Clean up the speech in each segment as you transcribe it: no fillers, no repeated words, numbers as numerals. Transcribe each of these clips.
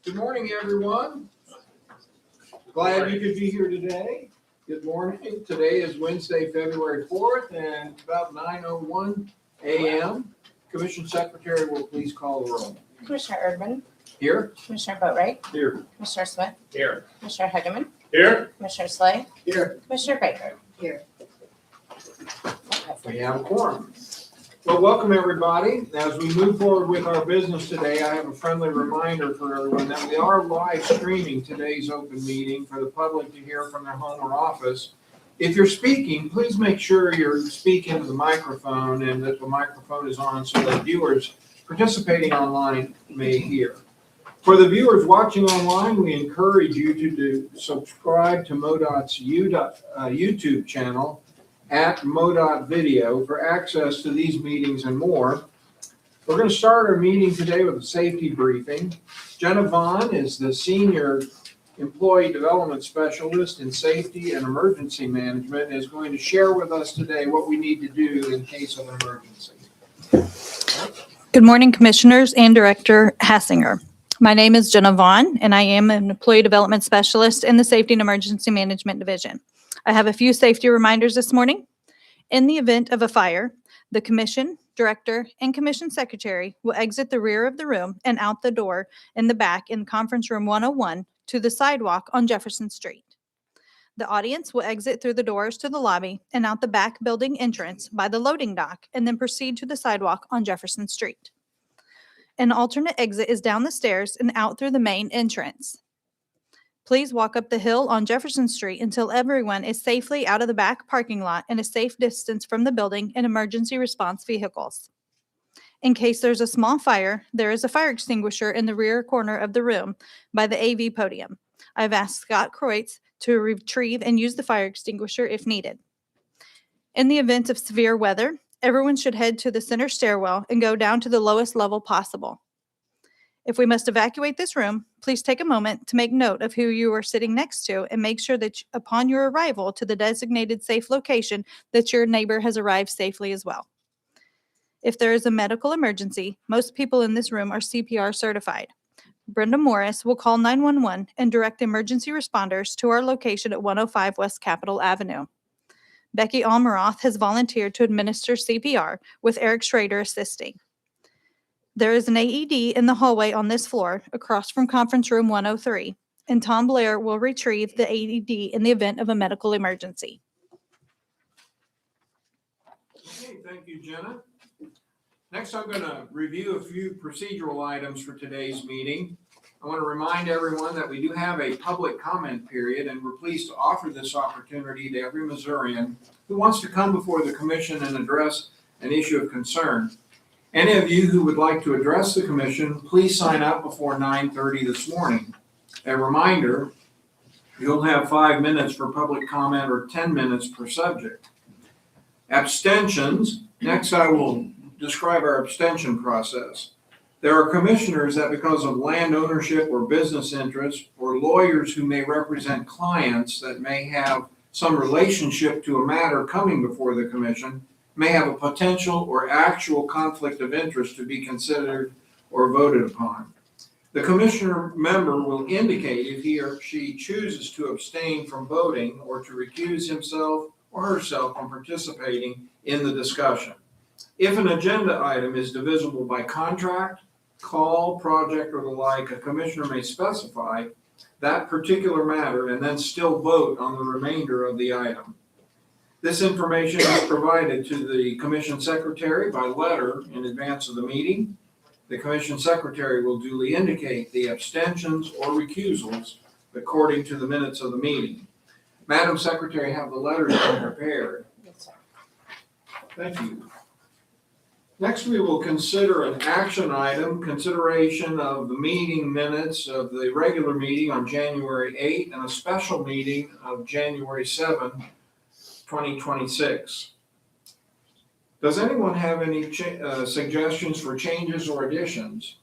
Good morning, everyone. Glad you could be here today. Good morning. Today is Wednesday, February 4th, and about 9:01 a.m. Commission Secretary will please call the roll. Commissioner Erdman, Here? Commissioner Boatright, Here. Commissioner Smith, Here. Commissioner Hegeman, Here. Commissioner Slay, Here. Commissioner Baker. Here. We have a quorum. Well, welcome, everybody. As we move forward with our business today, I have a friendly reminder for everyone that we are live streaming today's open meeting for the public to hear from their home or office. If you're speaking, please make sure you're speaking into the microphone and that the microphone is on so that viewers participating online may hear. For the viewers watching online, we encourage you to subscribe to MoDOT's YouTube channel at MoDOT Video for access to these meetings and more. We're going to start our meeting today with a safety briefing. Jenna Vaughn is the Senior Employee Development Specialist in Safety and Emergency Management and is going to share with us today what we need to do in case of an emergency. Good morning, Commissioners and Director Hassinger. My name is Jenna Vaughn, and I am an Employee Development Specialist in the Safety and Emergency Management Division. I have a few safety reminders this morning. In the event of a fire, the Commission, Director, and Commission Secretary will exit the rear of the room and out the door in the back in Conference Room 101 to the sidewalk on Jefferson Street. The audience will exit through the doors to the lobby and out the back building entrance by the loading dock and then proceed to the sidewalk on Jefferson Street. An alternate exit is down the stairs and out through the main entrance. Please walk up the hill on Jefferson Street until everyone is safely out of the back parking lot and a safe distance from the building and emergency response vehicles. In case there's a small fire, there is a fire extinguisher in the rear corner of the room by the AV podium. I've asked Scott Kreutz to retrieve and use the fire extinguisher if needed. In the event of severe weather, everyone should head to the center stairwell and go down to the lowest level possible. If we must evacuate this room, please take a moment to make note of who you are sitting next to and make sure that upon your arrival to the designated safe location that your neighbor has arrived safely as well. If there is a medical emergency, most people in this room are CPR certified. Brenda Morris will call 911 and direct emergency responders to our location at 105 West Capitol Avenue. Becky Almaroth has volunteered to administer CPR with Eric Schrader assisting. There is an AED in the hallway on this floor across from Conference Room 103, and Tom Blair will retrieve the AED in the event of a medical emergency. Okay, thank you, Jenna. Next, I'm going to review a few procedural items for today's meeting. I want to remind everyone that we do have a public comment period, and we're pleased to offer this opportunity to every Missourian who wants to come before the Commission and address an issue of concern. Any of you who would like to address the Commission, please sign up before 9:30 this morning. A reminder, you'll have 5 minutes for public comment or 10 minutes per subject. Abstentions. Next, I will describe our abstention process. There are commissioners that because of land ownership or business interests or lawyers who may represent clients that may have some relationship to a matter coming before the Commission may have a potential or actual conflict of interest to be considered or voted upon. The commissioner member will indicate if he or she chooses to abstain from voting or to recuse himself or herself from participating in the discussion. If an agenda item is divisible by contract, call, project, or the like, a commissioner may specify that particular matter and then still vote on the remainder of the item. This information is provided to the Commission Secretary by letter in advance of the meeting. The Commission Secretary will duly indicate the abstentions or recusals according to the minutes of the meeting. Madam Secretary, have the letters been prepared? Yes, sir. Thank you. Next, we will consider an action item, consideration of the meeting minutes of the regular meeting on January 8 and a special meeting of January 7, 2026. Does anyone have any suggestions for changes or additions?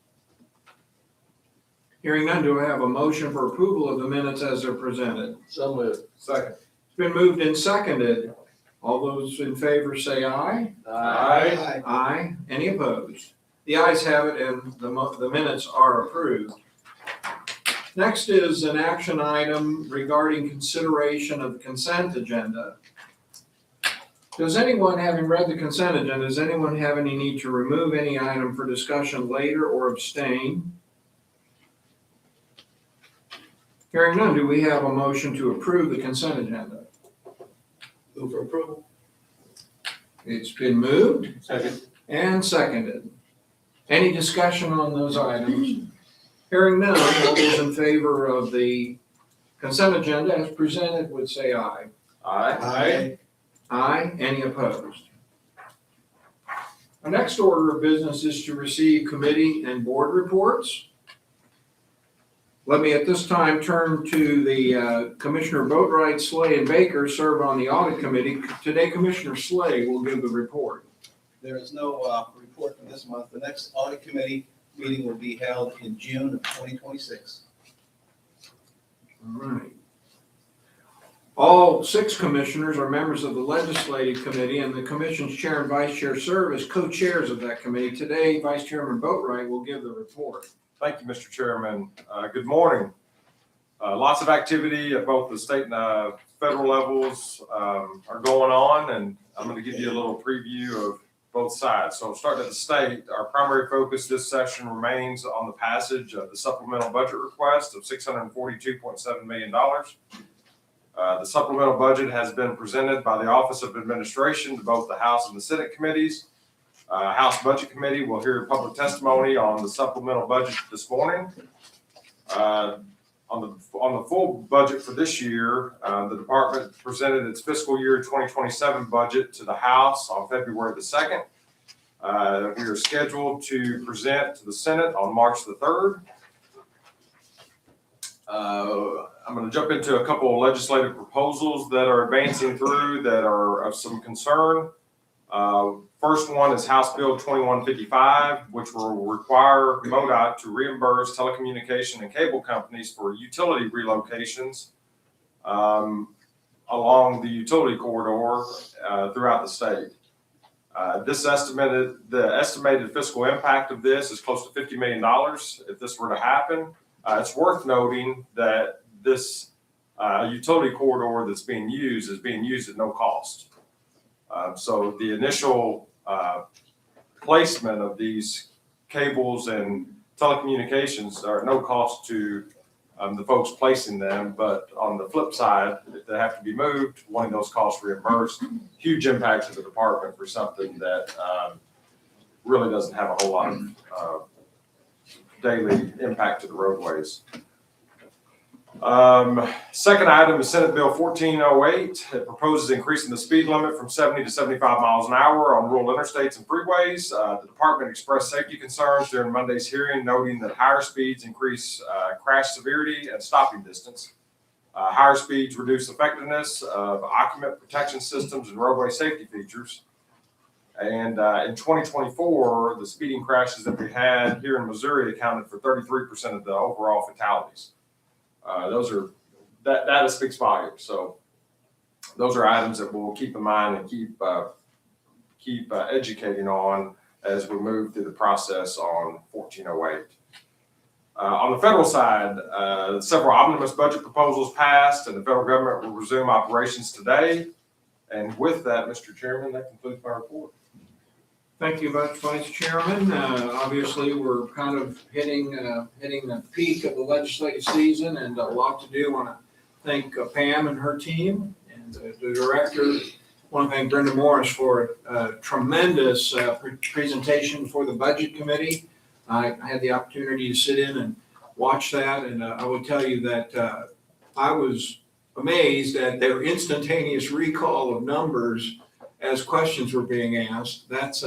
Hearing none, do I have a motion for approval of the minutes as they're presented? So moved. Second. It's been moved and seconded. All those in favor say aye. Aye. Aye. Any opposed? The ayes have it and the minutes are approved. Next is an action item regarding consideration of the consent agenda. Does anyone, having read the consent agenda, does anyone have any need to remove any item for discussion later or abstain? Hearing none, do we have a motion to approve the consent agenda? Move for approval. It's been moved Second. and seconded. Any discussion on those items? Hearing none, all those in favor of the consent agenda as presented would say aye. Aye. Aye. Any opposed? Our next order of business is to receive committee and board reports. Let me at this time turn to the Commissioner Boatwright, Slay, and Baker serve on the audit committee. Today, Commissioner Slay will give the report. There is no report for this month. The next audit committee meeting will be held in June of 2026. All right. All 6 commissioners are members of the legislative committee, and the commission's chair and vice chair serve as co-chairs of that committee. Today, Vice Chairman Boatwright will give the report. Thank you, Mr. Chairman. Good morning. Lots of activity at both the state and federal levels are going on, and I'm going to give you a little preview of both sides. So starting at the state, our primary focus this session remains on the passage of the supplemental budget request of $642.7 million. The supplemental budget has been presented by the Office of Administration to both the House and the Senate committees. House Budget Committee will hear public testimony on the supplemental budget this morning. On the full budget for this year, the department presented its fiscal year 2027 budget to the House on February the 2nd. We are scheduled to present to the Senate on March the 3rd. I'm going to jump into a couple of legislative proposals that are advancing through that are of some concern. First one is House Bill 2155, which will require MoDOT to reimburse telecommunication and cable companies for utility relocations along the utility corridor throughout the state. The estimated fiscal impact of this is close to $50 million if this were to happen. It's worth noting that this utility corridor that's being used is being used at no cost. So the initial placement of these cables and telecommunications are at no cost to the folks placing them, but on the flip side, if they have to be moved, wanting those costs reimbursed, huge impact to the department for something that really doesn't have a whole lot of daily impact to the roadways. Second item is Senate Bill 1408. It proposes increasing the speed limit from 70 to 75 miles an hour on rural interstates and freeways. The department expressed safety concerns during Monday's hearing, noting that higher speeds increase crash severity and stopping distance. Higher speeds reduce effectiveness of occupant protection systems and roadway safety features. And in 2024, the speeding crashes that we had here in Missouri accounted for 33% of the overall fatalities. That speaks volumes. So those are items that we'll keep in mind and keep educating on as we move through the process on 1408. On the federal side, several omnibus budget proposals passed, and the federal government will resume operations today. And with that, Mr. Chairman, that concludes my report. Thank you, Vice Chairman. Obviously, we're kind of hitting the peak of the legislative season and a lot to do. I want to thank Pam and her team and the director. I want to thank Brenda Morris for a tremendous presentation for the Budget Committee. I had the opportunity to sit in and watch that, and I would tell you that I was amazed at their instantaneous recall of numbers as questions were being asked. That's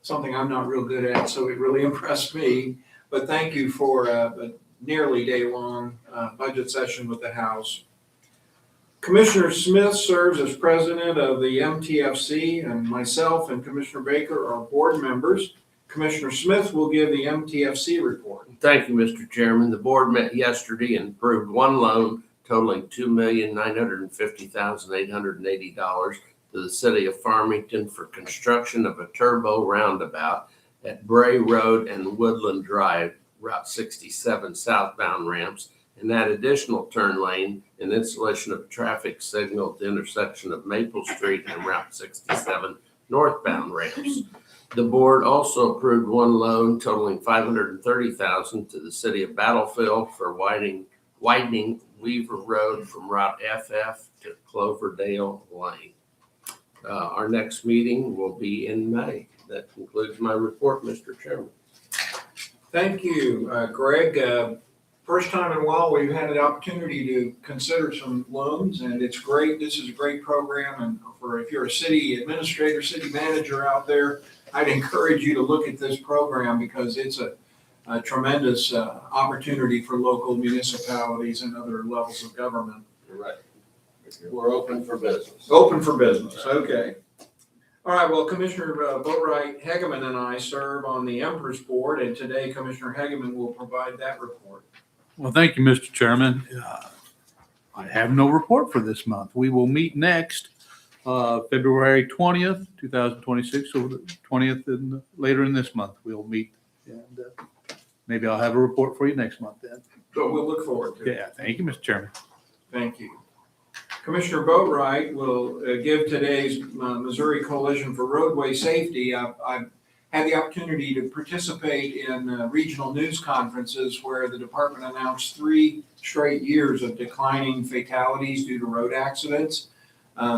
something I'm not real good at, so it really impressed me. But thank you for a nearly day-long budget session with the House. Commissioner Smith serves as president of the MTFC, and myself and Commissioner Baker are board members. Commissioner Smith will give the MTFC report. Thank you, Mr. Chairman. The board met yesterday and approved one loan totaling $2,950,880 to the city of Farmington for construction of a turbo roundabout at Bray Road and Woodland Drive, Route 67 southbound ramps, and add additional turn lane and installation of traffic signal at the intersection of Maple Street and Route 67 northbound ramps. The board also approved one loan totaling $530,000 to the city of Battlefield for widening Weaver Road from Route FF to Cloverdale Lane. Our next meeting will be in May. That concludes my report, Mr. Chairman. Thank you, Greg. First time in a while we've had the opportunity to consider some loans, and it's great. This is a great program, and if you're a city administrator, city manager out there, I'd encourage you to look at this program because it's a tremendous opportunity for local municipalities and other levels of government. You're right. We're open for business. Open for business, okay. All right, well, Commissioner Boatright Hegeman and I serve on the Empress Board, and today Commissioner Hegeman will provide that report. Well, thank you, Mr. Chairman. I have no report for this month. We will meet next February 20th, 2026, so the 20th and later in this month, we'll meet. And maybe I'll have a report for you next month then. So we'll look forward to it. Yeah, thank you, Mr. Chairman. Thank you. Commissioner Boatright will give today's Missouri Coalition for Roadway Safety. I've had the opportunity to participate in regional news conferences where the department announced 3 straight years of declining fatalities due to road accidents.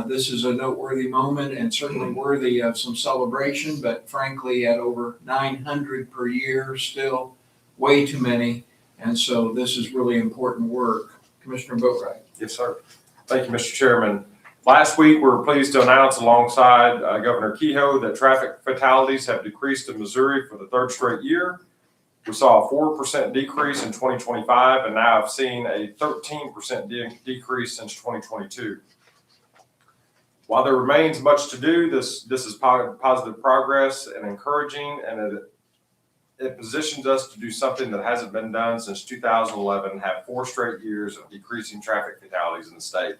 This is a noteworthy moment and certainly worthy of some celebration, but frankly, at over 900 per year, still way too many. And so this is really important work. Commissioner Boatright. Yes, sir. Thank you, Mr. Chairman. Last week, we were pleased to announce alongside Governor Kehoe that traffic fatalities have decreased in Missouri for the 3rd straight year. We saw a 4% decrease in 2025 and now have seen a 13% decrease since 2022. While there remains much to do, this is positive progress and encouraging, and it positions us to do something that hasn't been done since 2011, have 4 straight years of decreasing traffic fatalities in the state.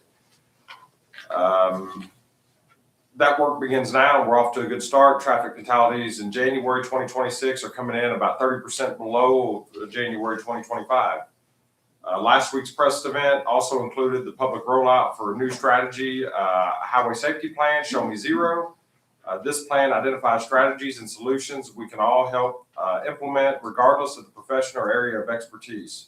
That work begins now. We're off to a good start. Traffic fatalities in January 2026 are coming in about 30% below January 2025. Last week's press event also included the public rollout for a new strategy, highway safety plan, Show Me Zero. This plan identifies strategies and solutions we can all help implement regardless of the profession or area of expertise.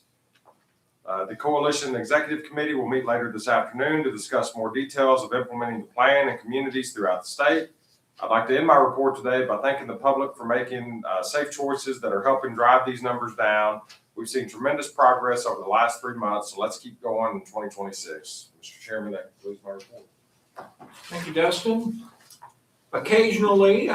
The Coalition Executive Committee will meet later this afternoon to discuss more details of implementing the plan in communities throughout the state. I'd like to end my report today by thanking the public for making safe choices that are helping drive these numbers down. We've seen tremendous progress over the last 3 months, so let's keep going in 2026. Mr. Chairman, that concludes my report. Thank you, Dustin. Occasionally,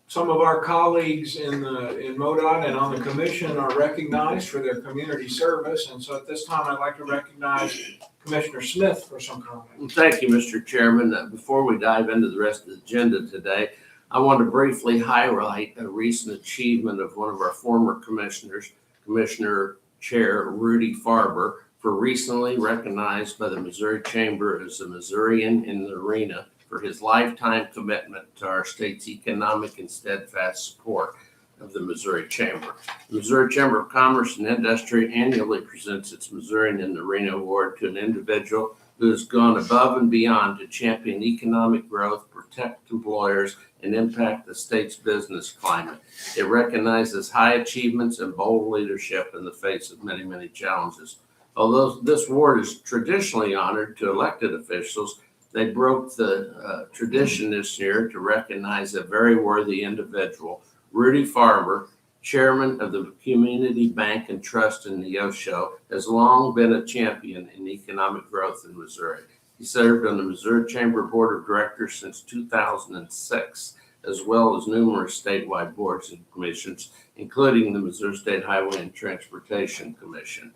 some of our colleagues in MoDOT and on the commission are recognized for their community service. And so at this time, I'd like to recognize Commissioner Smith for some comments. Thank you, Mr. Chairman. Before we dive into the rest of the agenda today, I want to briefly highlight a recent achievement of one of our former commissioners, Commissioner Chair Rudy Farber, for recently recognized by the Missouri Chamber as a Missourian in the arena for his lifetime commitment to our state's economic and steadfast support of the Missouri Chamber. The Missouri Chamber of Commerce and Industry annually presents its Missourian in the Arena Award to an individual who has gone above and beyond to champion economic growth, protect employers, and impact the state's business climate. It recognizes high achievements and bold leadership in the face of many, many challenges. Although this award is traditionally honored to elected officials, they broke the tradition this year to recognize a very worthy individual. Rudy Farber, chairman of the Community Bank and Trust in Neosho, has long been a champion in economic growth in Missouri. He served on the Missouri Chamber Board of Directors since 2006, as well as numerous statewide boards and commissions, including the Missouri State Highway and Transportation Commission.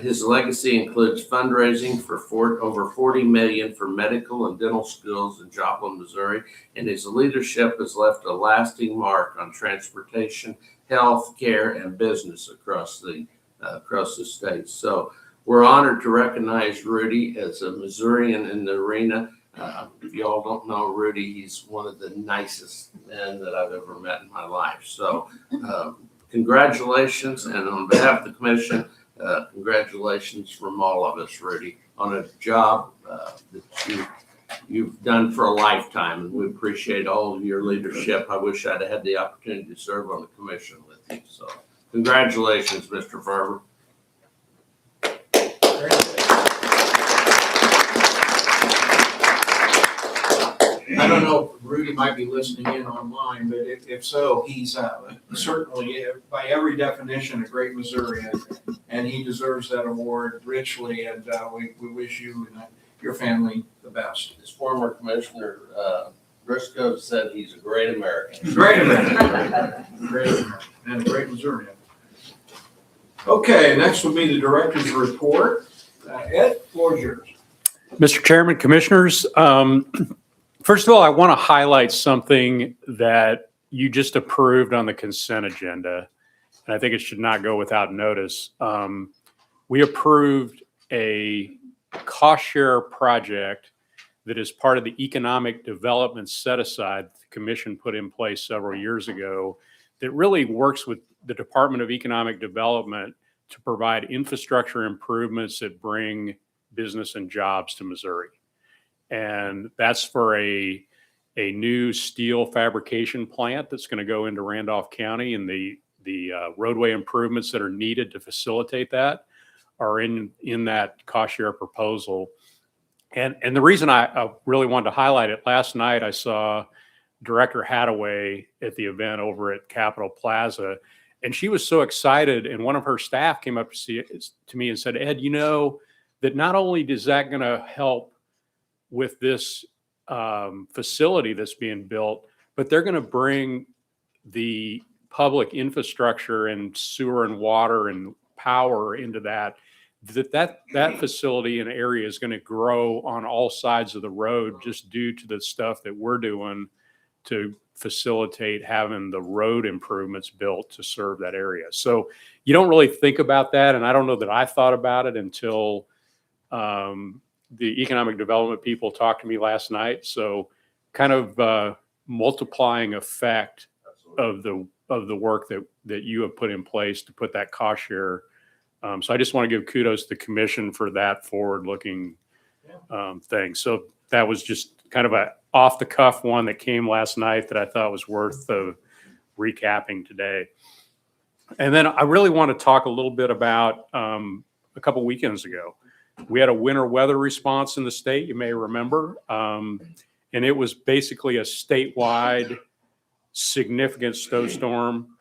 His legacy includes fundraising for over $40 million for medical and dental schools in Joplin, Missouri, and his leadership has left a lasting mark on transportation, health care, and business across the state. So we're honored to recognize Rudy as a Missourian in the arena. If you all don't know Rudy, he's one of the nicest men that I've ever met in my life. So congratulations, and on behalf of the commission, Congratulations from all of us, Rudy, on a job that you've done for a lifetime, and we appreciate all of your leadership. I wish I'd had the opportunity to serve on the commission with you. So congratulations, Mr. Farber. I don't know if Rudy might be listening in online, but if so, he's certainly, by every definition, a great Missourian, and he deserves that award richly, and we wish you and your family the best. His former commissioner, Briscoe, said he's a great American. Great American. Great American, and a great Missourian. Okay, next will be the director's report. Ed, floor is yours. Mr. Chairman, Commissioners, first of all, I want to highlight something that you just approved on the consent agenda, and I think it should not go without notice. We approved a cost share project that is part of the economic development set aside the Commission put in place several years ago that really works with the Department of Economic Development to provide infrastructure improvements that bring business and jobs to Missouri. And that's for a new steel fabrication plant that's going to go into Randolph County, and the roadway improvements that are needed to facilitate that are in that cost share proposal. And the reason I really wanted to highlight it, last night I saw Director Hadaway at the event over at Capitol Plaza, and she was so excited, and one of her staff came up to me and said, Ed, you know, that not only is that going to help with this facility that's being built, but they're going to bring the public infrastructure and sewer and water and power into that facility and area is going to grow on all sides of the road just due to the stuff that we're doing to facilitate having the road improvements built to serve that area. So you don't really think about that, and I don't know that I thought about it until the economic development people talked to me last night. So kind of multiplying effect of the work that you have put in place to put that cost share. So I just want to give kudos to the commission for that forward-looking thing. So that was just kind of a off-the-cuff one that came last night that I thought was worth recapping today. And then I really want to talk a little bit about a couple weekends ago. We had a winter weather response in the state, you may remember, and it was basically a statewide significant snowstorm.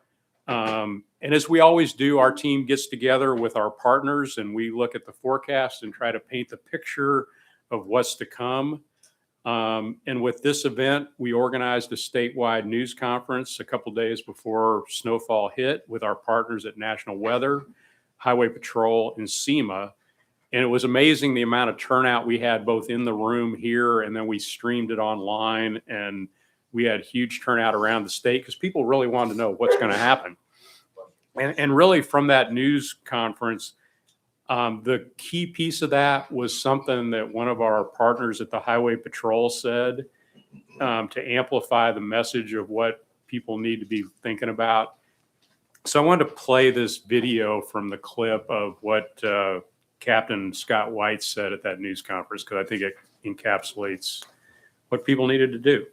And as we always do, our team gets together with our partners and we look at the forecast and try to paint the picture of what's to come. And with this event, we organized a statewide news conference a couple days before snowfall hit with our partners at National Weather, Highway Patrol, and SEMA. And it was amazing the amount of turnout we had both in the room here, and then we streamed it online, and we had huge turnout around the state because people really wanted to know what's going to happen. And really from that news conference, the key piece of that was something that one of our partners at the Highway Patrol said to amplify the message of what people need to be thinking about. So I wanted to play this video from the clip of what Captain Scott White said at that news conference, because I think it encapsulates what people needed to do.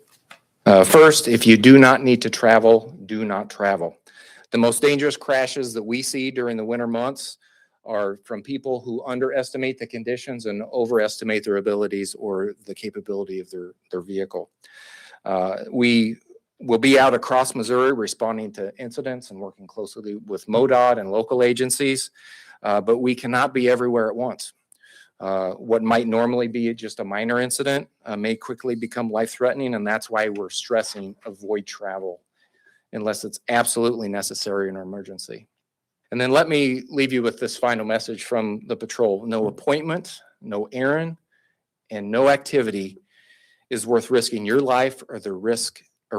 First, if you do not need to travel, do not travel. The most dangerous crashes that we see during the winter months are from people who underestimate the conditions and overestimate their abilities or the capability of their vehicle. We will be out across Missouri responding to incidents and working closely with MoDOT and local agencies, but we cannot be everywhere at once. What might normally be just a minor incident may quickly become life-threatening, and that's why we're stressing avoid travel unless it's absolutely necessary in an emergency. And then let me leave you with this final message from the patrol. No appointment, no errand, and no activity is worth risking your life or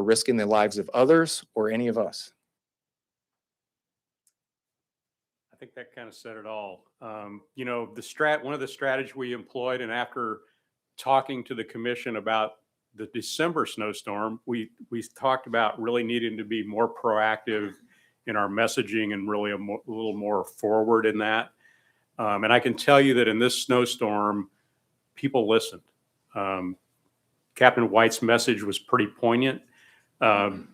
risking the lives of others or any of us. I think that kind of said it all. You know, one of the strategies we employed, and after talking to the commission about the December snowstorm, we talked about really needing to be more proactive in our messaging and really a little more forward in that. And I can tell you that in this snowstorm, people listened. Captain White's message was pretty poignant.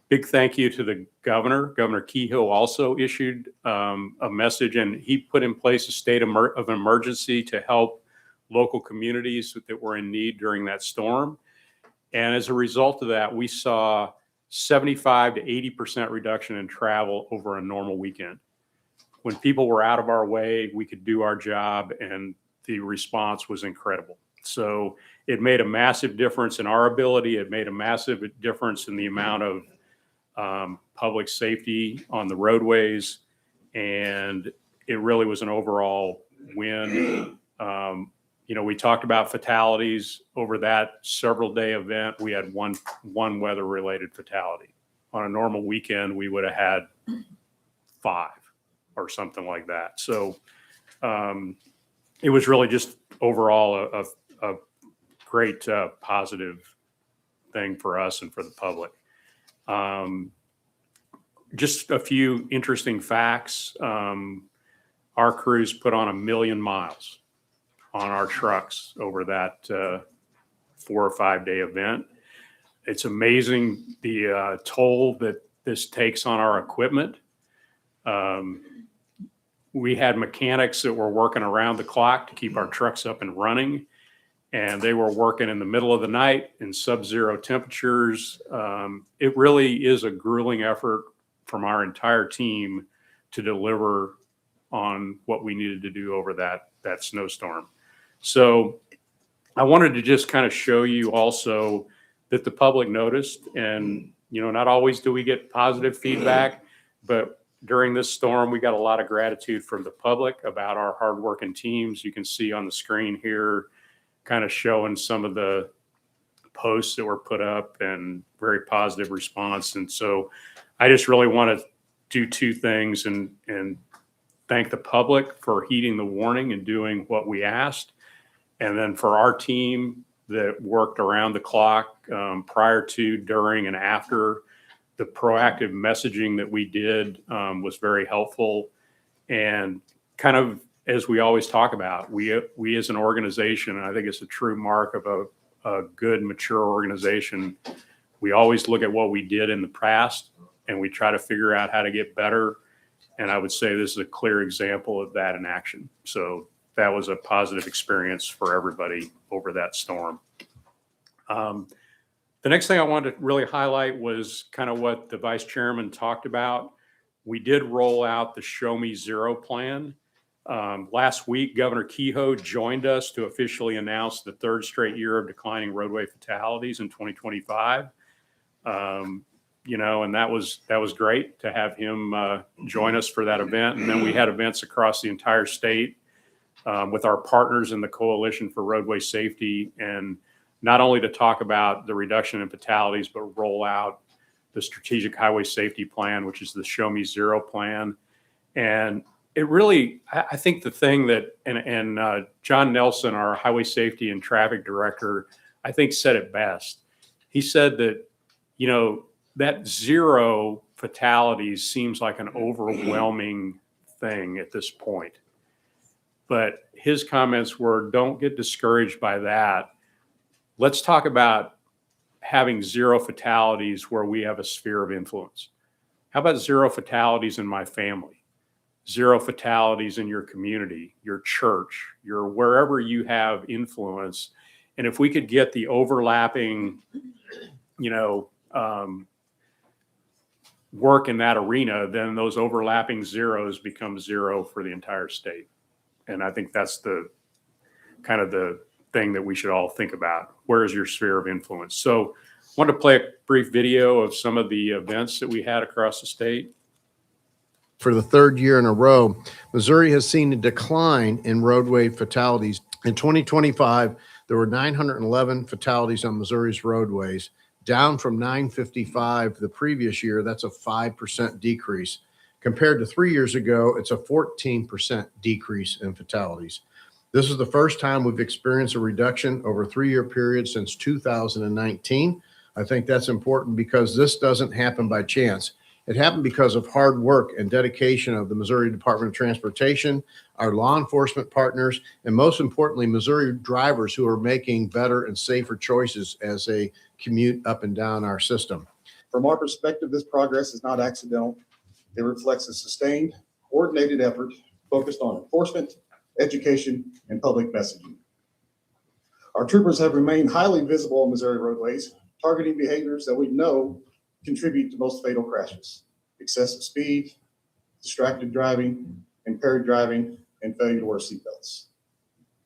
Big thank you to the governor. Governor Kehoe also issued a message, and he put in place a state of emergency to help local communities that were in need during that storm. And as a result of that, we saw 75 to 80% reduction in travel over a normal weekend. When people were out of our way, we could do our job, and the response was incredible. So it made a massive difference in our ability. It made a massive difference in the amount of public safety on the roadways. And it really was an overall win. We talked about fatalities over that several day event. We had one weather related fatality. On a normal weekend, we would have had 5 or something like that. So it was really just overall a great positive thing for us and for the public. Just a few interesting facts. Our crews put on 1 million miles on our trucks over that 4 or 5 day event. It's amazing the toll that this takes on our equipment. We had mechanics that were working around the clock to keep our trucks up and running, and they were working in the middle of the night in sub-zero temperatures. It really is a grueling effort from our entire team to deliver on what we needed to do over that snowstorm. So I wanted to just kind of show you also that the public noticed, and not always do we get positive feedback, but during this storm, we got a lot of gratitude from the public about our hardworking teams. You can see on the screen here, kind of showing some of the posts that were put up and very positive response. And so I just really want to do 2 things and thank the public for heeding the warning and doing what we asked. And then for our team that worked around the clock prior to, during, and after, the proactive messaging that we did was very helpful. And kind of, as we always talk about, we as an organization, and I think it's a true mark of a good, mature organization, we always look at what we did in the past and we try to figure out how to get better. And I would say this is a clear example of that in action. So that was a positive experience for everybody over that storm. The next thing I wanted to really highlight was kind of what the vice chairman talked about. We did roll out the Show Me Zero plan. Last week, Governor Kehoe joined us to officially announce the 3rd straight year of declining roadway fatalities in 2025. And that was great to have him join us for that event. And then we had events across the entire state with our partners in the Coalition for Roadway Safety, and not only to talk about the reduction in fatalities, but roll out the Strategic Highway Safety Plan, which is the Show Me Zero plan. And it really, I think the thing that, and John Nelson, our Highway Safety and Traffic Director, I think said it best. He said that, that 0 fatalities seems like an overwhelming thing at this point. But his comments were, don't get discouraged by that. Let's talk about having 0 fatalities where we have a sphere of influence. How about 0 fatalities in my family? 0 fatalities in your community, your church, your wherever you have influence. And if we could get the overlapping, work in that arena, then those overlapping zeros become 0 for the entire state. And I think that's the kind of the thing that we should all think about. Where is your sphere of influence? So I wanted to play a brief video of some of the events that we had across the state. For the 3rd year in a row, Missouri has seen a decline in roadway fatalities. In 2025, there were 911 fatalities on Missouri's roadways, down from 955 the previous year. That's a 5% decrease. Compared to 3 years ago, it's a 14% decrease in fatalities. This is the first time we've experienced a reduction over a 3-year period since 2019. I think that's important because this doesn't happen by chance. It happened because of hard work and dedication of the Missouri Department of Transportation, our law enforcement partners, and most importantly, Missouri drivers who are making better and safer choices as they commute up and down our system. From our perspective, this progress is not accidental. It reflects a sustained, coordinated effort focused on enforcement, education, and public messaging. Our troopers have remained highly visible on Missouri roadways, targeting behaviors that we know contribute to most fatal crashes: excessive speed, distracted driving, impaired driving, and failure to wear seatbelts.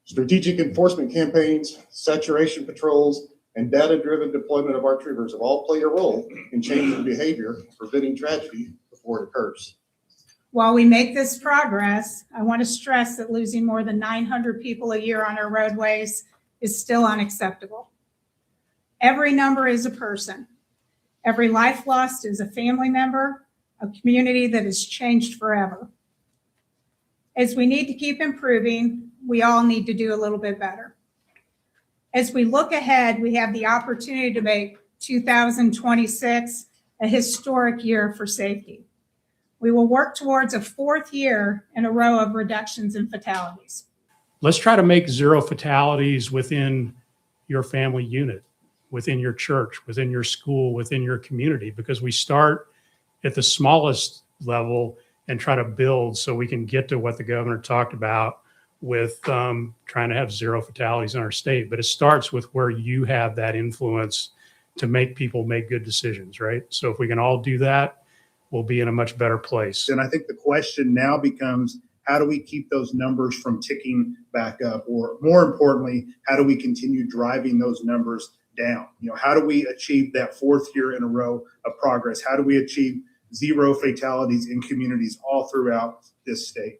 Strategic enforcement campaigns, saturation patrols, and data-driven deployment of our troopers have all played a role in changing behavior, preventing tragedy before it occurs. While we make this progress, I want to stress that losing more than 900 people a year on our roadways is still unacceptable. Every number is a person. Every life lost is a family member, a community that has changed forever. As we need to keep improving, we all need to do a little bit better. As we look ahead, we have the opportunity to make 2026 a historic year for safety. We will work towards a fourth year in a row of reductions in fatalities. Let's try to make 0 fatalities within your family unit, within your church, within your school, within your community, because we start at the smallest level and try to build so we can get to what the governor talked about with trying to have 0 fatalities in our state. But it starts with where you have that influence to make people make good decisions, right? So if we can all do that, we'll be in a much better place. And I think the question now becomes, how do we keep those numbers from ticking back up? Or more importantly, how do we continue driving those numbers down? You know, how do we achieve that fourth year in a row of progress? How do we achieve 0 fatalities in communities all throughout this state?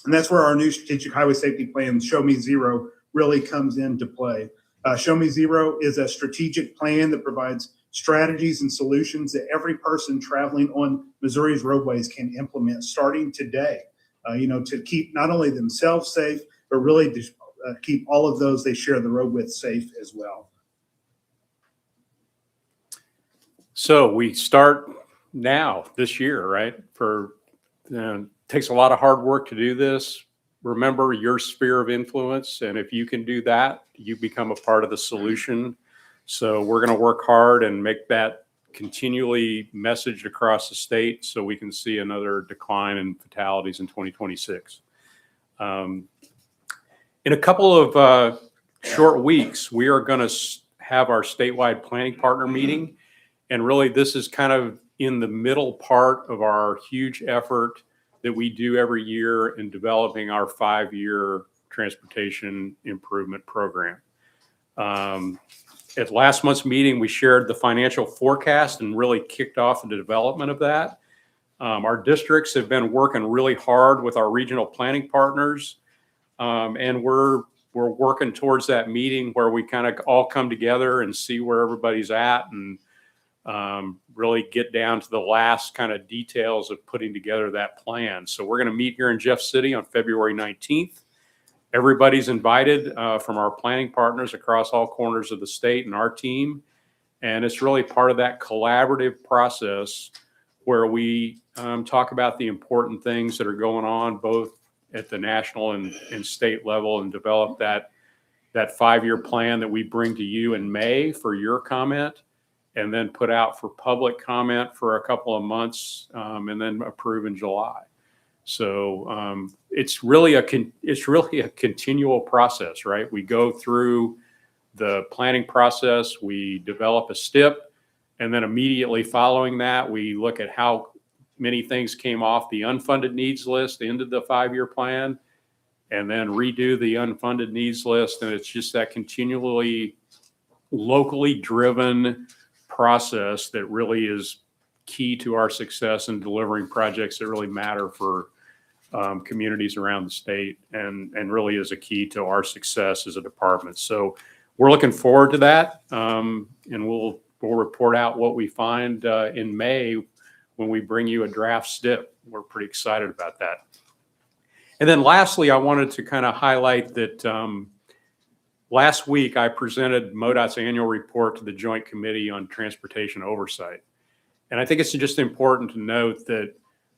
And that's where our new strategic highway safety plan, Show Me Zero, really comes into play. Show Me Zero is a strategic plan that provides strategies and solutions that every person traveling on Missouri's roadways can implement starting today, to keep not only themselves safe, but really to keep all of those they share the road with safe as well. So we start now this year, right? Takes a lot of hard work to do this. Remember your sphere of influence, and if you can do that, you become a part of the solution. So we're going to work hard and make that continually messaged across the state so we can see another decline in fatalities in 2026. In a couple of short weeks, we are going to have our statewide planning partner meeting. And really, this is kind of in the middle part of our huge effort that we do every year in developing our 5-year transportation improvement program. At last month's meeting, we shared the financial forecast and really kicked off the development of that. Our districts have been working really hard with our regional planning partners, and we're working towards that meeting where we kind of all come together and see where everybody's at and really get down to the last kind of details of putting together that plan. So we're going to meet here in Jeff City on February 19th. Everybody's invited from our planning partners across all corners of the state and our team. And it's really part of that collaborative process where we talk about the important things that are going on both at the national and state level and develop that 5-year plan that we bring to you in May for your comment, and then put out for public comment for a couple of months, and then approve in July. So it's really a continual process, right? We go through the planning process, we develop a STIP, and then immediately following that, we look at how many things came off the unfunded needs list into the 5-year plan, and then redo the unfunded needs list. And it's just that continually locally driven process that really is key to our success in delivering projects that really matter for communities around the state, and really is a key to our success as a department. So we're looking forward to that, and we'll report out what we find in May when we bring you a draft STIP. We're pretty excited about that. And then lastly, I wanted to kind of highlight that last week I presented MoDOT's annual report to the Joint Committee on Transportation Oversight. And I think it's just important to note that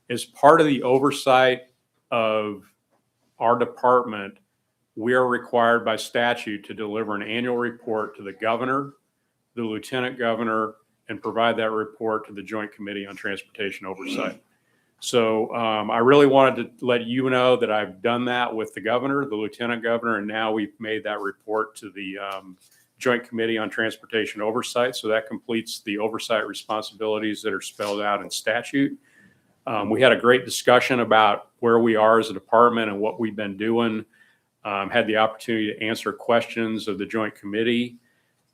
as part of the oversight of our department, we are required by statute to deliver an annual report to the governor, the lieutenant governor, and provide that report to the Joint Committee on Transportation Oversight. So I really wanted to let you know that I've done that with the governor, the lieutenant governor, and now we've made that report to the Joint Committee on Transportation Oversight. So that completes the oversight responsibilities that are spelled out in statute. We had a great discussion about where we are as a department and what we've been doing. Had the opportunity to answer questions of the Joint Committee,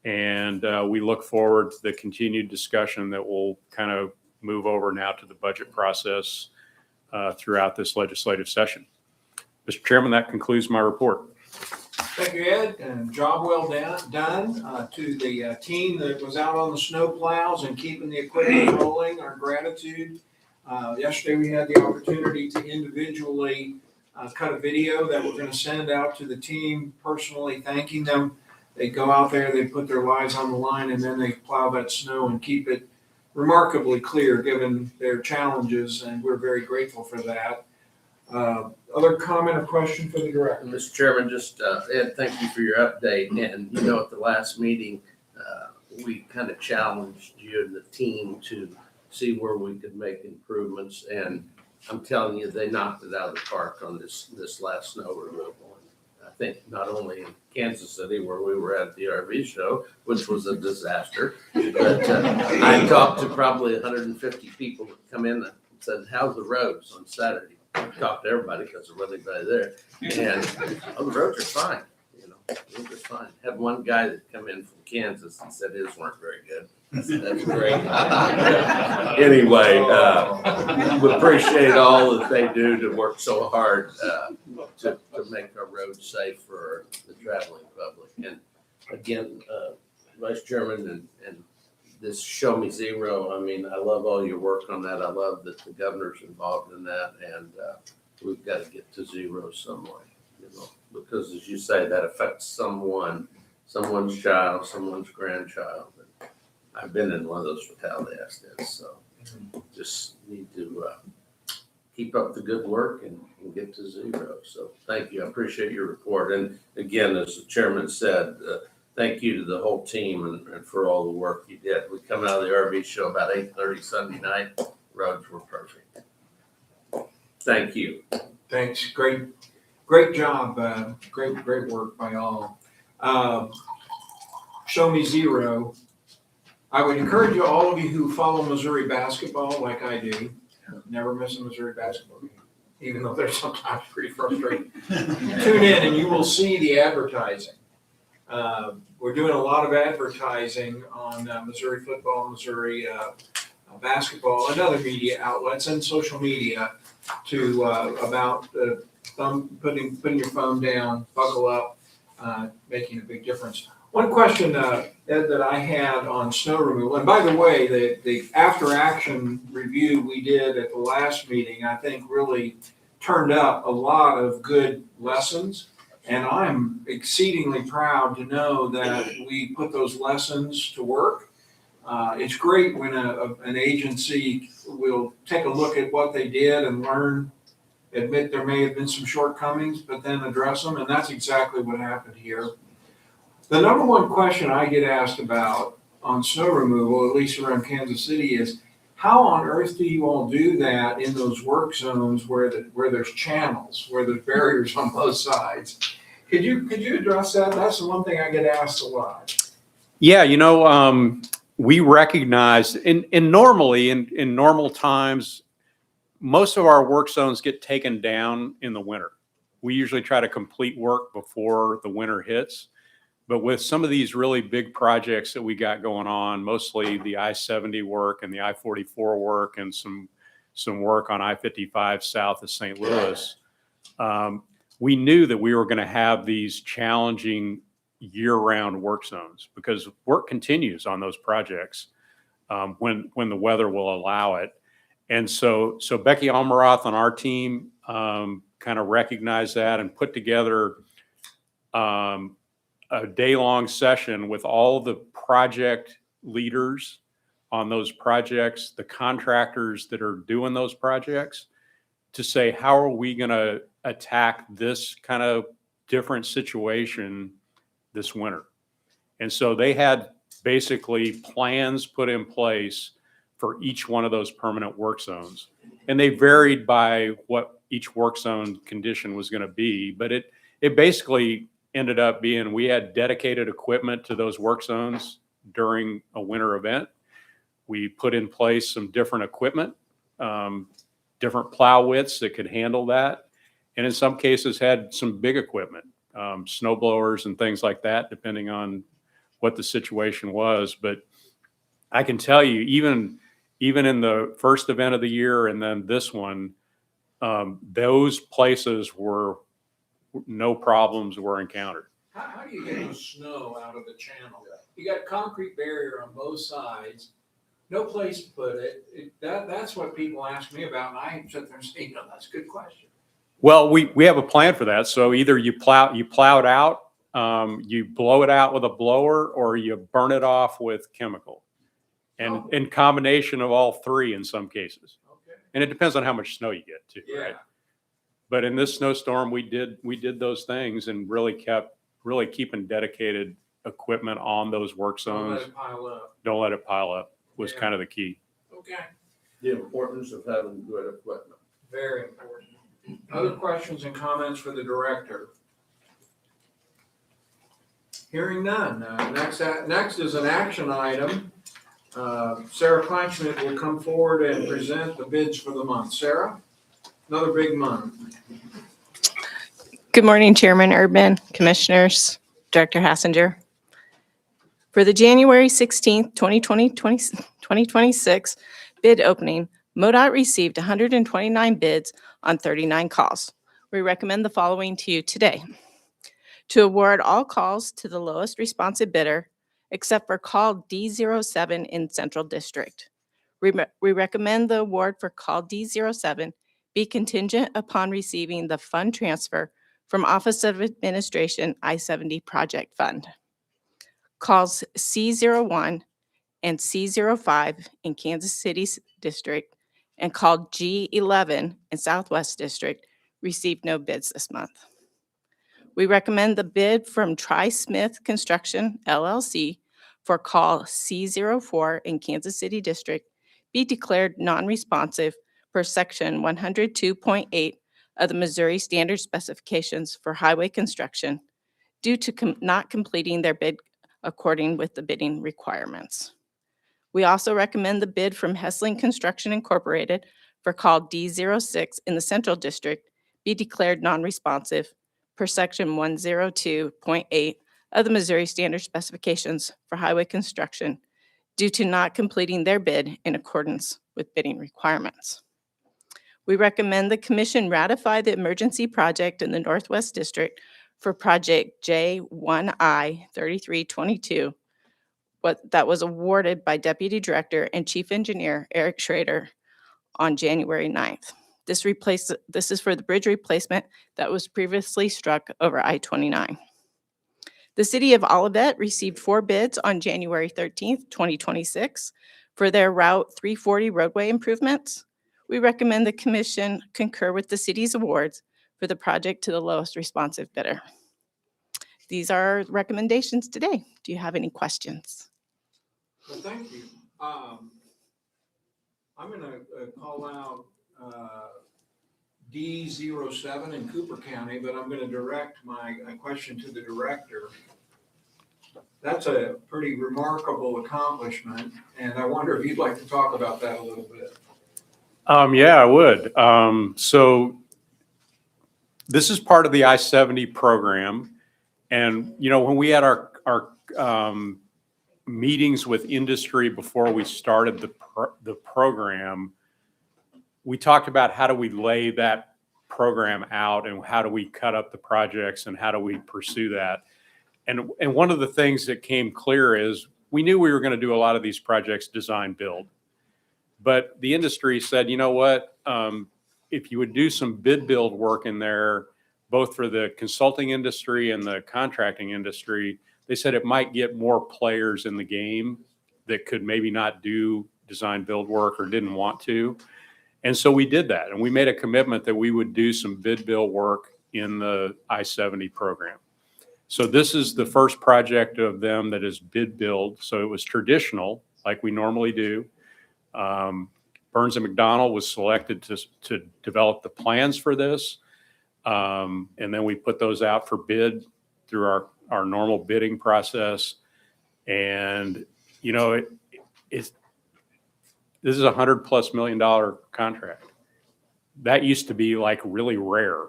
and we look forward to the continued discussion that will kind of move over now to the budget process throughout this legislative session. Mr. Chairman, that concludes my report. Thank you, Ed, and job well done to the team that was out on the snow plows and keeping the equipment rolling. Our gratitude. Yesterday, we had the opportunity to individually cut a video that we're going to send out to the team, personally thanking them. They go out there, they put their lives on the line, and then they plow that snow and keep it remarkably clear given their challenges, and we're very grateful for that. Other comment or question for the director? Mr. Chairman, just, Ed, thank you for your update. And, you know, at the last meeting, we kind of challenged you and the team to see where we could make improvements. And I'm telling you, they knocked it out of the park on this last snow removal. I think not only in Kansas City, where we were at the RV show, which was a disaster, but I talked to probably 150 people that come in and said, how's the roads on Saturday? I talked to everybody because there wasn't anybody there. And the roads are fine. You know, the roads are fine. Had one guy that come in from Kansas and said his weren't very good. I said, that's great. Anyway, we appreciate all that they do to work so hard to make our roads safe for the traveling public. And again, Vice Chairman and this Show Me Zero, I mean, I love all your work on that. I love that the governor's involved in that, and we've got to get to zero some way, you know, because as you say, that affects someone's child, someone's grandchild. And I've been in one of those fatality accidents, so just need to keep up the good work and get to zero. So thank you. I appreciate your report. And again, as the chairman said, thank you to the whole team and for all the work you did. We come out of the RV show about 8:30 Sunday night. Roads were perfect. Thank you. Thanks. Great job. Great work by all. Show Me Zero. I would encourage all of you who follow Missouri basketball like I do, never miss a Missouri basketball game, even though they're sometimes pretty frustrating. Tune in and you will see the advertising. We're doing a lot of advertising on Missouri football, Missouri basketball, and other media outlets and social media to about putting your phone down, buckle up, making a big difference. One question, Ed, that I had on snow removal, and by the way, the after action review we did at the last meeting, I think really turned up a lot of good lessons. And I'm exceedingly proud to know that we put those lessons to work. It's great when an agency will take a look at what they did and learn, admit there may have been some shortcomings, but then address them. And that's exactly what happened here. The number one question I get asked about on snow removal, at least around Kansas City, is how on earth do you all do that in those work zones where there's channels, where there's barriers on both sides? Could you address that? That's the one thing I get asked a lot. Yeah, you know, we recognize in normal times, most of our work zones get taken down in the winter. We usually try to complete work before the winter hits. But with some of these really big projects that we got going on, mostly the I-70 work and the I-44 work and some work on I-55 south of St. Louis, we knew that we were going to have these challenging year-round work zones because work continues on those projects when the weather will allow it. And so Becky Almaroth on our team kind of recognized that and put together a day-long session with all the project leaders on those projects, the contractors that are doing those projects, to say, how are we going to attack this kind of different situation this winter? And so they had basically plans put in place for each one of those permanent work zones. And they varied by what each work zone condition was going to be. But it basically ended up being, we had dedicated equipment to those work zones during a winter event. We put in place some different equipment, different plow widths that could handle that. And in some cases had some big equipment, snow blowers and things like that, depending on what the situation was. But I can tell you, even in the first event of the year and then this one, those places were no problems were encountered. How do you get the snow out of the channel? You got concrete barrier on both sides, no place to put it. That's what people ask me about, and I sit there and say, no, that's a good question. Well, we have a plan for that. So either you plow it out, you blow it out with a blower, or you burn it off with chemical. And in combination of all three in some cases. Okay. And it depends on how much snow you get too, Yeah. right? But in this snowstorm, we did those things and really keeping dedicated equipment on those work Don't let zones. it pile up. Don't let it pile up was Yeah. kind of the key. Okay, The importance of having good equipment. very important. Other questions and comments for the director? Hearing none. Next is an action item. Sarah Kleinschmidt will come forward and present the bids for the month. Sarah, another big month. Good morning, Chairman Urban, Commissioners, Director Hassinger. For the January 16th, 2026 bid opening, MoDOT received 129 bids on 39 calls. We recommend the following to you today. To award all calls to the lowest responsive bidder, except for call D07 in Central District. We recommend the award for call D07 be contingent upon receiving the fund transfer from Office of Administration I-70 Project Fund. Calls C01 and C05 in Kansas City District and call G11 in Southwest District received no bids this month. We recommend the bid from Tri-Smith Construction LLC for call C04 in Kansas City District be declared non-responsive per section 102.8 of the Missouri Standard Specifications for Highway Construction due to not completing their bid according with the bidding requirements. We also recommend the bid from Hessling Construction Incorporated for call D06 in the Central District be declared non-responsive per section 102.8 of the Missouri Standard Specifications for Highway Construction due to not completing their bid in accordance with bidding requirements. We recommend the Commission ratify the emergency project in the Northwest District for project J1I 3322, that was awarded by Deputy Director and Chief Engineer Eric Schrader on January 9th. This is for the bridge replacement that was previously struck over I-29. The City of Olivet received 4 bids on January 13th, 2026 for their Route 340 roadway improvements. We recommend the Commission concur with the city's awards for the project to the lowest responsive bidder. These are recommendations today. Do you have any questions? Well, thank you. I'm gonna call out D07 in Cooper County, but I'm gonna direct my question to the director. That's a pretty remarkable accomplishment, and I wonder if you'd like to talk about that a little bit. Yeah, I would. So this is part of the I-70 program. And, when we had our meetings with industry before we started the program, we talked about how do we lay that program out and how do we cut up the projects and how do we pursue that. And one of the things that came clear is we knew we were going to do a lot of these projects design build. But the industry said, you know what, if you would do some bid build work in there, both for the consulting industry and the contracting industry, they said it might get more players in the game that could maybe not do design build work or didn't want to. And so we did that, and we made a commitment that we would do some bid build work in the I-70 program. So this is the first project of them that is bid build. So it was traditional, like we normally do. Burns and McDonnell was selected to develop the plans for this. And then we put those out for bid through our normal bidding process. And, you know, this is $100+ million contract. That used to be like really rare.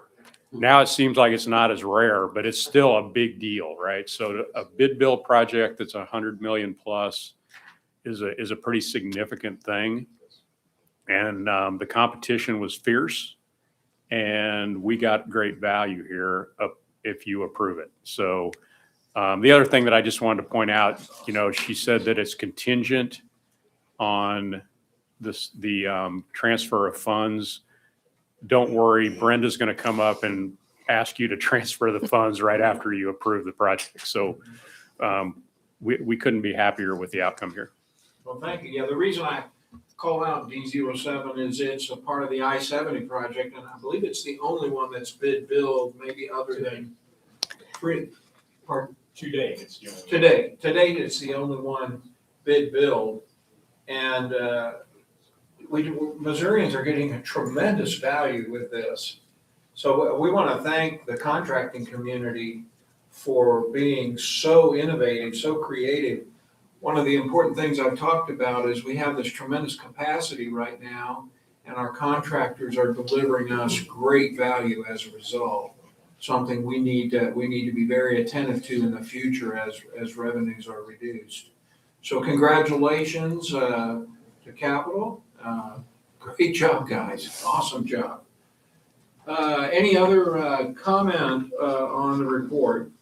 Now it seems like it's not as rare, but it's still a big deal, right? So a bid build project that's 100 million plus is a pretty significant thing. And the competition was fierce, and we got great value here if you approve it. So the other thing that I just wanted to point out, you know, she said that it's contingent on the transfer of funds. Don't worry, Brenda's going to come up and ask you to transfer the funds right after you approve the project. So we couldn't be happier with the outcome here. Well, thank you. Yeah, the reason I call out D07 is it's a part of the I-70 project, and I believe it's the only one that's bid build, maybe other than Today, it's the only. Today, it's the only one bid build. And Missourians are getting a tremendous value with this. So we want to thank the contracting community for being so innovative, so creative. One of the important things I've talked about is we have this tremendous capacity right now, and our contractors are delivering us great value as a result. Something we need to be very attentive to in the future as revenues are reduced. So congratulations to Capital. Great job, guys. Awesome job. Any other comment on the report?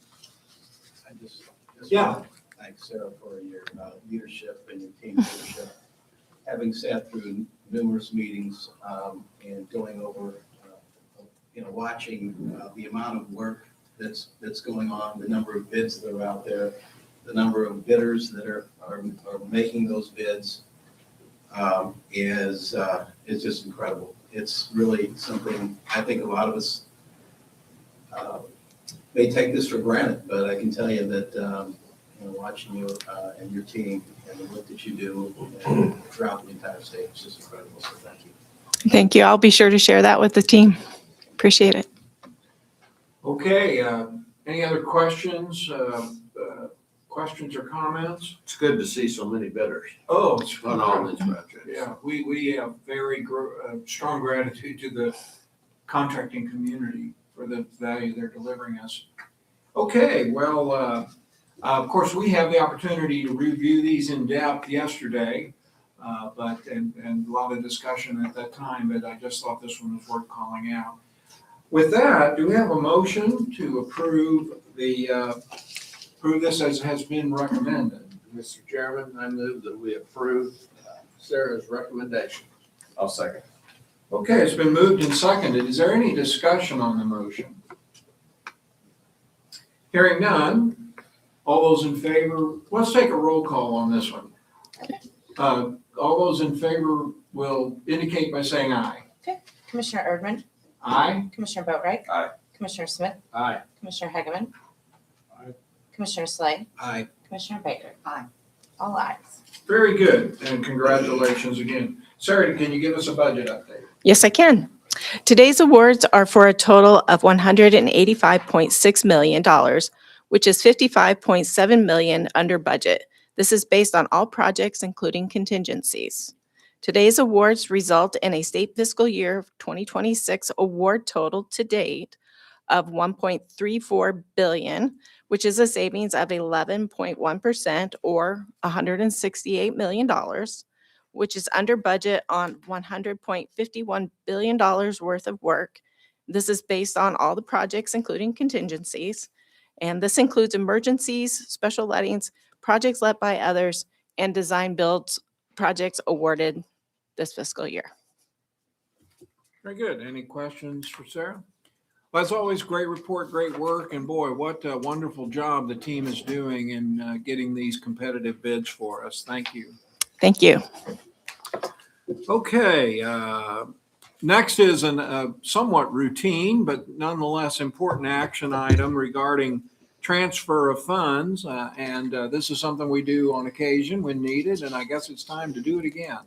I just Yeah. want to thank Sarah for your leadership and your team leadership. Having sat through numerous meetings and going over, watching the amount of work that's going on, the number of bids that are out there, the number of bidders that are making those bids is just incredible. It's really something I think a lot of us may take this for granted, but I can tell you that watching you and your team and the work that you do throughout the entire state is just incredible. So thank you. Thank you. I'll be sure to share that with the team. Appreciate it. Okay, any other questions? Questions or comments? It's good to see so many bidders Oh, it's on all these projects. Yeah, we have very strong gratitude to the contracting community for the value they're delivering us. Okay, well, of course, we have the opportunity to review these in depth yesterday, and a lot of discussion at that time, but I just thought this one was worth calling out. With that, do we have a motion to approve this as has been recommended? Mr. Chairman, I move that we approve Sarah's recommendation. I'll second. Okay, it's been moved and seconded. Is there any discussion on the motion? Hearing none, all those in favor, let's take a roll call on this one. All those in favor will indicate by saying aye. Commissioner Erdmann, Aye? Commissioner Boatright. Aye. Commissioner Smith, Aye. Commissioner Hegeman. Aye. Commissioner Slay, Aye. Commissioner Baker. Aye. All ayes. Very good, and congratulations again. Sarah, can you give us a budget update? Yes, I can. Today's awards are for a total of $185.6 million, which is $55.7 million under budget. This is based on all projects, including contingencies. Today's awards result in a state fiscal year 2026 award total to date of $1.34 billion, which is a savings of 11.1% or $168 million, which is under budget on $100.51 billion worth of work. This is based on all the projects, including contingencies. And this includes emergencies, special lettings, projects led by others, and design builds projects awarded this fiscal year. Very good. Any questions for Sarah? As always, great report, great work, and boy, what a wonderful job the team is doing in getting these competitive bids for us. Thank you. Thank you. Okay, next is a somewhat routine, but nonetheless important action item regarding transfer of funds. And this is something we do on occasion when needed, and I guess it's time to do it again.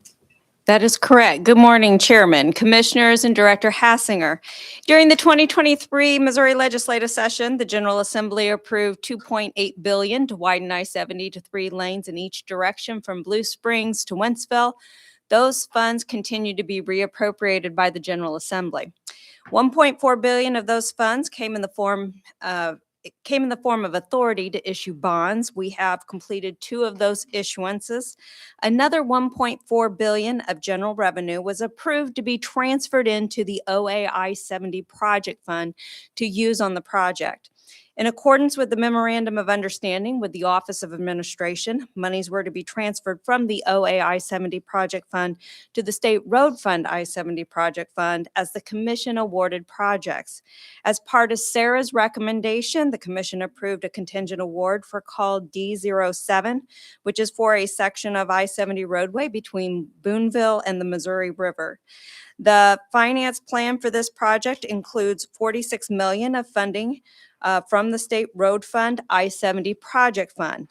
That is correct. Good morning, Chairman, Commissioners, and Director Hassinger. During the 2023 Missouri legislative session, the General Assembly approved $2.8 billion to widen I-70 to 3 lanes in each direction from Blue Springs to Wentzville. Those funds continue to be reappropriated by the General Assembly. $1.4 billion of those funds came in the form of authority to issue bonds. We have completed 2 of those issuances. Another $1.4 billion of general revenue was approved to be transferred into the OAI 70 project fund to use on the project. In accordance with the Memorandum of Understanding with the Office of Administration, monies were to be transferred from the OAI 70 project fund to the State Road Fund I-70 project fund as the Commission awarded projects. As part of Sarah's recommendation, the Commission approved a contingent award for call D07, which is for a section of I-70 roadway between Boonville and the Missouri River. The finance plan for this project includes $46 million of funding from the State Road Fund I-70 project fund.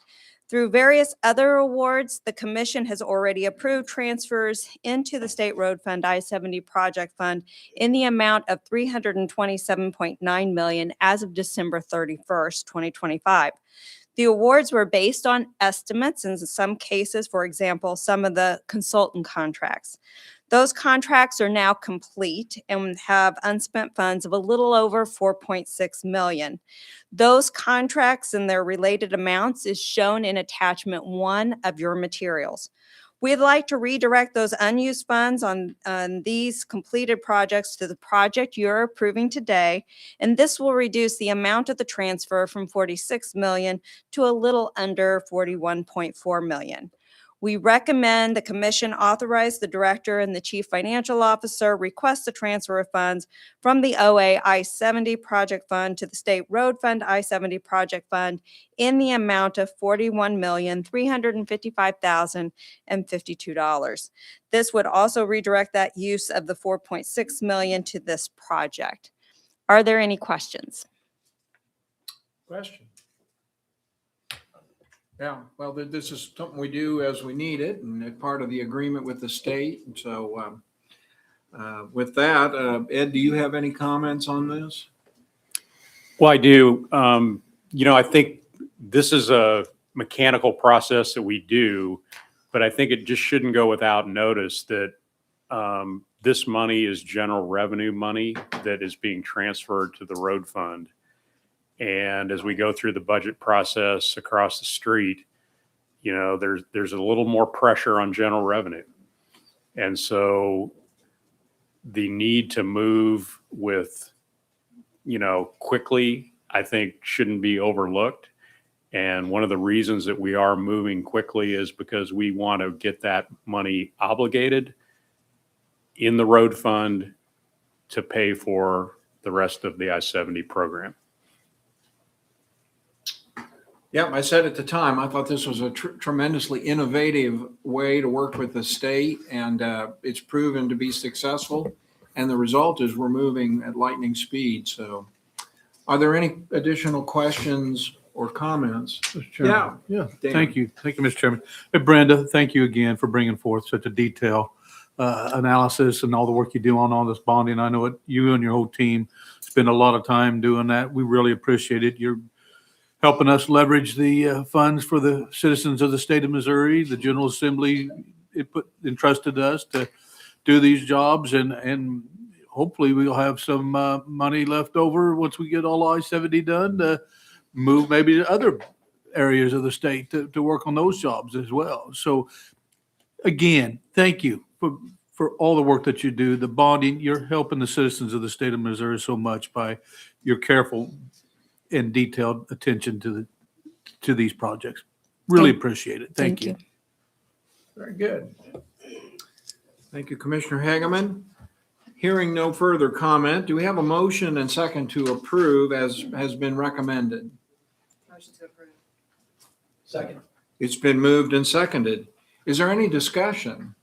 Through various other awards, the Commission has already approved transfers into the State Road Fund I-70 project fund in the amount of $327.9 million as of December 31st, 2025. The awards were based on estimates in some cases, for example, some of the consultant contracts. Those contracts are now complete and have unspent funds of a little over $4.6 million. Those contracts and their related amounts is shown in attachment 1 of your materials. We'd like to redirect those unused funds on these completed projects to the project you're approving today, and this will reduce the amount of the transfer from $46 million to a little under $41.4 million. We recommend the Commission authorize the Director and the Chief Financial Officer request the transfer of funds from the OA I-70 Project Fund to the State Road Fund I-70 Project Fund in the amount of $41,355,052. This would also redirect that use of the $4.6 million to this project. Are there any questions? Question? Yeah, well, this is something we do as we need it, and it's part of the agreement with the state. And so with that, Ed, do you have any comments on this? Well, I do. I think this is a mechanical process that we do, but I think it just shouldn't go without notice that this money is general revenue money that is being transferred to the road fund. And as we go through the budget process across the street, there's a little more pressure on general revenue. And so the need to move with, quickly, I think shouldn't be overlooked. And one of the reasons that we are moving quickly is because we want to get that money obligated in the road fund to pay for the rest of the I-70 program. Yeah, I said at the time, I thought this was a tremendously innovative way to work with the state, and it's proven to be successful. And the result is we're moving at lightning speed. So are there any additional questions or comments? Mr. Chairman. Yeah. Dan. Thank you. Thank you, Mr. Chairman. Hey, Brenda, thank you again for bringing forth such a detailed analysis and all the work you do on all this bonding. I know you and your whole team spend a lot of time doing that. We really appreciate it. You're helping us leverage the funds for the citizens of the state of Missouri. The General Assembly entrusted us to do these jobs, and hopefully we'll have some money left over once we get all I-70 done to move maybe to other areas of the state to work on those jobs as well. So again, thank you for all the work that you do. The bonding, you're helping the citizens of the state of Missouri so much by your careful and detailed attention to these projects. Really appreciate it. Thank you. Very good. Thank you, Commissioner Hageman. Hearing no further comment, do we have a motion and second to approve as has been recommended? Motion to approve. Second. It's been moved and seconded. Is there any discussion?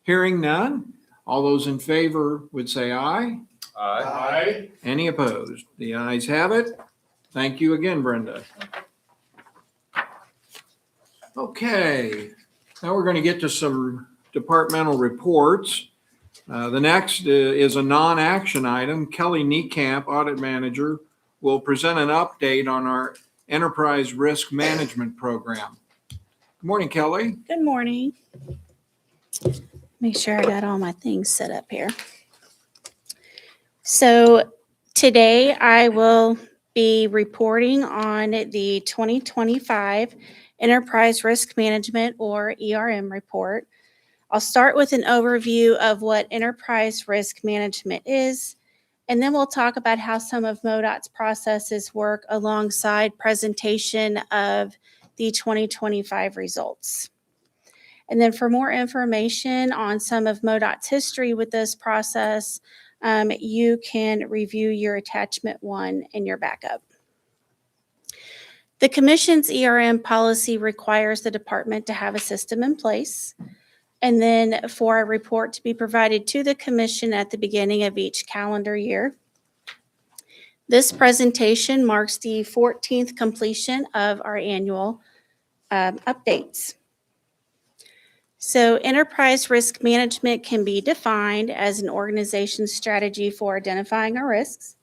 Hearing none, all those in favor would say aye. Aye. Any opposed? The ayes have it. Thank you again, Brenda. Okay, now we're going to get to some departmental reports. The next is a non-action item. Kelly Niekamp, Audit Manager, will present an update on our Enterprise Risk Management Program. Good morning, Kelly. Good morning. Make sure I got all my things set up here. So today I will be reporting on the 2025 Enterprise Risk Management or ERM report. I'll start with an overview of what Enterprise Risk Management is, and then we'll talk about how some of MoDOT's processes work alongside presentation of the 2025 results. And then for more information on some of MoDOT's history with this process, you can review your attachment 1 in your backup. The Commission's ERM policy requires the department to have a system in place, and then for a report to be provided to the Commission at the beginning of each calendar year. This presentation marks the 14th completion of our annual updates. So enterprise risk management can be defined as an organization's strategy for identifying our risks,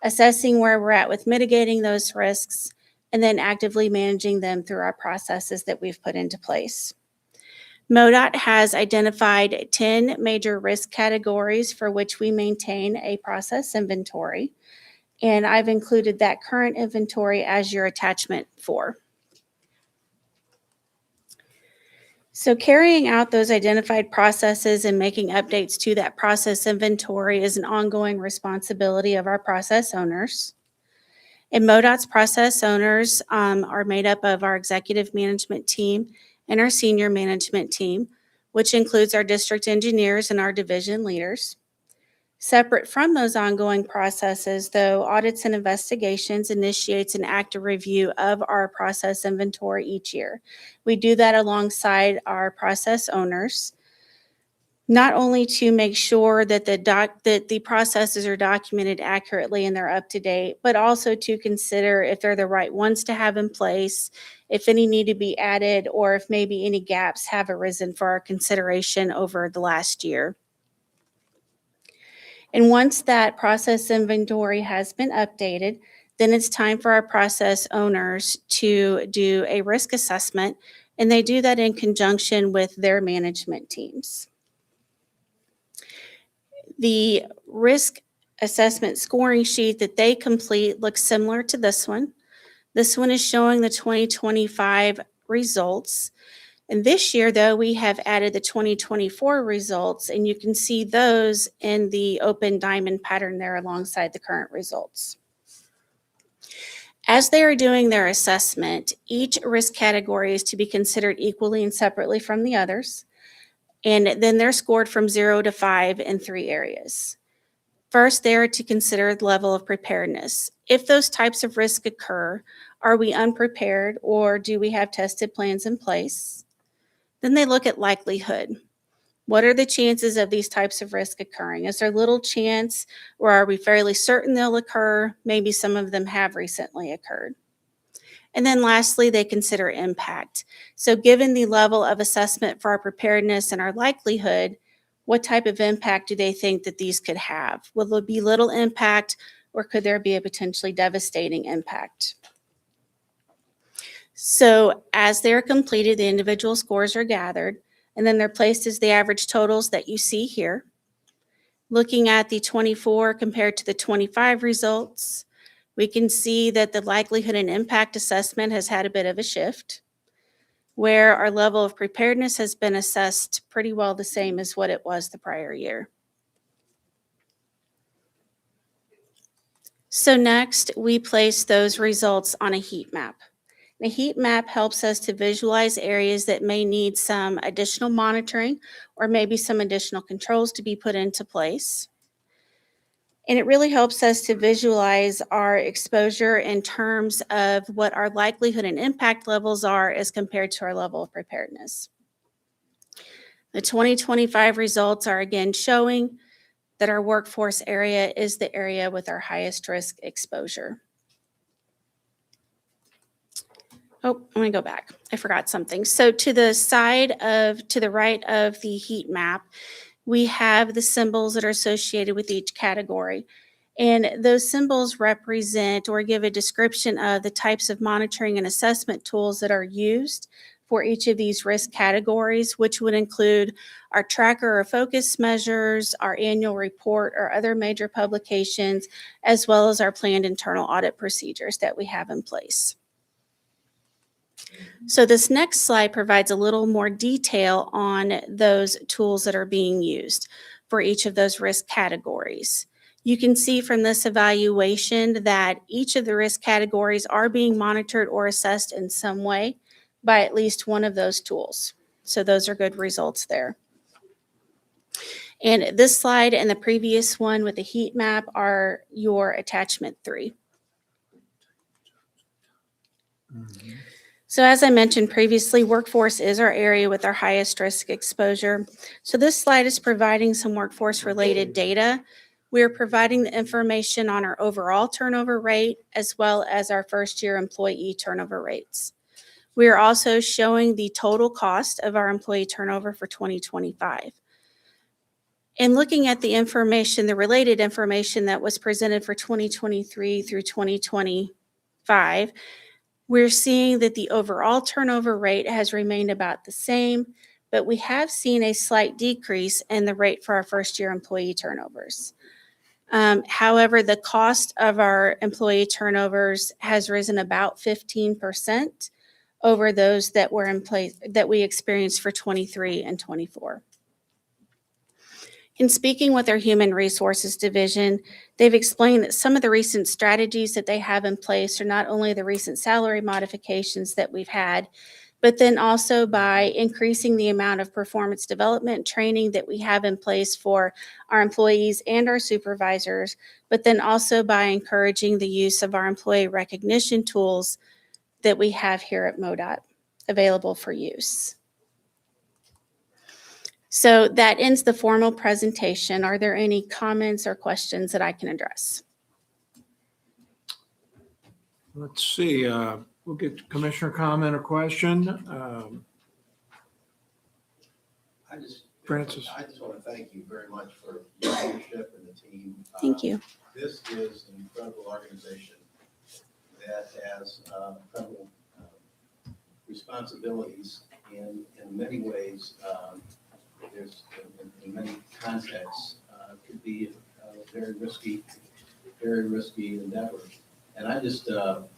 assessing where we're at with mitigating those risks, and then actively managing them through our processes that we've put into place. MoDOT has identified 10 major risk categories for which we maintain a process inventory, and I've included that current inventory as your attachment 4. So carrying out those identified processes and making updates to that process inventory is an ongoing responsibility of our process owners. And MoDOT's process owners are made up of our executive management team and our senior management team, which includes our district engineers and our division leaders. Separate from those ongoing processes, though, Audits and Investigations initiates an active review of our process inventory each year. We do that alongside our process owners, not only to make sure that the processes are documented accurately and they're up to date, but also to consider if they're the right ones to have in place, if any need to be added, or if maybe any gaps have arisen for our consideration over the last year. And once that process inventory has been updated, then it's time for our process owners to do a risk assessment, and they do that in conjunction with their management teams. The risk assessment scoring sheet that they complete looks similar to this one. This one is showing the 2025 results. And this year, though, we have added the 2024 results, and you can see those in the open diamond pattern there alongside the current results. As they are doing their assessment, each risk category is to be considered equally and separately from the others, and then they're scored from 0 to 5 in 3 areas. First, they are to consider the level of preparedness. If those types of risks occur, are we unprepared or do we have tested plans in place? Then they look at likelihood. What are the chances of these types of risks occurring? Is there little chance, or are we fairly certain they'll occur? Maybe some of them have recently occurred. And then lastly, they consider impact. So given the level of assessment for our preparedness and our likelihood, what type of impact do they think that these could have? Will there be little impact, or could there be a potentially devastating impact? So as they're completed, the individual scores are gathered, and then they're placed as the average totals that you see here. Looking at the 24 compared to the 25 results, we can see that the likelihood and impact assessment has had a bit of a shift, where our level of preparedness has been assessed pretty well the same as what it was the prior year. So next, we place those results on a heat map. The heat map helps us to visualize areas that may need some additional monitoring or maybe some additional controls to be put into place. And it really helps us to visualize our exposure in terms of what our likelihood and impact levels are as compared to our level of preparedness. The 2025 results are again showing that our workforce area is the area with our highest risk exposure. Oh, I'm going to go back. I forgot something. So to the right of the heat map, we have the symbols that are associated with each category. And those symbols represent or give a description of the types of monitoring and assessment tools that are used for each of these risk categories, which would include our tracker or focus measures, our annual report or other major publications, as well as our planned internal audit procedures that we have in place. So this next slide provides a little more detail on those tools that are being used for each of those risk categories. You can see from this evaluation that each of the risk categories are being monitored or assessed in some way by at least one of those tools. So those are good results there. And this slide and the previous one with the heat map are your attachment 3. So as I mentioned previously, workforce is our area with our highest risk exposure. So this slide is providing some workforce related data. We're providing the information on our overall turnover rate as well as our first year employee turnover rates. We are also showing the total cost of our employee turnover for 2025. In looking at the information, the related information that was presented for 2023 through 2025, we're seeing that the overall turnover rate has remained about the same, but we have seen a slight decrease in the rate for our first year employee turnovers. However, the cost of our employee turnovers has risen about 15% over those that were in place that we experienced for 23 and 24. In speaking with our Human Resources Division, they've explained that some of the recent strategies that they have in place are not only the recent salary modifications that we've had, but then also by increasing the amount of performance development training that we have in place for our employees and our supervisors, but then also by encouraging the use of our employee recognition tools that we have here at MoDOT available for use. So that ends the formal presentation. Are there any comments or questions that I can address? Let's see, we'll get to commissioner comment or question. Francis. I just want to thank you very much for your leadership and the team. Thank you. This is an incredible organization that has incredible responsibilities in many ways. There's in many contexts could be a very risky endeavor. And I just am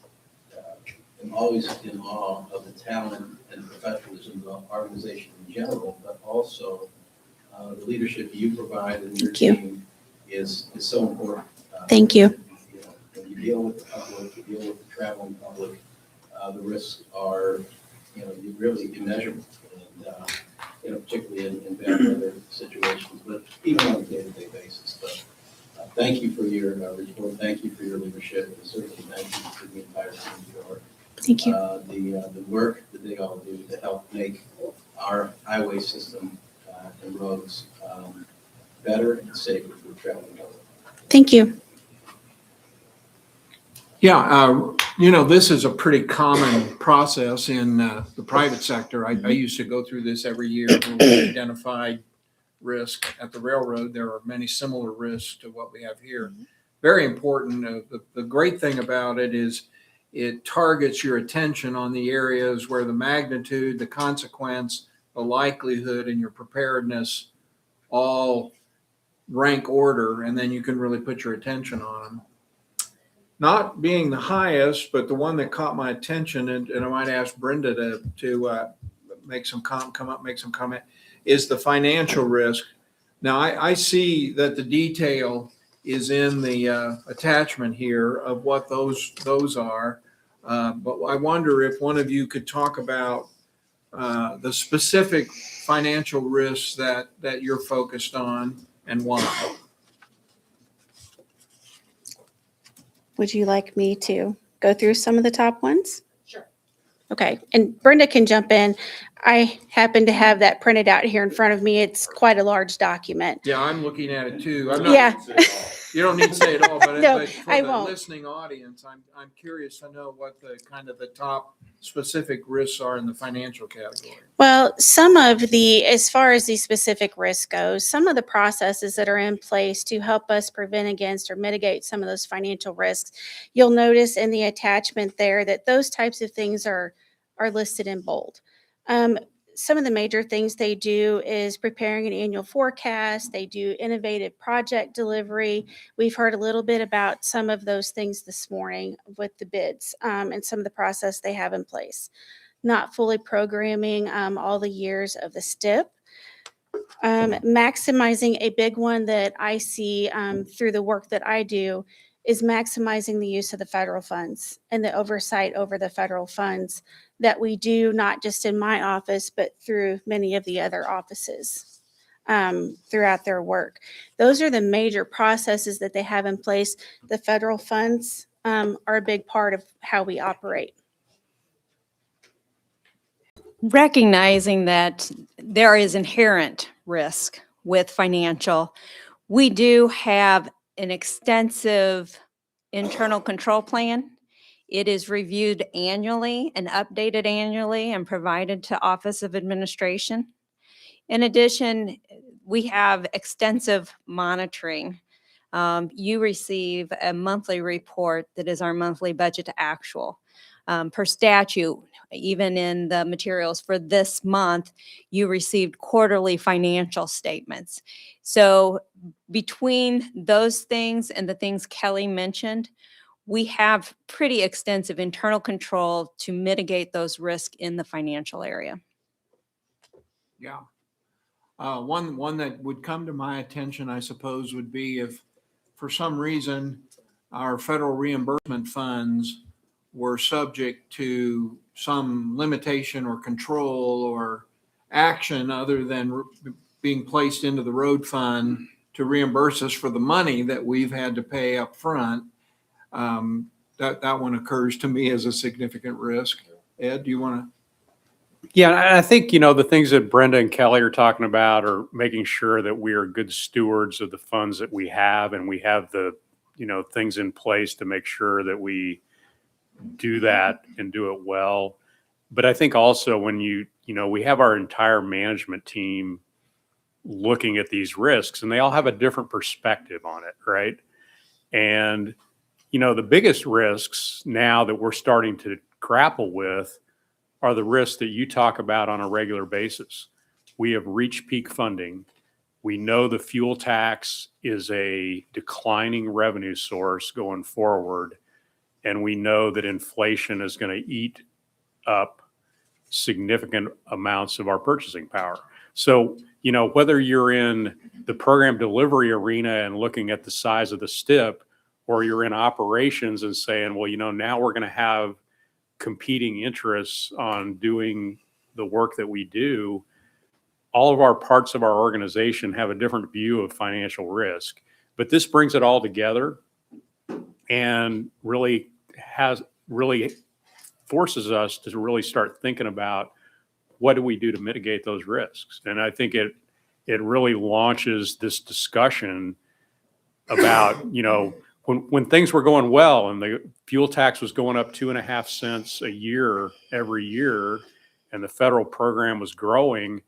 always in awe of the talent and professionalism of the organization in general, but also the leadership you provide and your team is so important. Thank you. When you deal with the public, you deal with the traveling public, the risks are, really immeasurable. And, particularly in bad weather situations, but even on a day-to-day basis. But thank you for your report. Thank you for your leadership, and certainly thank you for the entire team for Thank you. The work that they all do to help make our highway system and roads better and safer for traveling public. Thank you. Yeah, this is a pretty common process in the private sector. I used to go through this every year when we identified risk at the railroad. There are many similar risks to what we have here. Very important. The great thing about it is it targets your attention on the areas where the magnitude, the consequence, the likelihood, and your preparedness all rank order, and then you can really put your attention on them. Not being the highest, but the one that caught my attention, and I might ask Brenda to make some comment, is the financial risk. Now, I see that the detail is in the attachment here of what those are. But I wonder if one of you could talk about the specific financial risks that you're focused on and why. Would you like me to go through some of the top ones? Sure. Okay, and Brenda can jump in. I happen to have that printed out here in front of me. It's quite a large document. Yeah, I'm looking at it too. Yeah. You don't need to say it all, but No, but for I the won't. listening audience, I'm curious to know what the kind of the top specific risks are in the financial category. Well, some of the, as far as the specific risk goes, some of the processes that are in place to help us prevent against or mitigate some of those financial risks, you'll notice in the attachment there that those types of things are listed in bold. Some of the major things they do is preparing an annual forecast. They do innovative project delivery. We've heard a little bit about some of those things this morning with the bids and some of the process they have in place. Not fully programming all the years of the STIP. Maximizing, a big one that I see through the work that I do is maximizing the use of the federal funds and the oversight over the federal funds that we do, not just in my office, but through many of the other offices throughout their work. Those are the major processes that they have in place. The federal funds are a big part of how we operate. Recognizing that there is inherent risk with financial, we do have an extensive internal control plan. It is reviewed annually and updated annually and provided to Office of Administration. In addition, we have extensive monitoring. You receive a monthly report that is our monthly budget to actual. Per statute, even in the materials for this month, you received quarterly financial statements. So between those things and the things Kelly mentioned, we have pretty extensive internal control to mitigate those risks in the financial area. Yeah. One that would come to my attention, I suppose, would be if for some reason our federal reimbursement funds were subject to some limitation or control or action other than being placed into the road fund to reimburse us for the money that we've had to pay up front. That one occurs to me as a significant risk. Ed, do you want to? Yeah, and I think, the things that Brenda and Kelly are talking about are making sure that we are good stewards of the funds that we have, and we have the, things in place to make sure that we do that and do it well. But I think also when we have our entire management team looking at these risks, and they all have a different perspective on it, right? And, the biggest risks now that we're starting to grapple with are the risks that you talk about on a regular basis. We have reached peak funding. We know the fuel tax is a declining revenue source going forward. And we know that inflation is going to eat up significant amounts of our purchasing power. So, whether you're in the program delivery arena and looking at the size of the STIP, or you're in operations and saying, well, now we're going to have competing interests on doing the work that we do, all of our parts of our organization have a different view of financial risk. But this brings it all together and really forces us to really start thinking about what do we do to mitigate those risks. And I think it really launches this discussion about, when things were going well and the fuel tax was going up 2.5 cents a year every year, and the federal program was growing.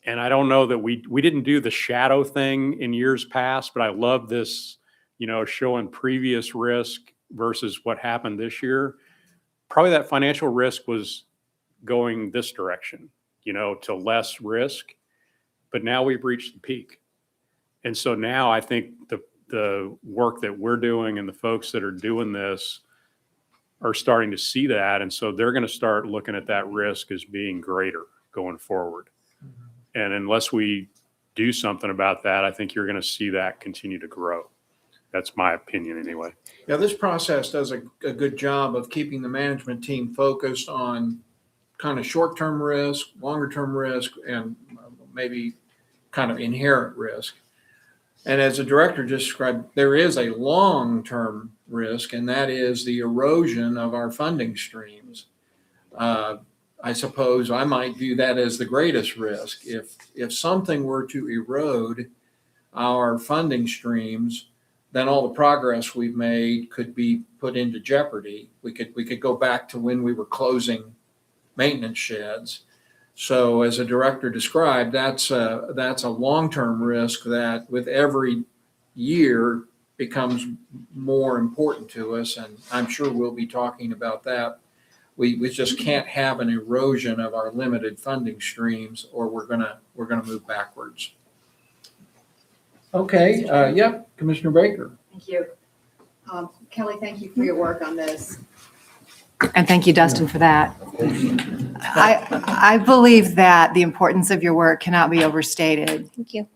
And I don't know that we didn't do the shadow thing in years past, but I love this, showing previous risk versus what happened this year. Probably that financial risk was going this direction, to less risk, but now we've reached the peak. And so now I think the work that we're doing and the folks that are doing this are starting to see that. And so they're going to start looking at that risk as being greater going forward. And unless we do something about that, I think you're going to see that continue to grow. That's my opinion anyway. Yeah, this process does a good job of keeping the management team focused on kind of short-term risk, longer-term risk, and maybe kind of inherent risk. And as the director just described, there is a long-term risk, and that is the erosion of our funding streams. I suppose I might view that as the greatest risk. If something were to erode our funding streams, then all the progress we've made could be put into jeopardy. We could go back to when we were closing maintenance sheds. So as the director described, that's a long-term risk that with every year becomes more important to us. And I'm sure we'll be talking about that. We just can't have an erosion of our limited funding streams, or we're gonna move backwards. Okay, yep, Commissioner Baker. Thank you. Kelly, thank you for your work on this. And thank you, Dustin, for that. I believe that the importance of your work cannot be overstated. Thank you.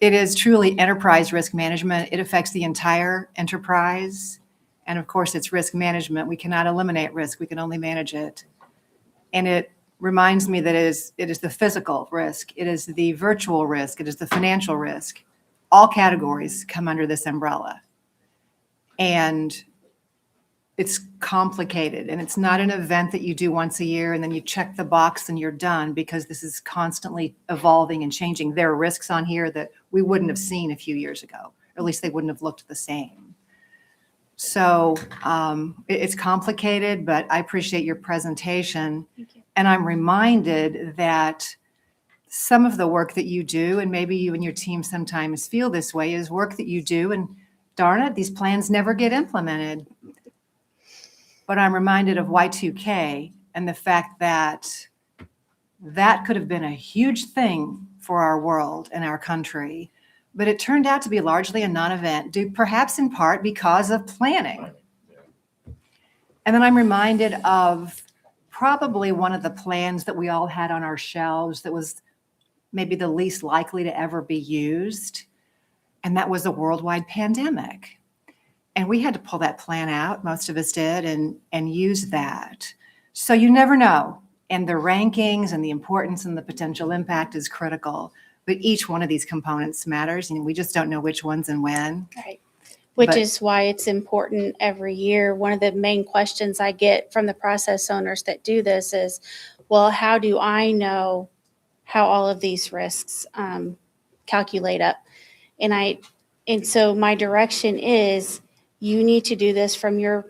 It is truly enterprise risk management. It affects the entire enterprise. And of course, it's risk management. We cannot eliminate risk. We can only manage it. And it reminds me that it is the physical risk. It is the virtual risk. It is the financial risk. All categories come under this umbrella. And it's complicated, and it's not an event that you do once a year and then you check the box and you're done, because this is constantly evolving and changing. There are risks on here that we wouldn't have seen a few years ago, or at least they wouldn't have looked the same. So it's complicated, but I appreciate your presentation. Thank you. And I'm reminded that some of the work that you do, and maybe you and your team sometimes feel this way, is work that you do, and darn it, these plans never get implemented. But I'm reminded of Y2K and the fact that that could have been a huge thing for our world and our country, but it turned out to be largely a non-event, due perhaps in part because of planning. And then I'm reminded of probably one of the plans that we all had on our shelves that was maybe the least likely to ever be used, and that was a worldwide pandemic. And we had to pull that plan out, most of us did, and use that. So you never know. And the rankings and the importance and the potential impact is critical. But each one of these components matters, and we just don't know which ones and when. Right. Which But- is why it's important every year. One of the main questions I get from the process owners that do this is, well, how do I know how all of these risks calculate up? And so my direction is, you need to do this from your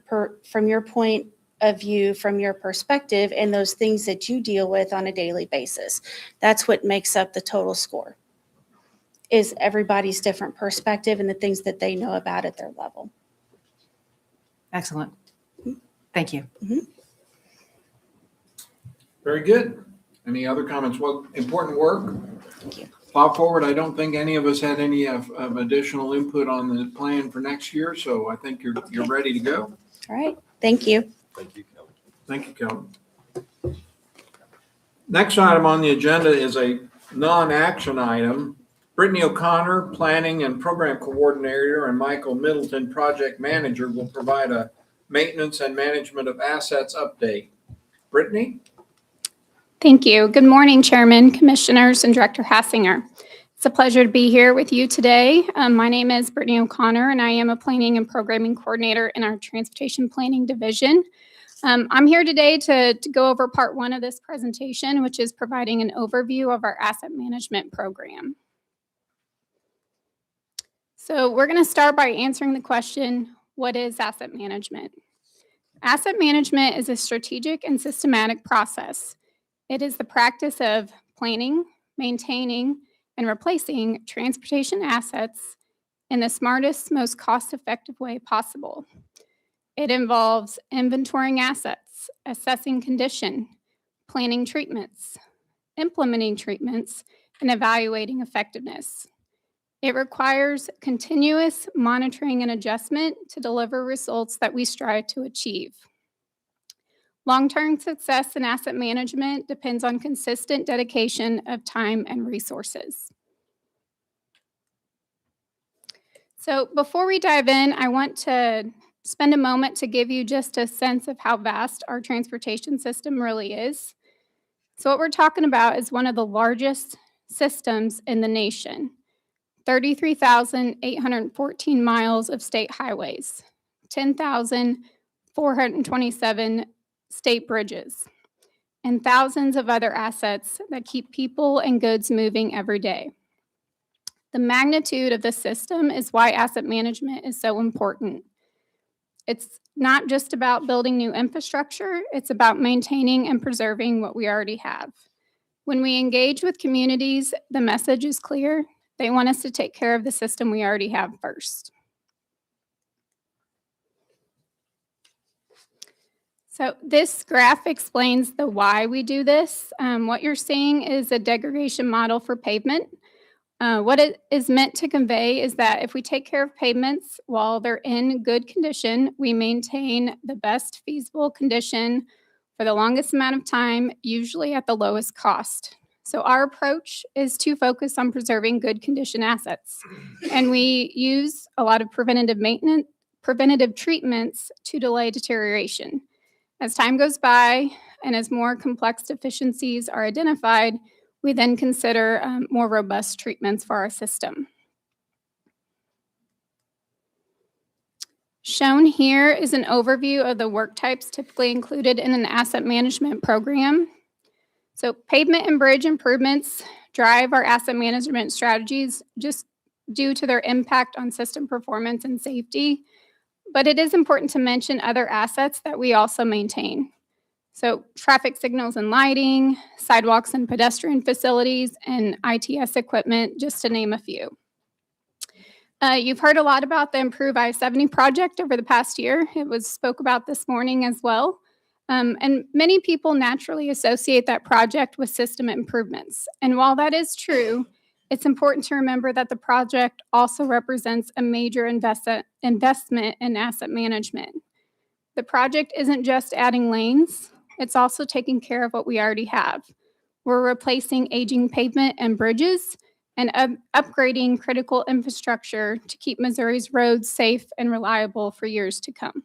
point of view, from your perspective, and those things that you deal with on a daily basis. That's what makes up the total score, is everybody's different perspective and the things that they know about at their level. Excellent. Thank you. Very good. Any other comments? Well, important work. Thank you. Bob Forward, I don't think any of us had any of additional input on the plan for next year, so I think you're ready to go. All right. Thank you. Thank you, Kelvin. Next item on the agenda is a non-action item. Brittany O'Connor, Planning and Program Coordinator, and Michael Middleton, Project Manager, will provide a maintenance and management of assets update. Brittany? Thank you. Good morning, Chairman, Commissioners, and Director Hassinger. It's a pleasure to be here with you today. My name is Brittany O'Connor, and I am a Planning and Programming Coordinator in our Transportation Planning Division. I'm here today to go over part one of this presentation, which is providing an overview of our asset management program. So we're going to start by answering the question, what is asset management? Asset management is a strategic and systematic process. It is the practice of planning, maintaining, and replacing transportation assets in the smartest, most cost-effective way possible. It involves inventorying assets, assessing condition, planning treatments, implementing treatments, and evaluating effectiveness. It requires continuous monitoring and adjustment to deliver results that we strive to achieve. Long-term success in asset management depends on consistent dedication of time and resources. So before we dive in, I want to spend a moment to give you just a sense of how vast our transportation system really is. So what we're talking about is one of the largest systems in the nation. 33,814 miles of state highways, 10,427 state bridges, and thousands of other assets that keep people and goods moving every day. The magnitude of the system is why asset management is so important. It's not just about building new infrastructure, it's about maintaining and preserving what we already have. When we engage with communities, the message is clear. They want us to take care of the system we already have first. So this graph explains the why we do this. What you're seeing is a degradation model for pavement. What it is meant to convey is that if we take care of pavements while they're in good condition, we maintain the best feasible condition for the longest amount of time, usually at the lowest cost. So our approach is to focus on preserving good condition assets. And we use a lot of preventative treatments to delay deterioration. As time goes by and as more complex deficiencies are identified, we then consider more robust treatments for our system. Shown here is an overview of the work types typically included in an asset management program. So pavement and bridge improvements drive our asset management strategies just due to their impact on system performance and safety. But it is important to mention other assets that we also maintain. So traffic signals and lighting, sidewalks and pedestrian facilities, and ITS equipment, just to name a few. You've heard a lot about the Improve I-70 project over the past year. It was spoke about this morning as well. And many people naturally associate that project with system improvements. And while that is true, it's important to remember that the project also represents a major investment in asset management. The project isn't just adding lanes, it's also taking care of what we already have. We're replacing aging pavement and bridges and upgrading critical infrastructure to keep Missouri's roads safe and reliable for years to come.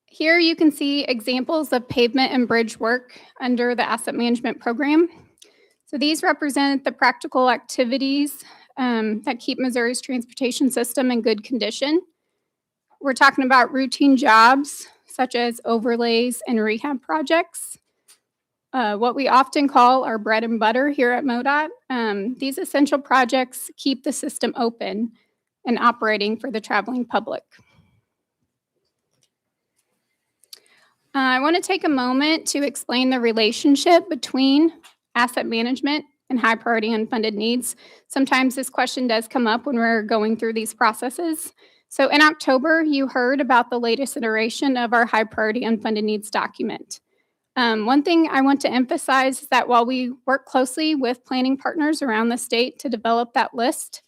Here you can see examples of pavement and bridge work under the asset management program. So these represent the practical activities that keep Missouri's transportation system in good condition. We're talking about routine jobs such as overlays and rehab projects, what we often call our bread and butter here at MoDOT. These essential projects keep the system open and operating for the traveling public. I want to take a moment to explain the relationship between asset management and high priority unfunded needs. Sometimes this question does come up when we're going through these processes. So in October, you heard about the latest iteration of our high priority unfunded needs document. One thing I want to emphasize is that while we work closely with planning partners around the state to develop that list,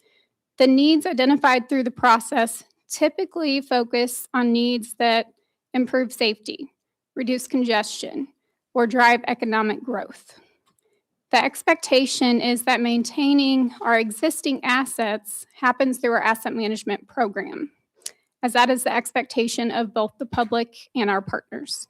the needs identified through the process typically focus on needs that improve safety, reduce congestion, or drive economic growth. The expectation is that maintaining our existing assets happens through our asset management program, as that is the expectation of both the public and our partners.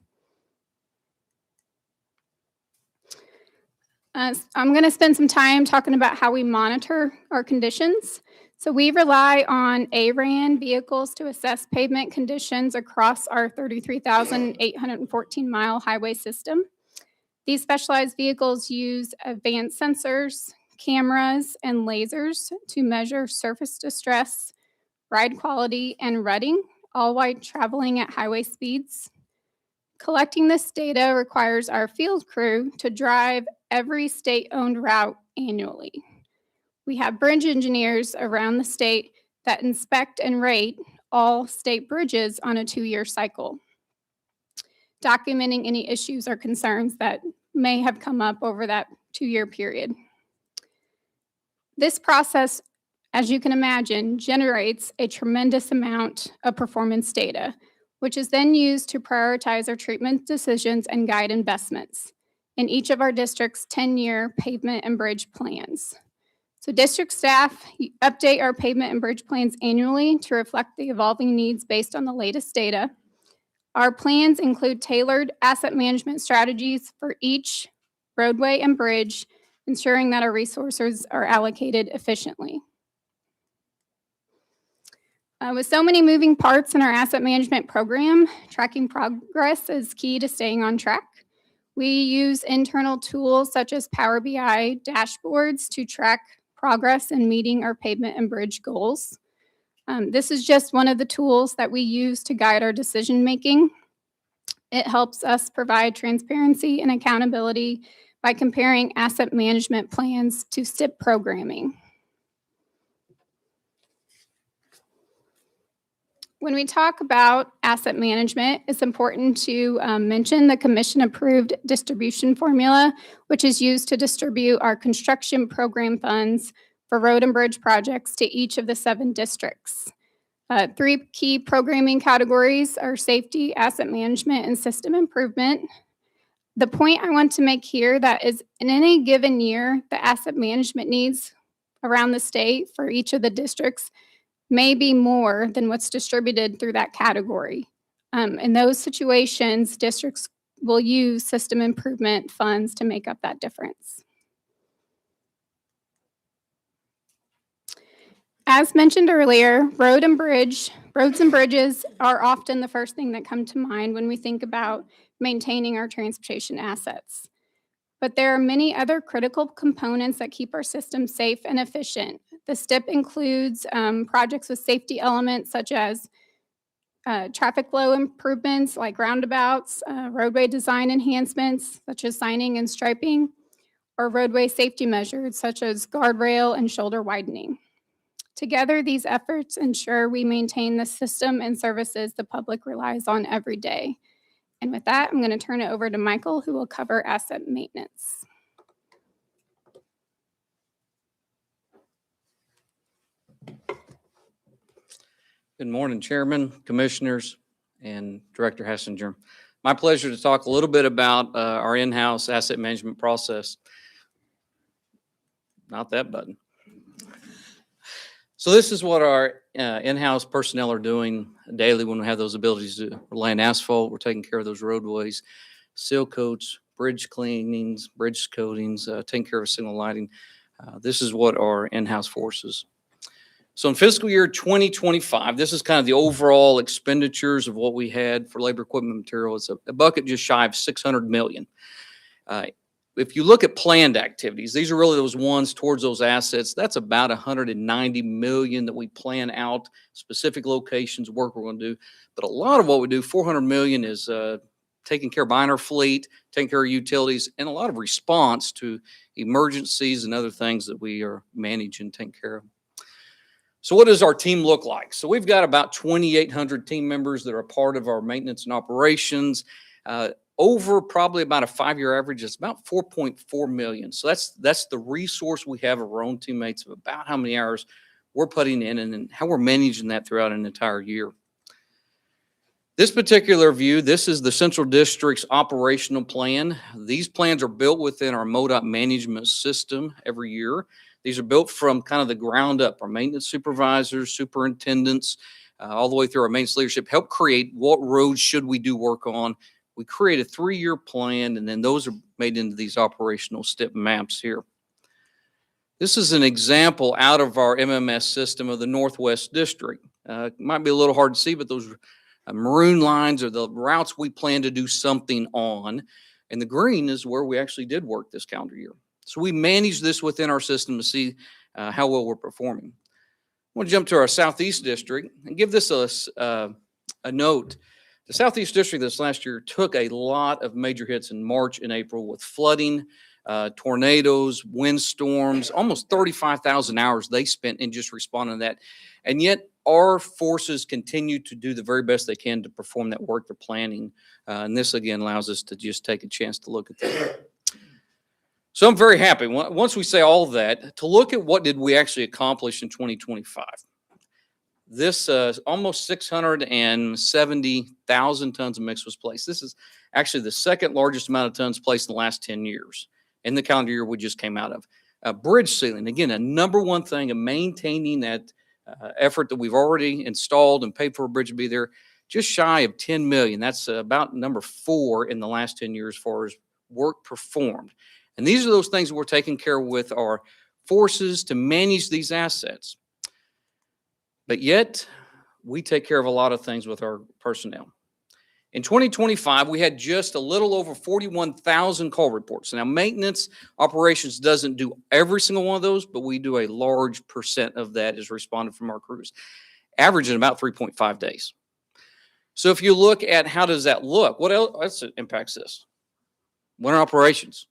I'm going to spend some time talking about how we monitor our conditions. So we rely on ARAN vehicles to assess pavement conditions across our 33,814 mile highway system. These specialized vehicles use advanced sensors, cameras, and lasers to measure surface distress, ride quality, and rutting, all while traveling at highway speeds. Collecting this data requires our field crew to drive every state-owned route annually. We have bridge engineers around the state that inspect and rate all state bridges on a 2-year cycle, documenting any issues or concerns that may have come up over that 2-year period. This process, as you can imagine, generates a tremendous amount of performance data, which is then used to prioritize our treatment decisions and guide investments in each of our district's 10-year pavement and bridge plans. So district staff update our pavement and bridge plans annually to reflect the evolving needs based on the latest data. Our plans include tailored asset management strategies for each roadway and bridge, ensuring that our resources are allocated efficiently. With so many moving parts in our asset management program, tracking progress is key to staying on track. We use internal tools such as Power BI dashboards to track progress in meeting our pavement and bridge goals. This is just one of the tools that we use to guide our decision making. It helps us provide transparency and accountability by comparing asset management plans to STIP programming. When we talk about asset management, it's important to mention the commission-approved distribution formula, which is used to distribute our construction program funds for road and bridge projects to each of the 7 districts. 3 key programming categories are safety, asset management, and system improvement. The point I want to make here that is in any given year, the asset management needs around the state for each of the districts may be more than what's distributed through that category. In those situations, districts will use system improvement funds to make up that difference. As mentioned earlier, roads and bridges are often the first thing that come to mind when we think about maintaining our transportation assets. But there are many other critical components that keep our system safe and efficient. The STIP includes projects with safety elements such as traffic flow improvements like roundabouts, roadway design enhancements such as signing and striping, or roadway safety measures such as guardrail and shoulder widening. Together, these efforts ensure we maintain the system and services the public relies on every day. And with that, I'm going to turn it over to Michael, who will cover asset maintenance. Good morning, Chairman, Commissioners, and Director Hassinger. My pleasure to talk a little bit about our in-house asset management process. Not that button. So this is what our in-house personnel are doing daily when we have those abilities to we're laying asphalt, we're taking care of those roadways, seal coats, bridge cleanings, bridge coatings, taking care of signal lighting. This is what our in-house force is. So in fiscal year 2025, this is kind of the overall expenditures of what we had for labor, equipment, material. It's a bucket just shy of $600 million. If you look at planned activities, these are really those ones towards those assets. That's about $190 million that we plan out, specific locations, work we're going to do. But a lot of what we do, $400 million, is taking care of buying our fleet, taking care of utilities, and a lot of response to emergencies and other things that we are managing, taking care of. So what does our team look like? So we've got about 2,800 team members that are a part of our maintenance and operations. Over probably about a 5-year average, it's about 4.4 million. So that's the resource we have of our own teammates of about how many hours we're putting in and how we're managing that throughout an entire year. This particular view, this is the Central District's operational plan. These plans are built within our MoDOT management system every year. These are built from kind of the ground up. Our maintenance supervisors, superintendents, all the way through our maintenance leadership help create what roads should we do work on. We create a 3-year plan, and then those are made into these operational STIP maps here. This is an example out of our MMS system of the Northwest District. It might be a little hard to see, but those maroon lines are the routes we plan to do something on, and the green is where we actually did work this calendar year. So we manage this within our system to see how well we're performing. I want to jump to our Southeast District and give this a note. The Southeast District this last year took a lot of major hits in March and April with flooding, tornadoes, windstorms, almost 35,000 hours they spent in just responding to that. And yet our forces continue to do the very best they can to perform that work they're planning. And this again allows us to just take a chance to look at that. So I'm very happy, once we say all of that, to look at what did we actually accomplish in 2025. This almost 670,000 tons of mix was placed. This is actually the second largest amount of tons placed in the last 10 years in the calendar year we just came out of. Bridge sealing, again, a number one thing of maintaining that effort that we've already installed and paid for a bridge to be there, just shy of 10 million. That's about number 4 in the last 10 years as far as work performed. And these are those things that we're taking care of with our forces to manage these assets. But yet, we take care of a lot of things with our personnel. In 2025, we had just a little over 41,000 call reports. Now, maintenance operations doesn't do every single one of those, but we do a large percent of that is responded from our crews, averaging about 3.5 days. So if you look at how does that look, what else impacts this? Winter operations.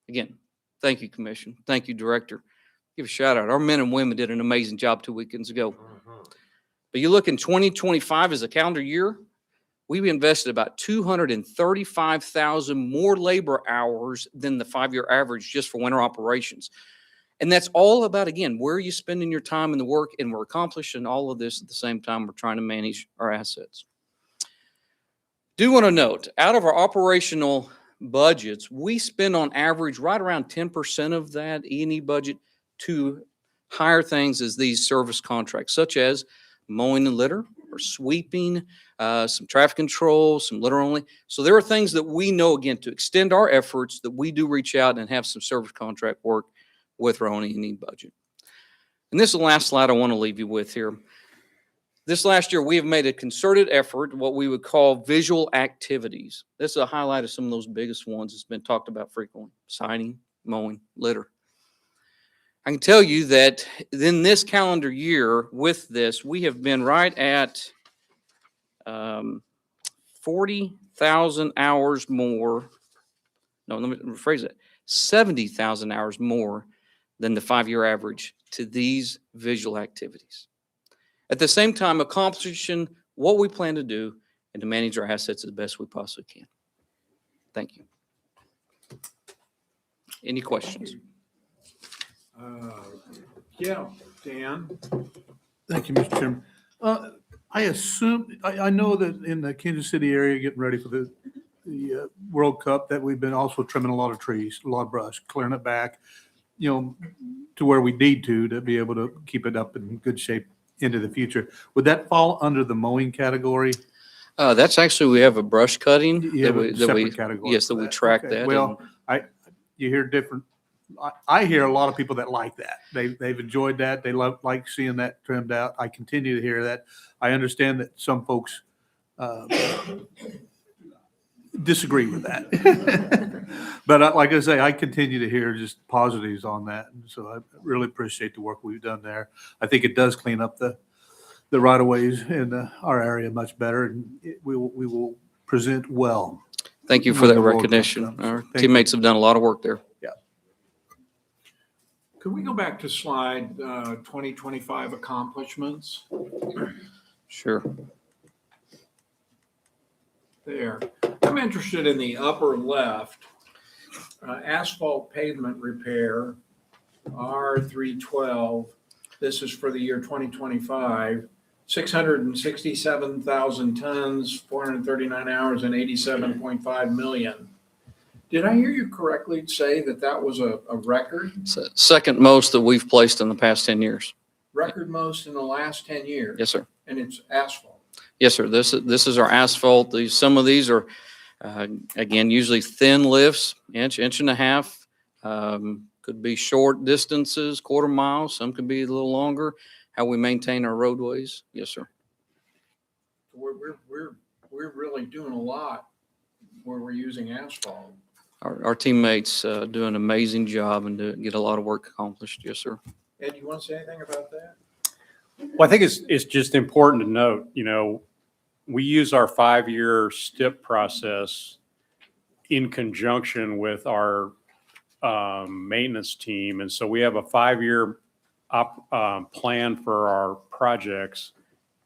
Again, thank you, Commission. Thank you, Director. Give a shout out. Our men and women did an amazing job 2 weekends ago. But you look in 2025 as a calendar year, we invested about 235,000 more labor hours than the 5-year average just for winter operations. And that's all about, again, where are you spending your time in the work, and we're accomplishing all of this at the same time we're trying to manage our assets. Do want to note, out of our operational budgets, we spend on average right around 10% of that E&E budget to hire things as these service contracts, such as mowing and litter, or sweeping, some traffic control, some litter only. So there are things that we know, again, to extend our efforts, that we do reach out and have some service contract work with our own E&E budget. And this is the last slide I want to leave you with here. This last year, we have made a concerted effort, what we would call visual activities. This is a highlight of some of those biggest ones that's been talked about frequently: siding, mowing, litter. I can tell you that in this calendar year with this, we have been right at 40,000 hours more. No, let me rephrase it. 70,000 hours more than the 5-year average to these visual activities. At the same time, accomplishing what we plan to do and to manage our assets as best we possibly can. Thank you. Any questions? Yeah, Dan. Thank you, Mr. Chairman. I assume, I know that in the Kansas City area, getting ready for the World Cup, that we've been also trimming a lot of trees, a lot of brush, clearing it back, to where we need to be able to keep it up in good shape into the future. Would that fall under the mowing category? That's actually, we have a brush cutting. You have a separate category Yes, for that we that. track Okay. that. Well, you hear different, I hear a lot of people that like that. They've enjoyed that. They like seeing that trimmed out. I continue to hear that. I understand that some folks disagree with that. But like I say, I continue to hear just positives on that. And so I really appreciate the work we've done there. I think it does clean up the right of ways in our area much better, and we will present well. Thank you for when that the World Cup recognition. comes. Our Thank you. teammates have done a lot of work there. Yeah. Could we go back to slide 2025 accomplishments? Sure. There. I'm interested in the upper left, asphalt pavement repair, R312. This is for the year 2025, 667,000 tons, 439 hours, and 87.5 million. Did I hear you correctly say that was a record? Second most that we've placed in the past 10 years. Record most in the last 10 years? Yes, sir. And it's asphalt? Yes, sir. This is our asphalt. Some of these are, again, usually thin lifts, inch and a half. Could be short distances, quarter mile. Some could be a little longer. How we maintain our roadways. Yes, sir. We're really doing a lot where we're using asphalt. Our teammates do an amazing job and get a lot of work accomplished. Yes, sir. Ed, you want to say anything about that? Well, I think it's just important to note, we use our 5-year STIP process in conjunction with our maintenance team. And so we have a 5-year plan for our projects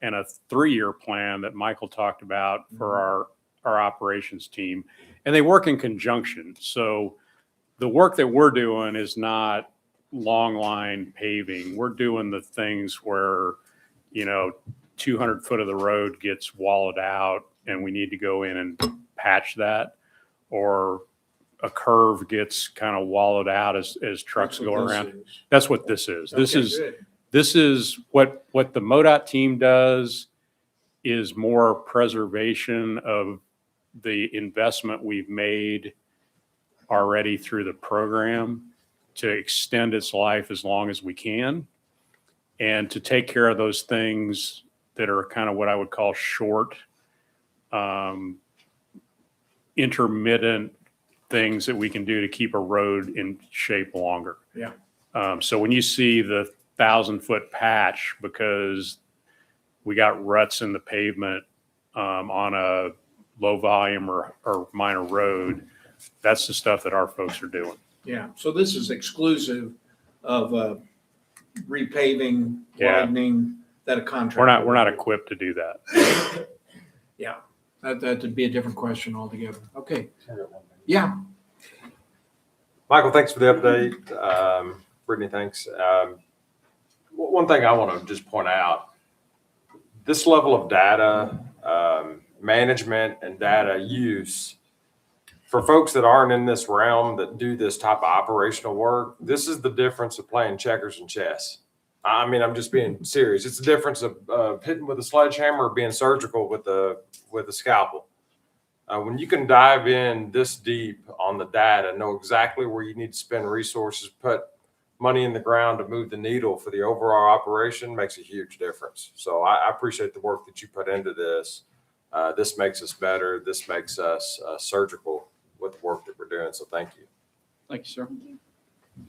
and a 3-year plan that Michael talked about for our operations team. And they work in conjunction. So the work that we're doing is not long line paving. We're doing the things where, 200 foot of the road gets wallowed out and we need to go in and patch that, or a curve gets kind of wallowed out as trucks That's go what this around. is. That's what this is. This Okay, is, good. this is what the MoDOT team does is more preservation of the investment we've made already through the program to extend its life as long as we can and to take care of those things that are kind of what I would call short, intermittent things that we can do to keep a road in shape longer. Yeah. So when you see the 1,000-foot patch because we got ruts in the pavement on a low volume or minor road, that's the stuff that our folks are doing. Yeah, so this is exclusive of repaving, Yeah. widening that a contractor. We're not equipped to do that. Yeah, that'd be a different question altogether. Okay. Yeah, Michael, thanks for the update. Brittany, thanks. One thing I want to just point out, this level of data management and data use for folks that aren't in this realm that do this type of operational work, this is the difference of playing checkers and chess. I mean, I'm just being serious. It's the difference of hitting with a sledgehammer or being surgical with a scalpel. When you can dive in this deep on the data, know exactly where you need to spend resources, put money in the ground to move the needle for the overall operation, makes a huge difference. So I appreciate the work that you put into this. This makes us better. This makes us surgical with the work that we're doing. So thank you. Thank you, sir.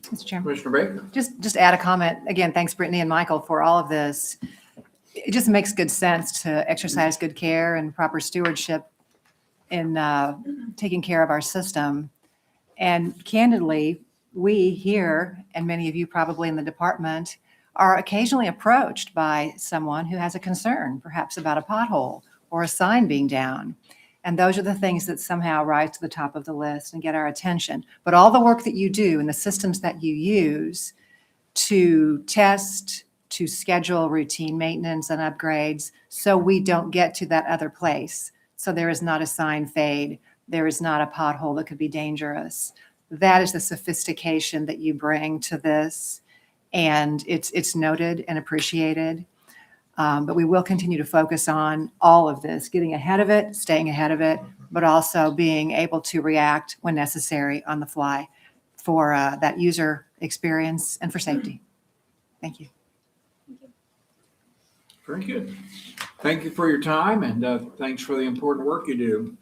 Mr. Chairman. Commissioner Baker. Just add a comment. Again, thanks Brittany and Michael for all of this. It just makes good sense to exercise good care and proper stewardship in taking care of our system. And candidly, we here, and many of you probably in the department, are occasionally approached by someone who has a concern, perhaps about a pothole or a sign being down. And those are the things that somehow rise to the top of the list and get our attention. But all the work that you do and the systems that you use to test, to schedule routine maintenance and upgrades, so we don't get to that other place. So there is not a sign fade. There is not a pothole that could be dangerous. That is the sophistication that you bring to this. And it's noted and appreciated. But we will continue to focus on all of this, getting ahead of it, staying ahead of it, but also being able to react when necessary on the fly for that user experience and for safety. Thank you. Very good. Thank you for your time and thanks for the important work you do.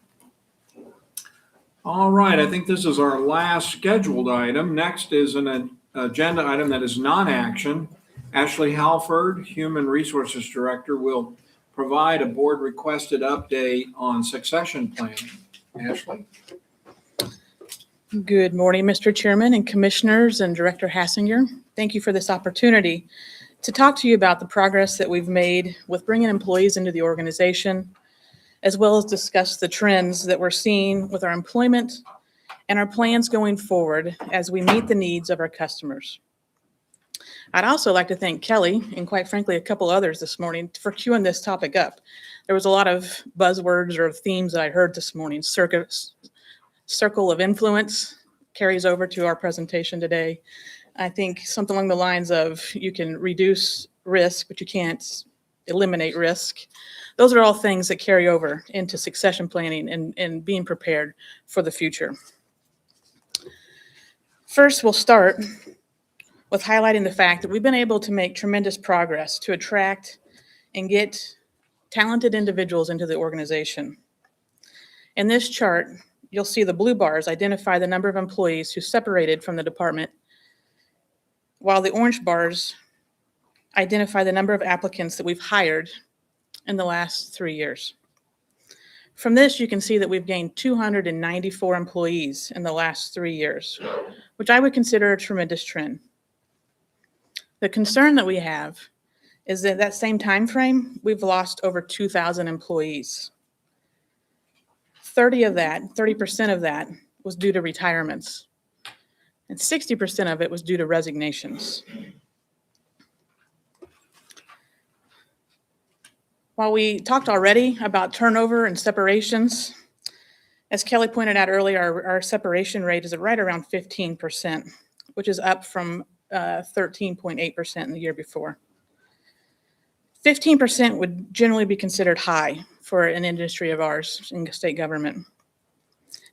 All right, I think this is our last scheduled item. Next is an agenda item that is non-action. Ashley Halford, Human Resources Director, will provide a board requested update on succession planning. Ashley? Good morning, Mr. Chairman and Commissioners and Director Hassinger. Thank you for this opportunity to talk to you about the progress that we've made with bringing employees into the organization, as well as discuss the trends that we're seeing with our employment and our plans going forward as we meet the needs of our customers. I'd also like to thank Kelly and quite frankly, a couple others this morning for queuing this topic up. There was a lot of buzzwords or themes that I heard this morning. Circle of influence carries over to our presentation today. I think something along the lines of you can reduce risk, but you can't eliminate risk. Those are all things that carry over into succession planning and being prepared for the future. First, we'll start with highlighting the fact that we've been able to make tremendous progress to attract and get talented individuals into the organization. In this chart, you'll see the blue bars identify the number of employees who separated from the department, while the orange bars identify the number of applicants that we've hired in the last 3 years. From this, you can see that we've gained 294 employees in the last 3 years, which I would consider a tremendous trend. The concern that we have is that that same time frame, we've lost over 2,000 employees. 30% of that was due to retirements, and 60% of it was due to resignations. While we talked already about turnover and separations, As Kelly pointed out earlier, our separation rate is right around 15%, which is up from 13.8% in the year before. 15% would generally be considered high for an industry of ours in state government.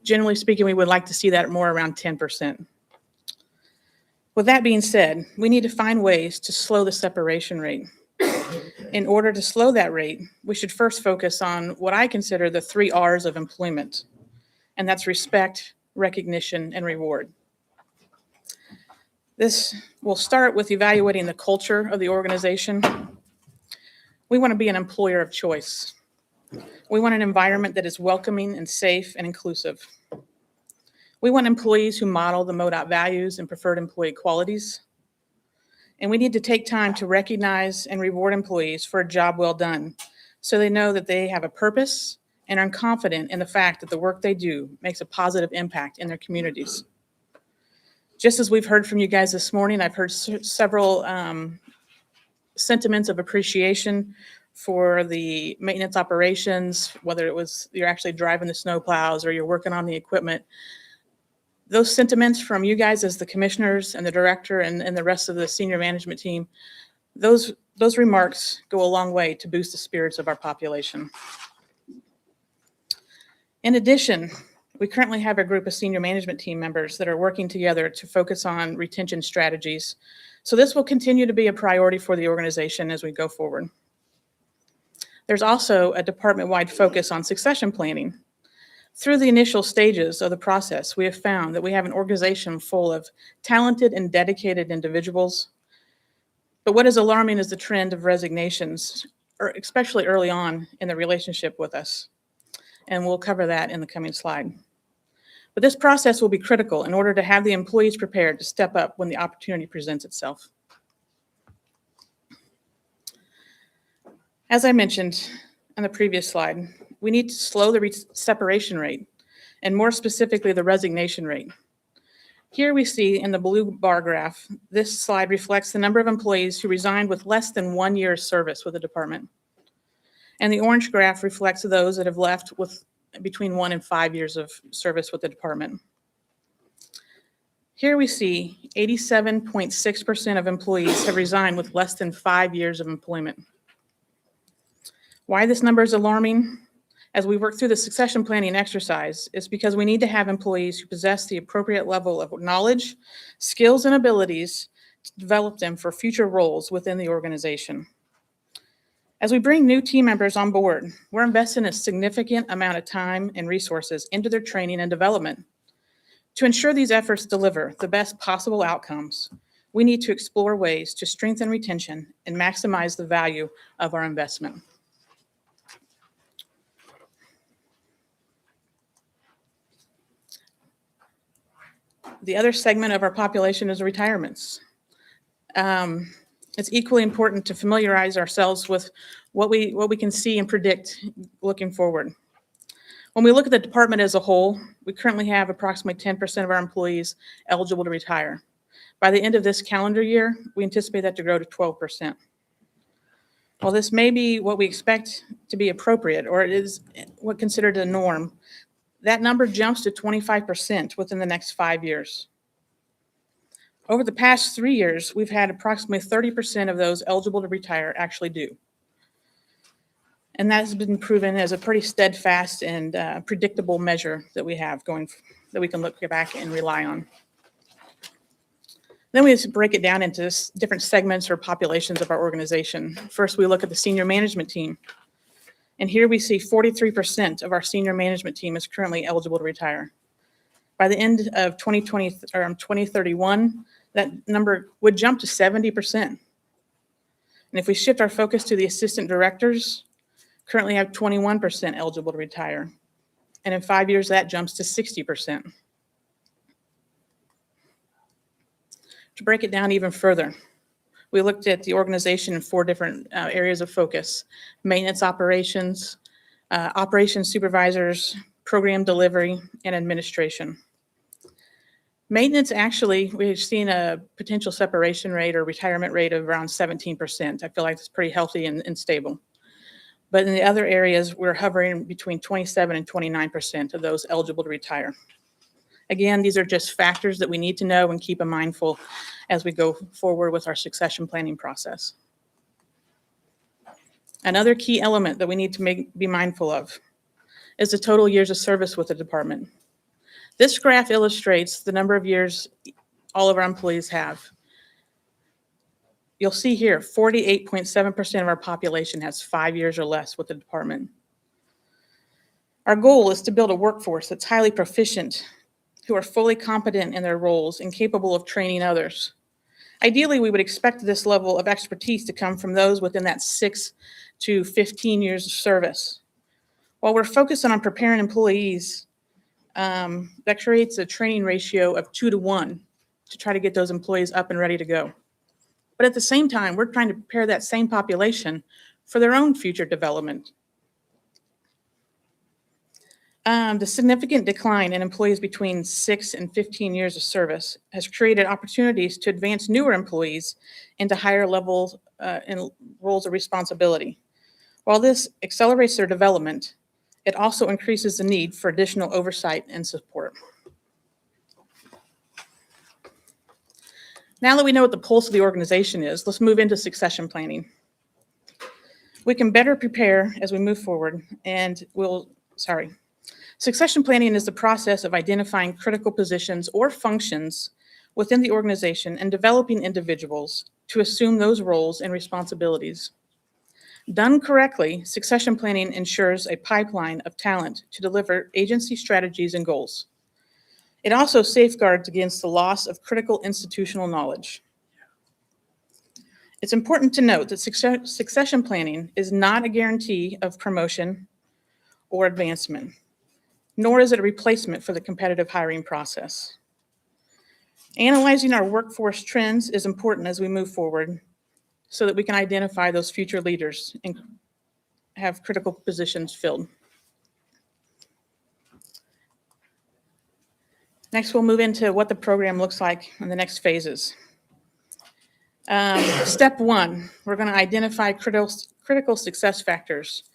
Generally speaking, we would like to see that more around 10%. With that being said, we need to find ways to slow the separation rate. In order to slow that rate, we should first focus on what I consider the 3 R's of employment, and that's respect, recognition, and reward. This will start with evaluating the culture of the organization. We want to be an employer of choice. We want an environment that is welcoming and safe and inclusive. We want employees who model the MoDOT values and preferred employee qualities. And we need to take time to recognize and reward employees for a job well done, so they know that they have a purpose and are confident in the fact that the work they do makes a positive impact in their communities. Just as we've heard from you guys this morning, I've heard several sentiments of appreciation for the maintenance operations, whether it was you're actually driving the snow plows or you're working on the equipment. Those sentiments from you guys as the commissioners and the director and the rest of the senior management team, those remarks go a long way to boost the spirits of our population. In addition, we currently have a group of senior management team members that are working together to focus on retention strategies. So this will continue to be a priority for the organization as we go forward. There's also a department-wide focus on succession planning. Through the initial stages of the process, we have found that we have an organization full of talented and dedicated individuals. But what is alarming is the trend of resignations, especially early on in the relationship with us. And we'll cover that in the coming slide. But this process will be critical in order to have the employees prepared to step up when the opportunity presents itself. As I mentioned on the previous slide, we need to slow the separation rate, and more specifically, the resignation rate. Here we see in the blue bar graph, this slide reflects the number of employees who resigned with less than 1 year's service with the department. And the orange graph reflects those that have left with between 1 and 5 years of service with the department. Here we see 87.6% of employees have resigned with less than 5 years of employment. Why this number is alarming as we work through the succession planning exercise is because we need to have employees who possess the appropriate level of knowledge, skills, and abilities to develop them for future roles within the organization. As we bring new team members on board, we're investing a significant amount of time and resources into their training and development. To ensure these efforts deliver the best possible outcomes, we need to explore ways to strengthen retention and maximize the value of our investment. The other segment of our population is retirements. It's equally important to familiarize ourselves with what we can see and predict looking forward. When we look at the department as a whole, we currently have approximately 10% of our employees eligible to retire. By the end of this calendar year, we anticipate that to grow to 12%. While this may be what we expect to be appropriate, or it is what considered a norm, that number jumps to 25% within the next 5 years. Over the past 3 years, we've had approximately 30% of those eligible to retire actually do. And that has been proven as a pretty steadfast and predictable measure that we have that we can look back and rely on. Then we just break it down into different segments or populations of our organization. First, we look at the senior management team. And here we see 43% of our senior management team is currently eligible to retire. By the end of 2031, that number would jump to 70%. And if we shift our focus to the assistant directors, currently have 21% eligible to retire. And in 5 years, that jumps to 60%. To break it down even further, we looked at the organization in 4 different areas of focus: maintenance operations, operations supervisors, program delivery, and administration. Maintenance, actually, we've seen a potential separation rate or retirement rate of around 17%. I feel like it's pretty healthy and stable. But in the other areas, we're hovering between 27 and 29% of those eligible to retire. Again, these are just factors that we need to know and keep in mindful as we go forward with our succession planning process. Another key element that we need to be mindful of is the total years of service with the department. This graph illustrates the number of years all of our employees have. You'll see here, 48.7% of our population has 5 years or less with the department. Our goal is to build a workforce that's highly proficient, who are fully competent in their roles and capable of training others. Ideally, we would expect this level of expertise to come from those within that 6 to 15 years of service. While we're focusing on preparing employees, that creates a training ratio of 2 to 1 to try to get those employees up and ready to go. But at the same time, we're trying to prepare that same population for their own future development. The significant decline in employees between 6 and 15 years of service has created opportunities to advance newer employees into higher levels and roles of responsibility. While this accelerates their development, it also increases the need for additional oversight and support. Now that we know what the pulse of the organization is, let's move into succession planning. We can better prepare as we move forward, and succession planning is the process of identifying critical positions or functions within the organization and developing individuals to assume those roles and responsibilities. Done correctly, succession planning ensures a pipeline of talent to deliver agency strategies and goals. It also safeguards against the loss of critical institutional knowledge. It's important to note that succession planning is not a guarantee of promotion or advancement, nor is it a replacement for the competitive hiring process. Analyzing our workforce trends is important as we move forward so that we can identify those future leaders and have critical positions filled. Next, we'll move into what the program looks like in the next phases. Step 1, we're going to identify critical success factors.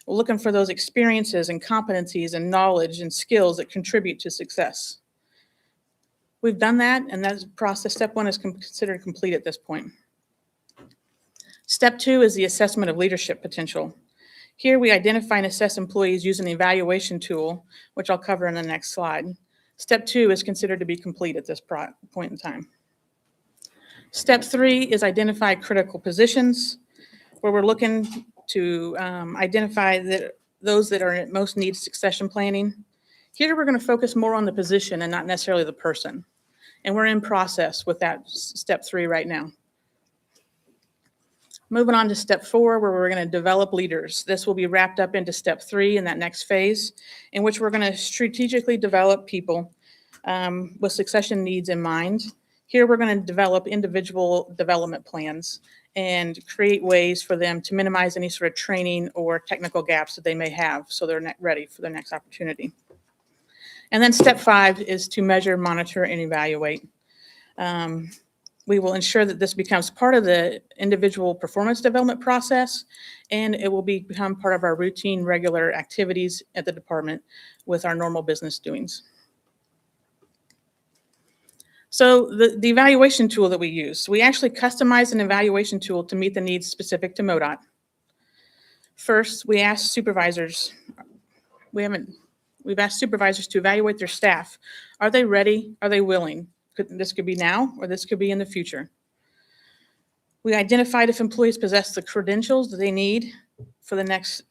We're looking for those experiences and competencies and knowledge and skills that contribute to success. We've done that, and that process, step 1, is considered complete at this point. Step 2 is the assessment of leadership potential. Here we identify and assess employees using the evaluation tool, which I'll cover in the next slide. Step 2 is considered to be complete at this point in time. Step 3 is identify critical positions, where we're looking to identify those that are at most need succession planning. Here we're going to focus more on the position and not necessarily the person. And we're in process with that step 3 right now. Moving on to step 4, where we're going to develop leaders. This will be wrapped up into step 3 in that next phase, in which we're going to strategically develop people with succession needs in mind. Here we're going to develop individual development plans and create ways for them to minimize any sort of training or technical gaps that they may have so they're ready for their next opportunity. And then step 5 is to measure, monitor, and evaluate. We will ensure that this becomes part of the individual performance development process, and it will become part of our routine, regular activities at the department with our normal business doings. So the evaluation tool that we use, we actually customize an evaluation tool to meet the needs specific to MoDOT. First, we ask supervisors, we've asked supervisors to evaluate their staff. Are they ready? Are they willing? This could be now, or this could be in the future. We identified if employees possess the credentials that they need for the next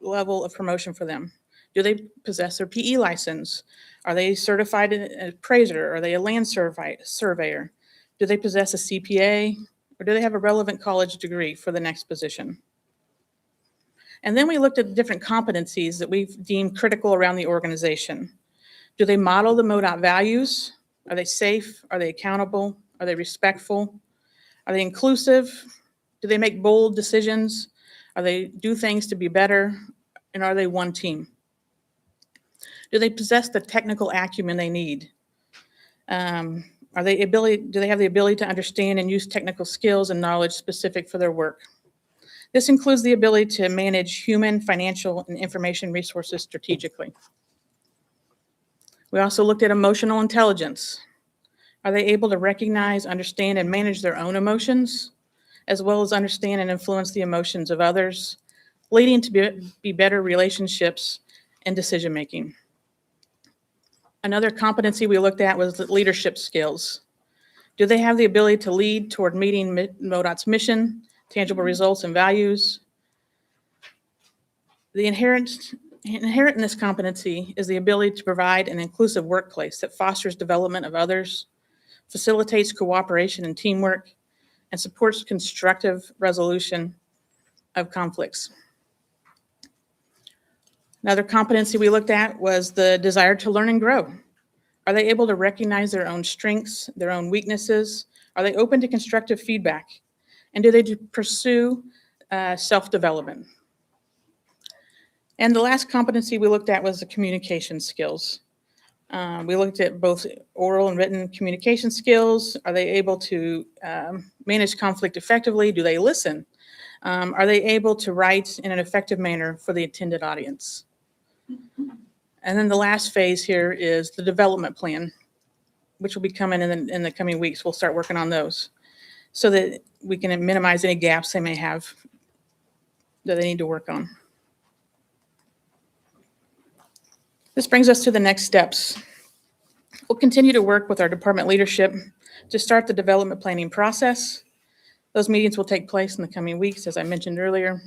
level of promotion for them. Do they possess their PE license? Are they certified an appraiser? Are they a land surveyor? Do they possess a CPA? Or do they have a relevant college degree for the next position? And then we looked at the different competencies that we've deemed critical around the organization. Do they model the MoDOT values? Are they safe? Are they accountable? Are they respectful? Are they inclusive? Do they make bold decisions? Are they do things to be better? And are they one team? Do they possess the technical acumen they need? Do they have the ability to understand and use technical skills and knowledge specific for their work? This includes the ability to manage human, financial, and information resources strategically. We also looked at emotional intelligence. Are they able to recognize, understand, and manage their own emotions, as well as understand and influence the emotions of others, leading to be better relationships and decision-making? Another competency we looked at was the leadership skills. Do they have the ability to lead toward meeting MoDOT's mission, tangible results, and values? The inherent in this competency is the ability to provide an inclusive workplace that fosters development of others, facilitates cooperation and teamwork, and supports constructive resolution of conflicts. Another competency we looked at was the desire to learn and grow. Are they able to recognize their own strengths, their own weaknesses? Are they open to constructive feedback? And do they pursue self-development? And the last competency we looked at was the communication skills. We looked at both oral and written communication skills. Are they able to manage conflict effectively? Do they listen? Are they able to write in an effective manner for the intended audience? And then the last phase here is the development plan, which will be coming in the coming weeks. We'll start working on those so that we can minimize any gaps they may have that they need to work on. This brings us to the next steps. We'll continue to work with our department leadership to start the development planning process. Those meetings will take place in the coming weeks, as I mentioned earlier.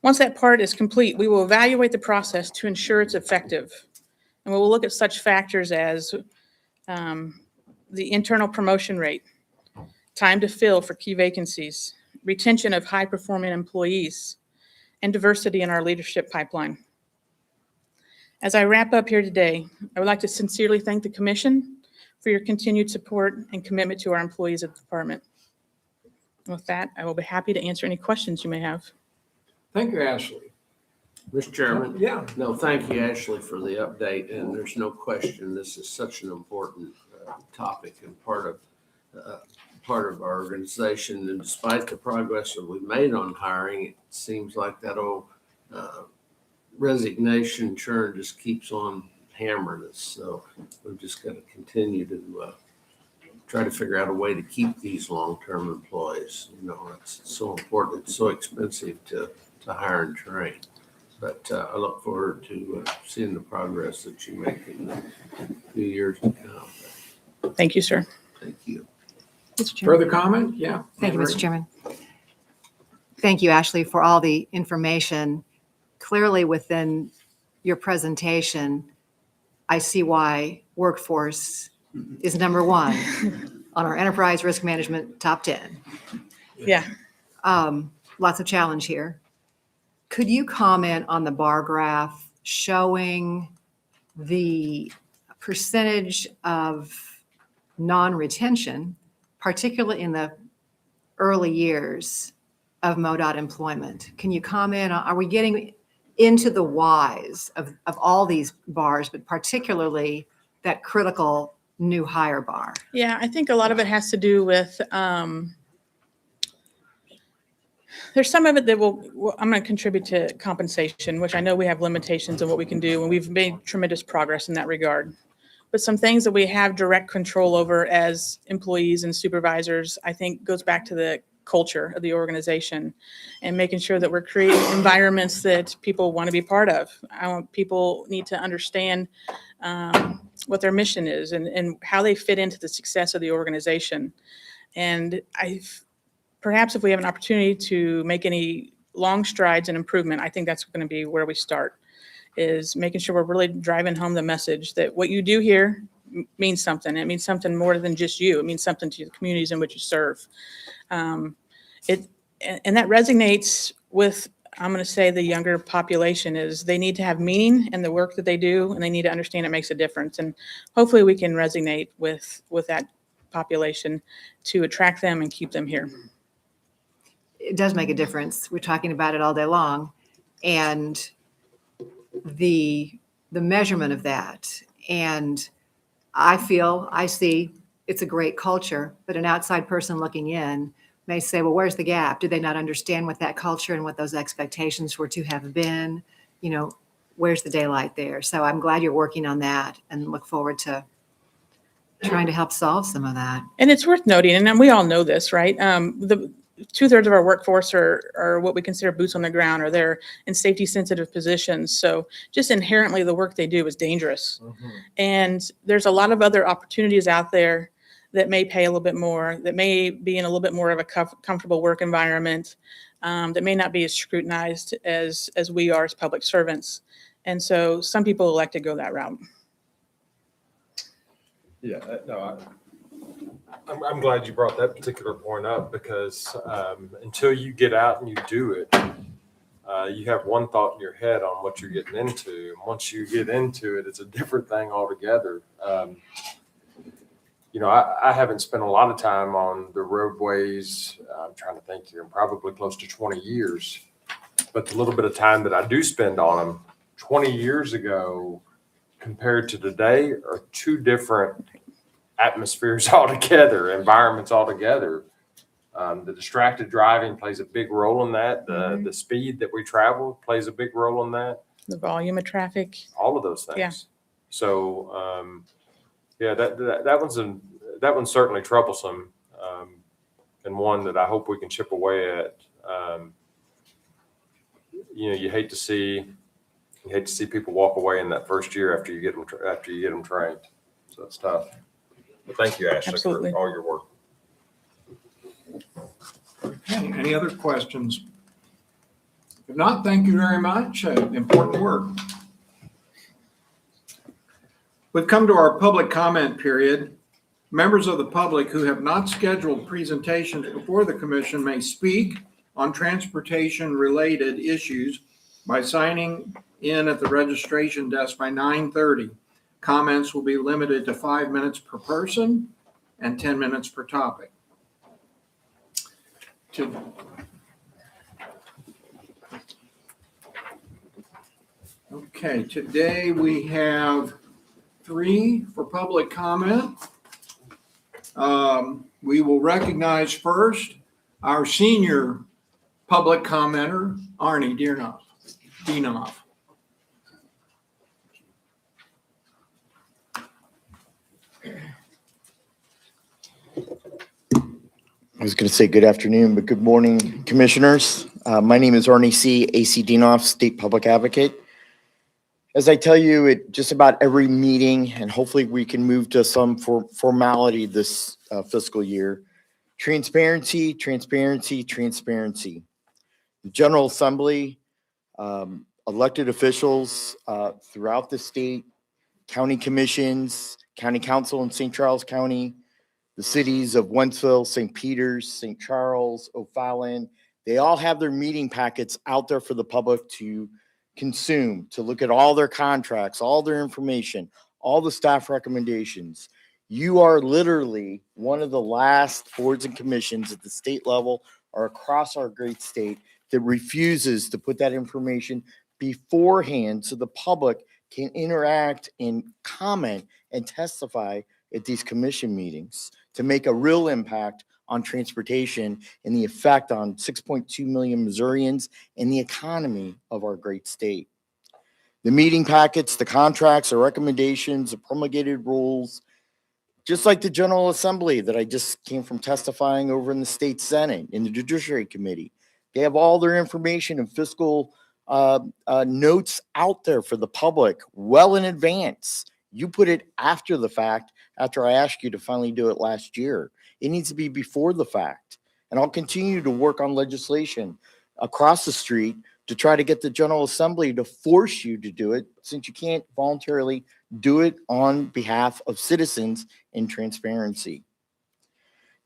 Once that part is complete, we will evaluate the process to ensure it's effective. And we will look at such factors as the internal promotion rate, time to fill for key vacancies, retention of high-performing employees, and diversity in our leadership pipeline. As I wrap up here today, I would like to sincerely thank the Commission for your continued support and commitment to our employees at the department. With that, I will be happy to answer any questions you may have. Thank you, Ashley. Mr. Chairman? Yeah. No, thank you, Ashley, for the update, and there's no question this is such an important topic and part of our organization. And despite the progress that we've made on hiring, it seems like that old resignation churn just keeps on hammering us. So we've just got to continue to try to figure out a way to keep these long-term employees. You know, it's so important. It's so expensive to hire and train. But I look forward to seeing the progress that you make in the few years to come. Thank you, sir. Thank you. Mr. Chairman. Further comment? Yeah. Thank you, Anne Mr. Marie? Chairman. Thank you, Ashley, for all the information. Clearly within your presentation, I see why workforce is number one on our enterprise risk management top 10. Yeah. Lots of challenge here. Could you comment on the bar graph showing the percentage of non-retention, particularly in the early years of MoDOT employment? Can you comment on, are we getting into the whys of all these bars, but particularly that critical new hire bar? Yeah, I think a lot of it has to do with, there's some of it that I'm going to contribute to compensation, which I know we have limitations on what we can do, and we've made tremendous progress in that regard. But some things that we have direct control over as employees and supervisors, I think goes back to the culture of the organization and making sure that we're creating environments that people want to be part of. People need to understand what their mission is and how they fit into the success of the organization. And perhaps if we have an opportunity to make any long strides in improvement, I think that's going to be where we start, is making sure we're really driving home the message that what you do here means something. It means something more than just you. It means something to the communities in which you serve. And that resonates with, I'm going to say, the younger population. Is they need to have meaning in the work that they do, and they need to understand it makes a difference. And hopefully we can resonate with that population to attract them and keep them here. It does make a difference. We're talking about it all day long. And the measurement of that. And I see it's a great culture, but an outside person looking in may say, well, where's the gap? Do they not understand what that culture and what those expectations were to have been? You know, where's the daylight there? So I'm glad you're working on that and look forward to trying to help solve some of that. And it's worth noting, and then we all know this, right? The 2/3 of our workforce are what we consider boots on the ground, or they're in safety sensitive positions. So just inherently the work they do is dangerous. And there's a lot of other opportunities out there that may pay a little bit more, that may be in a little bit more of a comfortable work environment, that may not be as scrutinized as we are as public servants. And so some people elect to go that route. Yeah, no, I'm glad you brought that particular point up because until you get out and you do it, you have one thought in your head on what you're getting into. And once you get into it, it's a different thing altogether. You know, I haven't spent a lot of time on the roadways. I'm trying to think here, probably close to 20 years. But the little bit of time that I do spend on them, 20 years ago compared to today, are two different atmospheres altogether, environments altogether. The distracted driving plays a big role in that. The speed that we travel plays a big role in that. The volume of traffic. All of those things. Yeah. So, yeah, that one's certainly troublesome, and one that I hope we can chip away at. You know, you hate to see people walk away in that first year after you get them trained. So it's tough. But thank you, Ashley, Absolutely. for all your work. Okay, any other questions? If not, thank you very much. Important work. We've come to our public comment period. Members of the public who have not scheduled presentations before the commission may speak on transportation-related issues by signing in at the registration desk by 9:30. Comments will be limited to 5 minutes per person and 10 minutes per topic. Okay, today we have 3 for public comment. We will recognize first our senior public commenter, Arnie Dienoff. I was going to say good afternoon, but good morning, commissioners. My name is Arnie C. A.C. Dienoff, State Public Advocate. As I tell you at just about every meeting, and hopefully we can move to some formality this fiscal year, transparency, transparency, transparency. The General Assembly, elected officials throughout the state, county commissions, county council in St. Charles County, the cities of Wentzville, St. Peters, St. Charles, O'Fallon, they all have their meeting packets out there for the public to consume, to look at all their contracts, all their information, all the staff recommendations. You are literally one of the last boards and commissions at the state level or across our great state that refuses to put that information beforehand so the public can interact and comment and testify at these commission meetings to make a real impact on transportation and the effect on 6.2 million Missourians and the economy of our great state. The meeting packets, the contracts, the recommendations, the promulgated rules, just like the General Assembly that I just came from testifying over in the state Senate, in the Judiciary Committee. They have all their information and fiscal notes out there for the public well in advance. You put it after the fact, after I asked you to finally do it last year. It needs to be before the fact. And I'll continue to work on legislation across the street to try to get the General Assembly to force you to do it, since you can't voluntarily do it on behalf of citizens in transparency.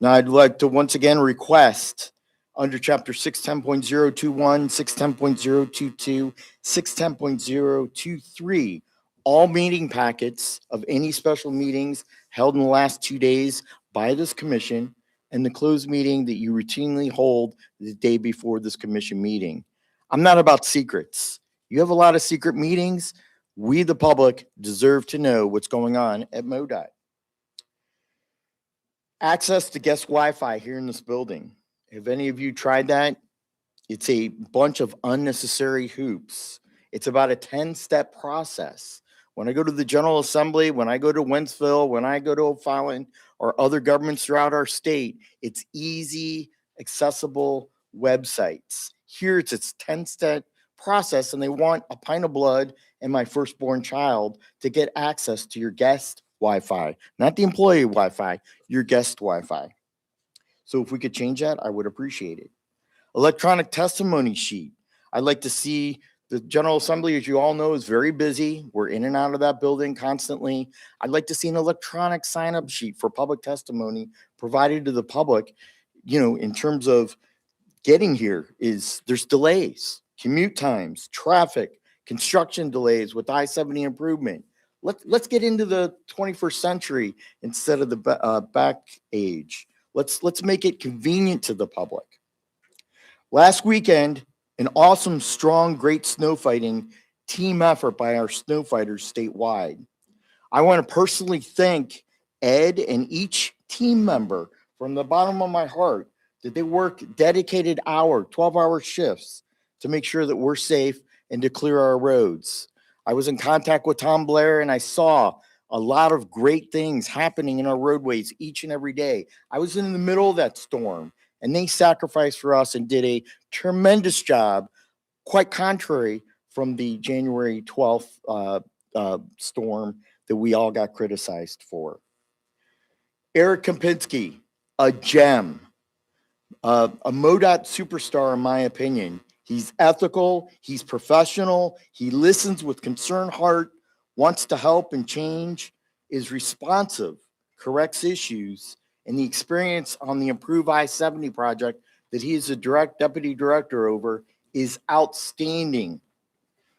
Now, I'd like to once again request under Chapter 610.021, 610.022, 610.023, all meeting packets of any special meetings held in the last 2 days by this commission and the closed meeting that you routinely hold the day before this commission meeting. I'm not about secrets. You have a lot of secret meetings. We, the public, deserve to know what's going on at MoDOT. Access to guest Wi-Fi here in this building. Have any of you tried that? It's a bunch of unnecessary hoops. It's about a 10-step process. When I go to the General Assembly, when I go to Wentzville, when I go to O'Fallon or other governments throughout our state, it's easy, accessible websites. Here it's 10-step process, and they want a pint of blood and my firstborn child to get access to your guest Wi-Fi, not the employee Wi-Fi, your guest Wi-Fi. So if we could change that, I would appreciate it. Electronic testimony sheet. I'd like to see the General Assembly, as you all know, is very busy. We're in and out of that building constantly. I'd like to see an electronic sign-up sheet for public testimony provided to the public, in terms of getting here. There's delays, commute times, traffic, construction delays with I-70 improvement. Let's get into the 21st century instead of the back age. Let's make it convenient to the public. Last weekend, an awesome, strong, great snow fighting team effort by our snow fighters statewide. I want to personally thank Ed and each team member from the bottom of my heart that they work dedicated 12-hour shifts to make sure that we're safe and to clear our roads. I was in contact with Tom Blair, and I saw a lot of great things happening in our roadways each and every day. I was in the middle of that storm, and they sacrificed for us and did a tremendous job, quite contrary from the January 12th storm that we all got criticized for. Eric Kempinski, a gem, a MoDOT superstar in my opinion. He's ethical, he's professional, he listens with concerned heart, wants to help and change, is responsive, corrects issues, and the experience on the Improve I-70 project that he is a deputy director over is outstanding.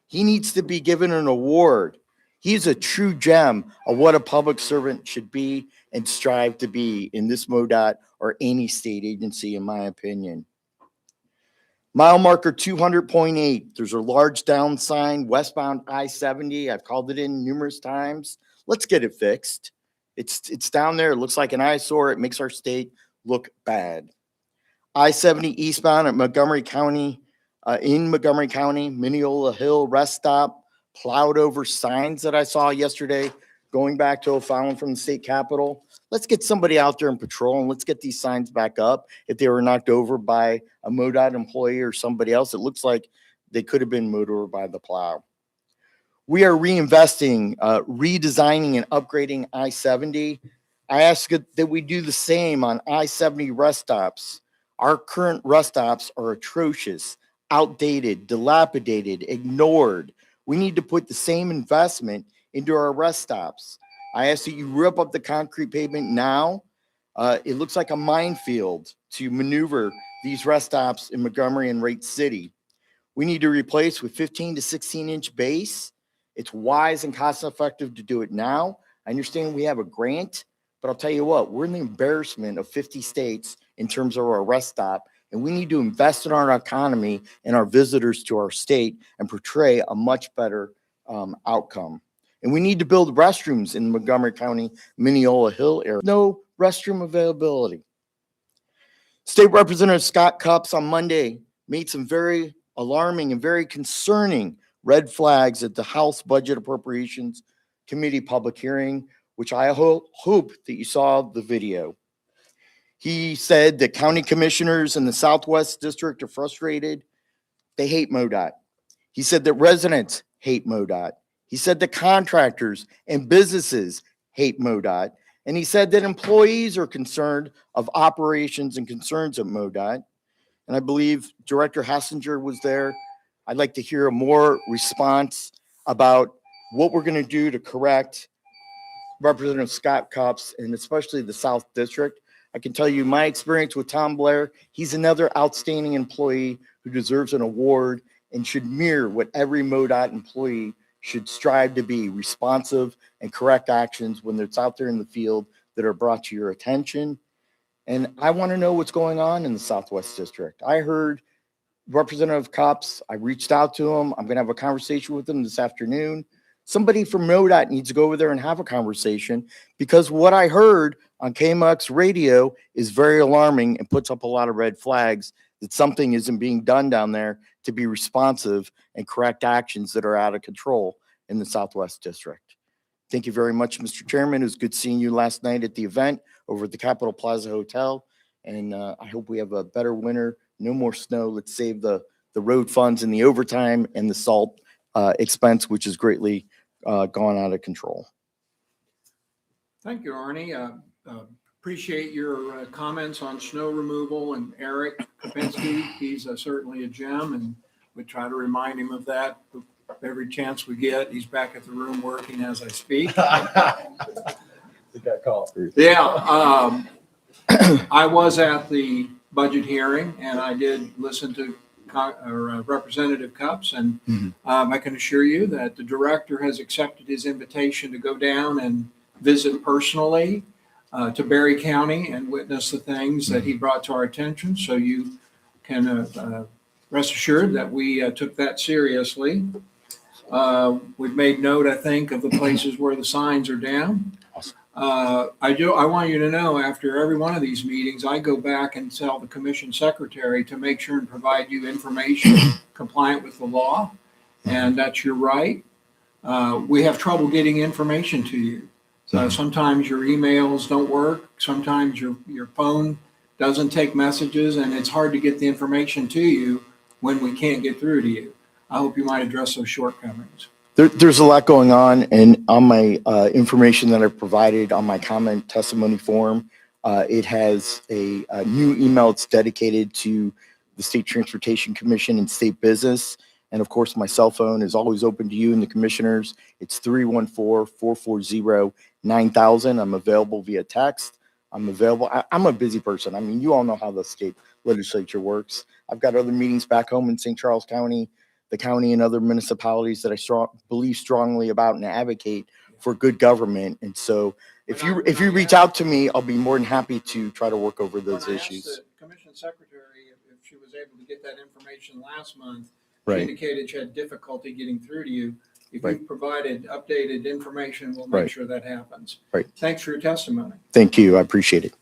He needs to be given an award. He's a true gem of what a public servant should be and strive to be in this MoDOT or any state agency, in my opinion. Mile marker 200.8, there's a large down sign westbound I-70. I've called it in numerous times. Let's get it fixed. It's down there. It looks like an eyesore. It makes our state look bad. I-70 eastbound at Montgomery County, in Montgomery County, Mineola Hill rest stop, plowed over signs that I saw yesterday going back to O'Fallon from the state capitol. Let's get somebody out there and patrol, and let's get these signs back up. If they were knocked over by a MoDOT employee or somebody else, it looks like they could have been mowed over by the plow. We are reinvesting, redesigning and upgrading I-70. I ask that we do the same on I-70 rest stops. Our current rest stops are atrocious, outdated, dilapidated, ignored. We need to put the same investment into our rest stops. I ask that you rip up the concrete pavement now. It looks like a minefield to maneuver these rest stops in Montgomery and Wright City. We need to replace with 15 to 16-inch base. It's wise and cost effective to do it now. I understand we have a grant, but I'll tell you what, we're in the embarrassment of 50 states in terms of our rest stop, and we need to invest in our economy and our visitors to our state and portray a much better outcome. And we need to build restrooms in Montgomery County, Mineola Hill area. No restroom availability. State Representative Scott Cupps on Monday made some very alarming and very concerning red flags at the House Budget Appropriations Committee public hearing, which I hope that you saw the video. He said that county commissioners in the Southwest District are frustrated. They hate MoDOT. He said that residents hate MoDOT. He said that contractors and businesses hate MoDOT. And he said that employees are concerned of operations and concerns of MoDOT. And I believe Director Hassinger was there. I'd like to hear a more response about what we're going to do to correct Representative Scott Cupps and especially the South District. I can tell you my experience with Tom Blair. He's another outstanding employee who deserves an award and should mirror what every MoDOT employee should strive to be: responsive and correct actions when it's out there in the field that are brought to your attention. And I want to know what's going on in the Southwest District. I heard Representative Cupps. I reached out to him. I'm going to have a conversation with him this afternoon Somebody from MoDOT needs to go over there and have a conversation, because what I heard on KMOX radio is very alarming and puts up a lot of red flags that something isn't being done down there to be responsive and correct actions that are out of control in the Southwest District. Thank you very much, Mr. Chairman. It was good seeing you last night at the event over at the Capitol Plaza Hotel. And I hope we have a better winter. No more snow. Let's save the road funds and the overtime and the salt expense, which has greatly gone out of control. Thank you, Arnie. Appreciate your comments on snow removal, and Eric Kopinski, he's certainly a gem, and we try to remind him of that every chance we get. He's back at the room working as I speak. Yeah, I was at the budget hearing, and I did listen to Representative Cups, and I can assure you that the director has accepted his invitation to go down and visit personally to Berry County and witness the things that he brought to our attention. So you can rest assured that we took that seriously. We've made note, I think, of the places where the signs are down. I want you to know, after every one of these meetings, I go back and tell the commission secretary to make sure and provide you information compliant with the law, and that's your right. We have trouble getting information to you. So sometimes your emails don't work. Sometimes your phone doesn't take messages, and it's hard to get the information to you when we can't get through to you. I hope you might address those shortcomings. There's a lot going on, and on my information that I provided on my comment testimony form, it has a new email. It's dedicated to the State Transportation Commission and state business. And of course, my cell phone is always open to you and the commissioners. It's 314-440-9000. I'm available via text. I'm available. I'm a busy person. I mean, you all know how the state legislature works. I've got other meetings back home in St. Charles County, the county and other municipalities that I believe strongly about and advocate for good government. And so if you reach out to me, I'll be more than happy to try to work over those issues. The commission secretary, if she was able to get that information last month, Right. she indicated she had difficulty getting through to you. If Right. you've provided updated information, we'll make Right. sure that happens. Right. Thanks for your testimony. Thank you. I appreciate it.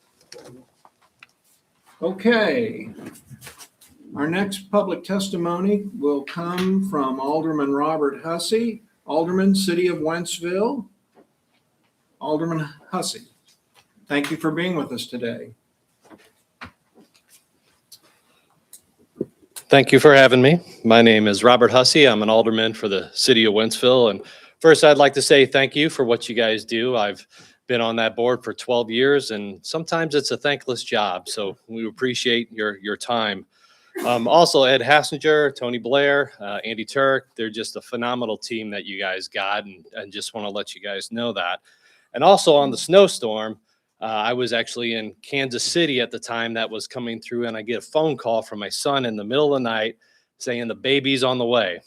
Okay. Our next public testimony will come from Alderman Robert Hussey, Alderman, City of Wentzville. Alderman Hussey, thank you for being with us today. Thank you for having me. My name is Robert Hussey. I'm an alderman for the city of Wentzville. And first, I'd like to say thank you for what you guys do. I've been on that board for 12 years, and sometimes it's a thankless job. So we appreciate your time. Also, Ed Hassinger, Tony Blair, Andy Turk, they're just a phenomenal team that you guys got, and just want to let you guys know that. And also on the snowstorm, I was actually in Kansas City at the time that was coming through, and I get a phone call from my son in the middle of the night saying the baby's on the way.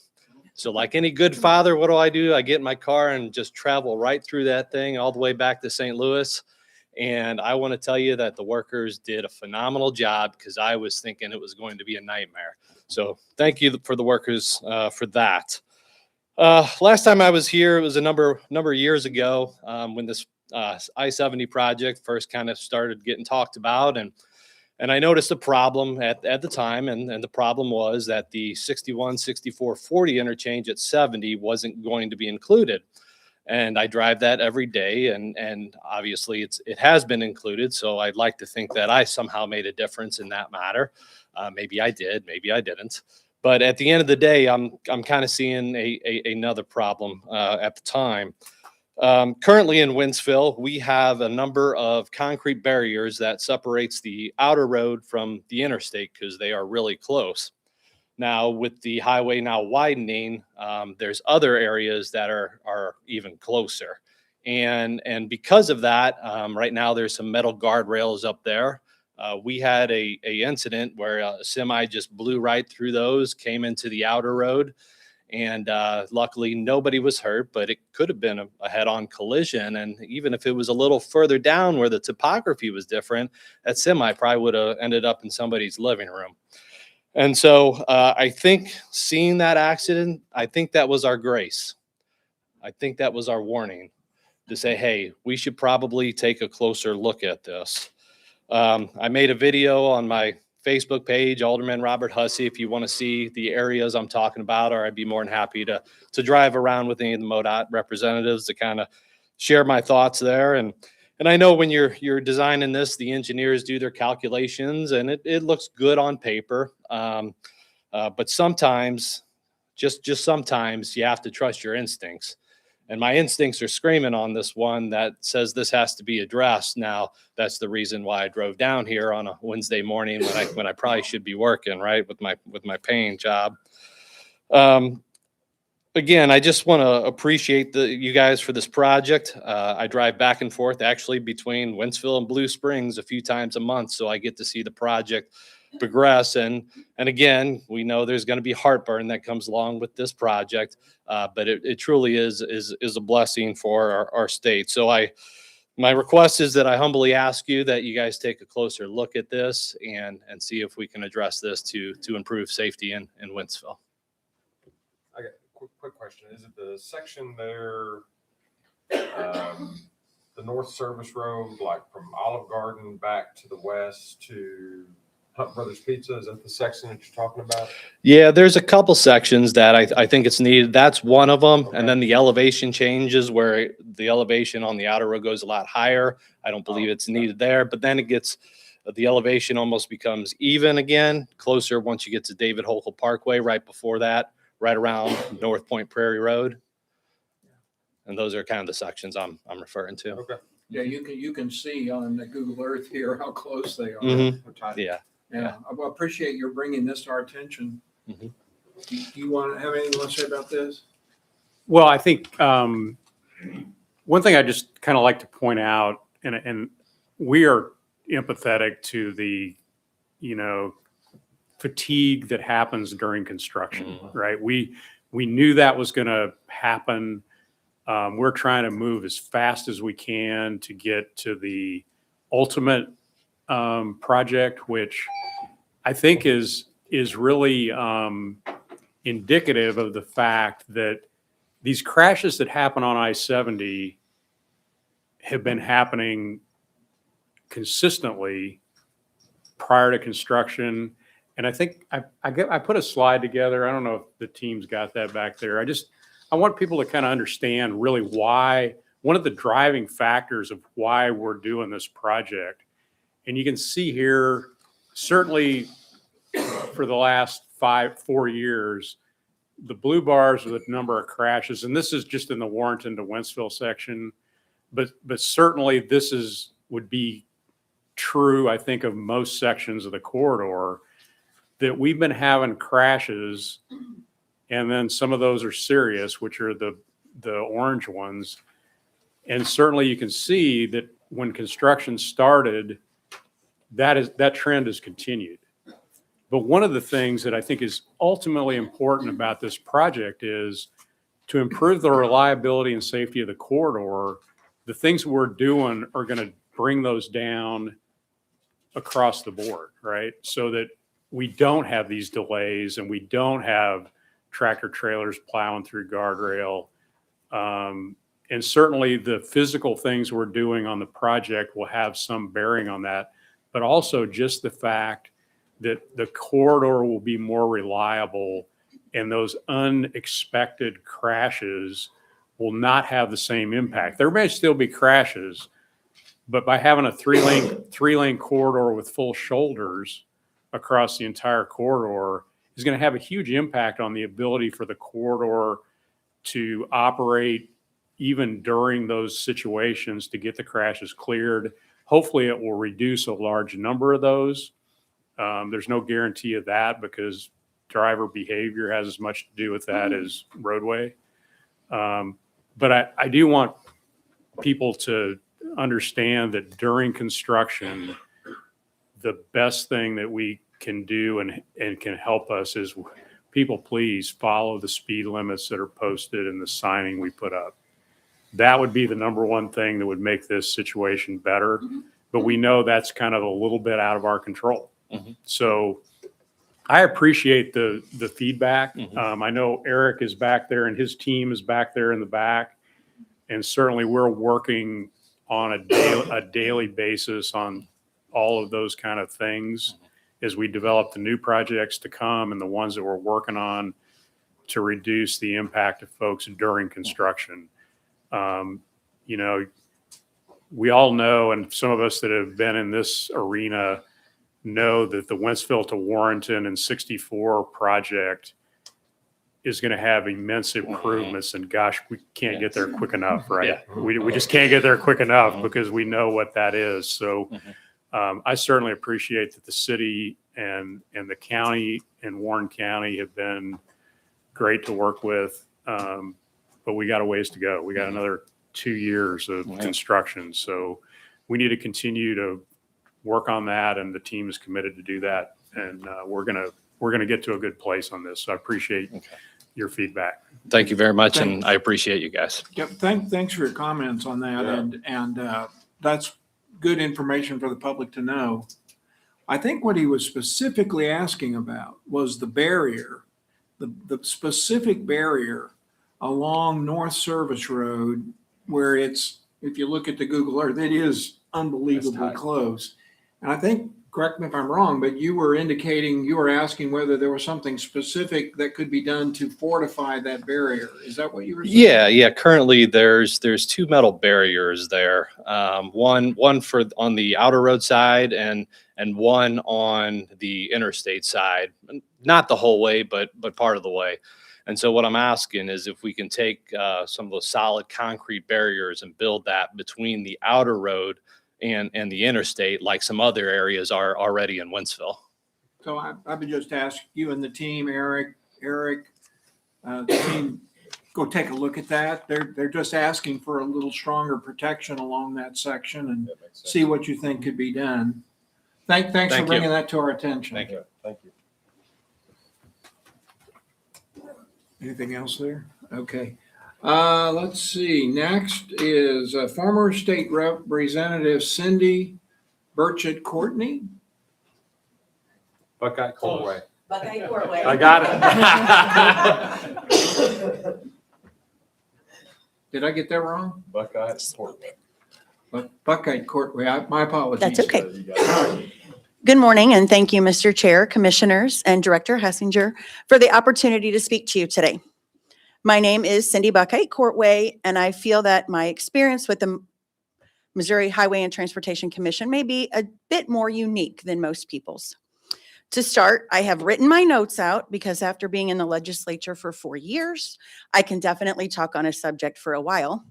So like any good father, what do? I get in my car and just travel right through that thing all the way back to St. Louis. And I want to tell you that the workers did a phenomenal job, because I was thinking it was going to be a nightmare. So thank you for the workers for that. Last time I was here, it was a number of years ago when this I-70 project first kind of started getting talked about, and I noticed a problem at the time, and the problem was that the 61, 64, 40 interchange at 70 wasn't going to be included. And I drive that every day, and obviously it has been included. So I'd like to think that I somehow made a difference in that matter. Maybe I did, maybe I didn't. But at the end of the day, I'm kind of seeing another problem at the time. Currently in Wentzville, we have a number of concrete barriers that separates the outer road from the interstate, because they are really close. Now, with the highway now widening, there's other areas that are even closer. And because of that, right now there's some metal guardrails up there. We had a incident where a semi just blew right through those, came into the outer road. And luckily nobody was hurt, but it could have been a head-on collision. And even if it was a little further down where the topography was different, that semi probably would have ended up in somebody's living room. And so I think seeing that accident, I think that was our grace. I think that was our warning to say, hey, we should probably take a closer look at this. I made a video on my Facebook page, Alderman Robert Hussey, if you want to see the areas I'm talking about, or I'd be more than happy to drive around with any of the MoDOT representatives to kind of share my thoughts there. And I know when you're designing this, the engineers do their calculations and it looks good on paper. But sometimes, just sometimes you have to trust your instincts. And my instincts are screaming on this one that says this has to be addressed. Now, that's the reason why I drove down here on a Wednesday morning when I probably should be working, right, with my paying job. Again, I just want to appreciate you guys for this project. I drive back and forth actually between Wentzville and Blue Springs a few times a month, so I get to see the project progress. And again, we know there's going to be heartburn that comes along with this project, but it truly is a blessing for our state. So my request is that I humbly ask you that you guys take a closer look at this and see if we can address this to improve safety in Wentzville. I got a quick question. Is it the section there, the North Service Road, like from Olive Garden back to the west to Hunt Brothers Pizza? Is that the section that you're talking about? Yeah, there's a couple sections that I think it's needed. That's one of them. Okay. And then the elevation changes where the elevation on the outer road goes a lot higher. I don't believe it's needed there, but then the elevation almost becomes even again, closer once you get to David Hochul Parkway, right before that, right around North Point Prairie Road. And those are kind of the sections I'm referring to. Okay. Yeah, you can see on the Google Earth here how close they are. Mm-hmm. Yeah, I appreciate your bringing this to our attention. Mm-hmm. Do you want to have anything you want to say about this? Well, I think one thing I just kind of like to point out, and we are empathetic to the, fatigue that happens during construction, right? We knew that was going to happen. We're trying to move as fast as we can to get to the ultimate project, which I think is really indicative of the fact that these crashes that happen on I-70 have been happening consistently prior to construction. And I think I put a slide together. I don't know if the team's got that back there. I want people to kind of understand really why, one of the driving factors of why we're doing this project. And you can see here, certainly for the last 4 years, the blue bars are the number of crashes. And this is just in the Warrenton to Wentzville section. But certainly this would be true, I think, of most sections of the corridor, that we've been having crashes, and then some of those are serious, which are the orange ones. And certainly you can see that when construction started, that trend has continued. But one of the things that I think is ultimately important about this project is to improve the reliability and safety of the corridor. The things we're doing are going to bring those down across the board, right? So that we don't have these delays and we don't have tractor trailers plowing through guardrail. And certainly the physical things we're doing on the project will have some bearing on that, but also just the fact that the corridor will be more reliable and those unexpected crashes will not have the same impact. There may still be crashes, but by having a three lane corridor with full shoulders across the entire corridor is going to have a huge impact on the ability for the corridor to operate even during those situations to get the crashes cleared. Hopefully it will reduce a large number of those. There's no guarantee of that because driver behavior has as much to do with that as roadway. But I do want people to understand that during construction, the best thing that we can do and can help us is people please follow the speed limits that are posted and the signing we put up. That would be the number one thing that would make this situation better. But we know that's kind of a little bit out of our control. So I appreciate the feedback. Mhm. I know Eric is back there and his team is back there in the back. And certainly we're working on a daily basis on all of those kind of things as we develop the new projects to come and the ones that we're working on to reduce the impact of folks during construction. You know, we all know, and some of us that have been in this arena know that the Wentzville to Warrenton and 64 project is going to have immense improvements. And gosh, we can't get there quick enough, right? We just can't get there quick enough because we know what that is. So I certainly appreciate that the city and the county and Warren County have been great to work with. But we got a ways to go. We got another 2 years of construction. So we need to continue to work on that, and the team is committed to do that. And we're gonna get to a good place on this. So I appreciate your feedback. Thank you very much, Thank- and I appreciate you guys. Yep, thanks for your comments on that, and that's good information for the public to know. I think what he was specifically asking about was the barrier, the specific barrier along North Service Road, where it's, if you look at the Google Earth, it is unbelievably close. And I think, correct me if I'm wrong, but you were indicating, you were asking whether there was something specific that could be done to fortify that barrier. Is that what you were saying? Yeah. Currently, there's 2 metal barriers there. One for on the outer road side and one on the interstate side. Not the whole way, but part of the way. And so what I'm asking is if we can take some of those solid concrete barriers and build that between the outer road and the interstate, like some other areas are already in Wentzville. So I would just ask you and the team, Eric, the team, go take a look at that. They're just asking for a little stronger protection along that section and see what you think could be done. Thanks for Thank you. bringing that to our attention. Thank you. Thank you. Anything else there? Okay. Let's see. Next is former state representative Cindy Burchett Courtney. Buckeye Courtway. Buckeye Courtway. I got it. Did I get that wrong? Buckeye Courtway. Buckeye Courtway. My apologies. That's okay. Good morning, and thank you, Mr. Chair, Commissioners, and Director Hessinger for the opportunity to speak to you today. My name is Cindy Buckeye Courtway, and I feel that my experience with the Missouri Highway and Transportation Commission may be a bit more unique than most people's. To start, I have written my notes out because after being in the legislature for 4 years, I can definitely talk on a subject for a while.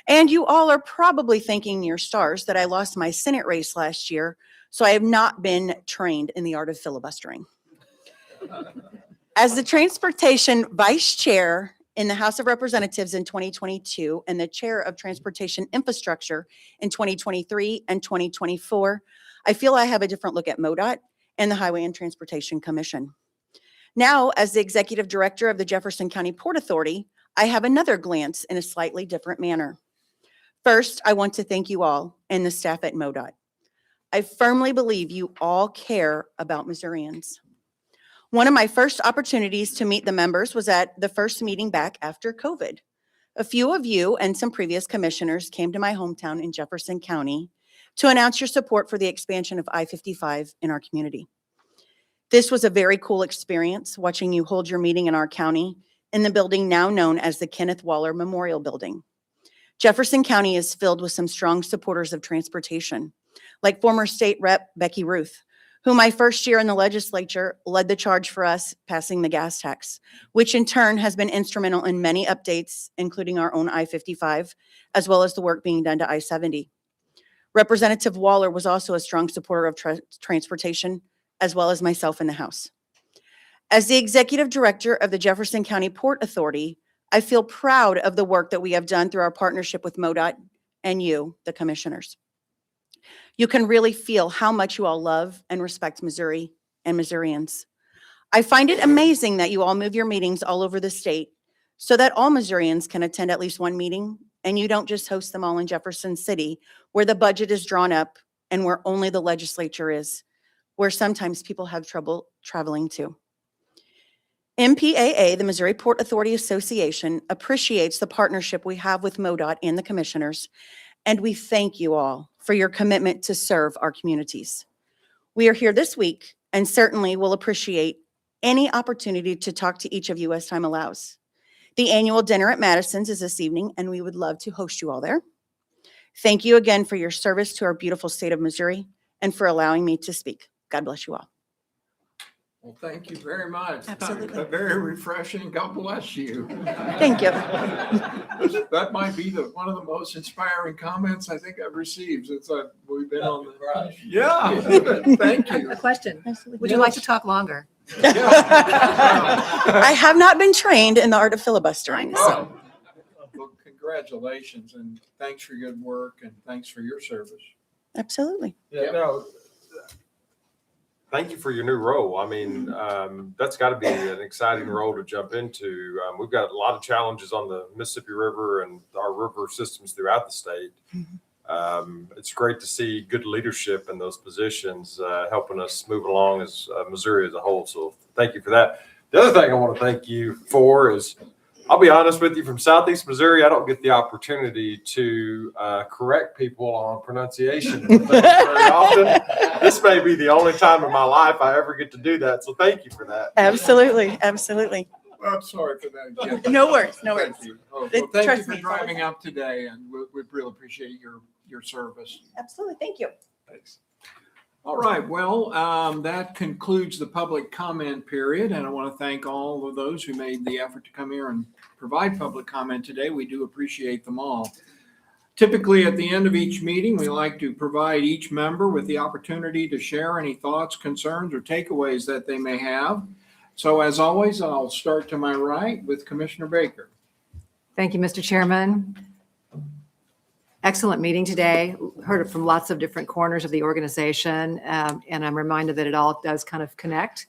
And you all are probably thinking in your stars that I lost my Senate race last year, so I have not been trained in the art of filibustering. As the Transportation Vice Chair in the House of Representatives in 2022 and the Chair of Transportation Infrastructure in 2023 and 2024, I feel I have a different look at MoDOT and the Highway and Transportation Commission. Now, as the Executive Director of the Jefferson County Port Authority, I have another glance in a slightly different manner. First, I want to thank you all and the staff at MoDOT. I firmly believe you all care about Missourians. One of my first opportunities to meet the members was at the first meeting back after COVID. A few of you and some previous commissioners came to my hometown in Jefferson County to announce your support for the expansion of I-55 in our community. This was a very cool experience watching you hold your meeting in our county in the building now known as the Kenneth Waller Memorial Building. Jefferson County is filled with some strong supporters of transportation, like former state rep Becky Ruth, who my first year in the legislature led the charge for us passing the gas tax, which in turn has been instrumental in many updates, including our own I-55, as well as the work being done to I-70. Representative Waller was also a strong supporter of transportation, as well as myself in the House. As the Executive Director of the Jefferson County Port Authority, I feel proud of the work that we have done through our partnership with MoDOT and you, the commissioners. You can really feel how much you all love and respect Missouri and Missourians. I find it amazing that you all move your meetings all over the state so that all Missourians can attend at least one meeting, and you don't just host them all in Jefferson City, where the budget is drawn up and where only the legislature is. where sometimes people have trouble traveling to. MPAA, the Missouri Port Authority Association, appreciates the partnership we have with MoDOT and the commissioners, and we thank you all for your commitment to serve our communities. We are here this week and certainly will appreciate any opportunity to talk to each of you as time allows. The annual dinner at Madison's is this evening, and we would love to host you all there. Thank you again for your service to our beautiful state of Missouri and for allowing me to speak. God bless you all. Well, thank you very much. Absolutely. Very refreshing. God bless you. Thank you. That might be one of the most inspiring comments I think I've received since we've been on the. Yeah, thank you. A question. Absolutely. Would you like to talk longer? I have not been trained in the art of filibustering, so. Well, congratulations and thanks for your good work and thanks for your service. Absolutely. Yeah, no, thank you for your new role. I mean, that's got to be an exciting role to jump into. We've got a lot of challenges on the Mississippi River and our river systems throughout the state. It's great to see good leadership in those positions, helping us move along as Missouri as a whole. So thank you for that. The other thing I want to thank you for is, I'll be honest with you, from Southeast Missouri, I don't get the opportunity to correct people on pronunciation very often. This may be the only time in my life I ever get to do that. So thank you for that. Absolutely, absolutely. I'm sorry for that. Yeah. No worries, no worries. Thank you. Oh, well, thank you Trust for me, it's always- driving up today and we really appreciate your service. Absolutely, thank you. Thanks. All right, well, that concludes the public comment period, and I want to thank all of those who made the effort to come here and provide public comment today. We do appreciate them all. Typically, at the end of each meeting, we like to provide each member with the opportunity to share any thoughts, concerns, or takeaways that they may have. So as always, I'll start to my right with Commissioner Baker. Thank you, Mr. Chairman. Excellent meeting today. Heard it from lots of different corners of the organization. And I'm reminded that it all does kind of connect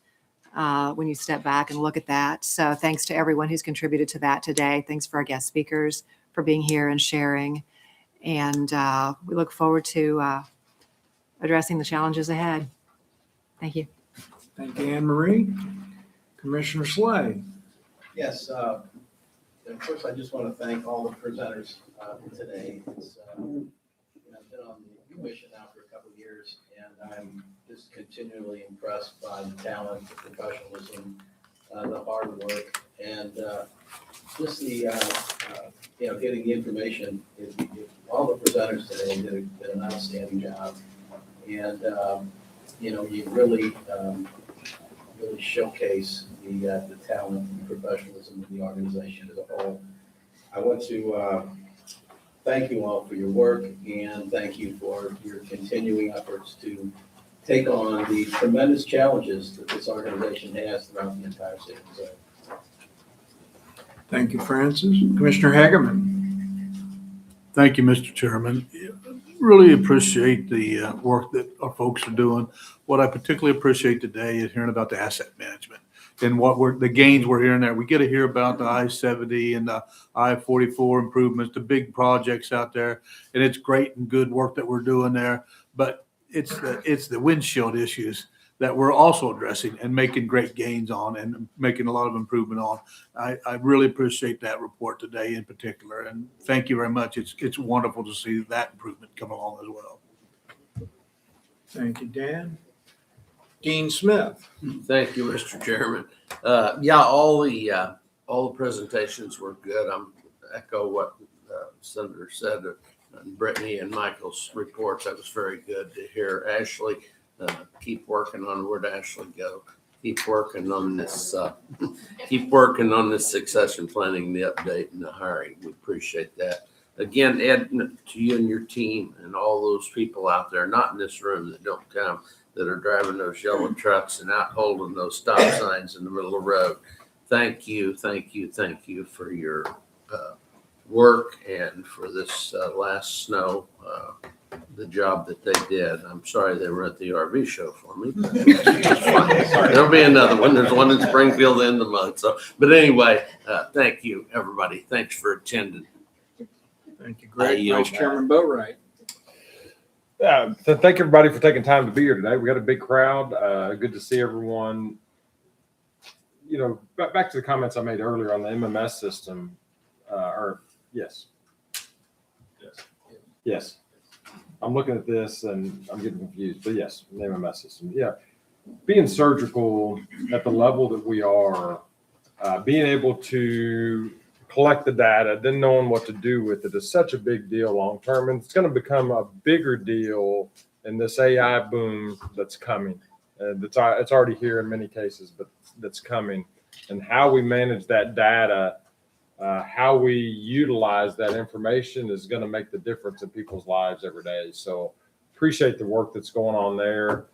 when you step back and look at that. So thanks to everyone who's contributed to that today. Thanks for our guest speakers for being here and sharing. And we look forward to addressing the challenges ahead. Thank you. Thank you, Anne Marie. Commissioner Slay. Yes, first I just want to thank all the presenters today. It's, I've been on the commission now for a couple of years, and I'm just continually impressed by the talent, the professionalism, the hard work, and just the, getting the information. All the presenters today did an outstanding job, and you really showcase the talent and professionalism of the organization as a whole. I want to thank you all for your work and thank you for your continuing efforts to take on the tremendous challenges that this organization has throughout the entire state of Missouri. Thank you, Francis. Commissioner Hagerman. Thank you, Mr. Chairman. Really appreciate the work that our folks are doing. What I particularly appreciate today is hearing about the asset management and the gains we're hearing there. We get to hear about the I-70 and the I-44 improvements, the big projects out there, and it's great and good work that we're doing there. But it's the windshield issues that we're also addressing and making great gains on and making a lot of improvement on. I really appreciate that report today in particular, and thank you very much. It's wonderful to see that improvement come along as well. Thank you, Dan. Dean Smith. Thank you, Mr. Chairman. All the presentations were good. I'm echo what Senator said, and Brittany and Michael's reports. That was very good to hear. Ashley, keep working on where'd Ashley go. Keep working on this. Keep working on this succession planning, the update, and the hiring. We appreciate that. Again, Ed, to you and your team and all those people out there, not in this room that don't come, that are driving those yellow trucks and out holding those stop signs in the middle of the road. Thank you for your work and for this last snow, the job that they did. I'm sorry they were at the RV show for me. There'll be another one. There's one in Springfield in the month. But anyway, thank you, everybody. Thanks for attending. Thank you, Greg. Vice Chairman Boatright. Thank everybody for taking time to be here today. We got a big crowd. Good to see everyone. You know, back to the comments I made earlier on the MMS system, yes. I'm looking at this and I'm getting confused, but yes, the MMS system. Yeah. Being surgical at the level that we are, being able to collect the data, then knowing what to do with it is such a big deal long term. And it's going to become a bigger deal in this AI boom that's coming. It's already here in many cases, but that's coming. And how we manage that data, how we utilize that information is going to make the difference in people's lives every day. So appreciate the work that's going on there.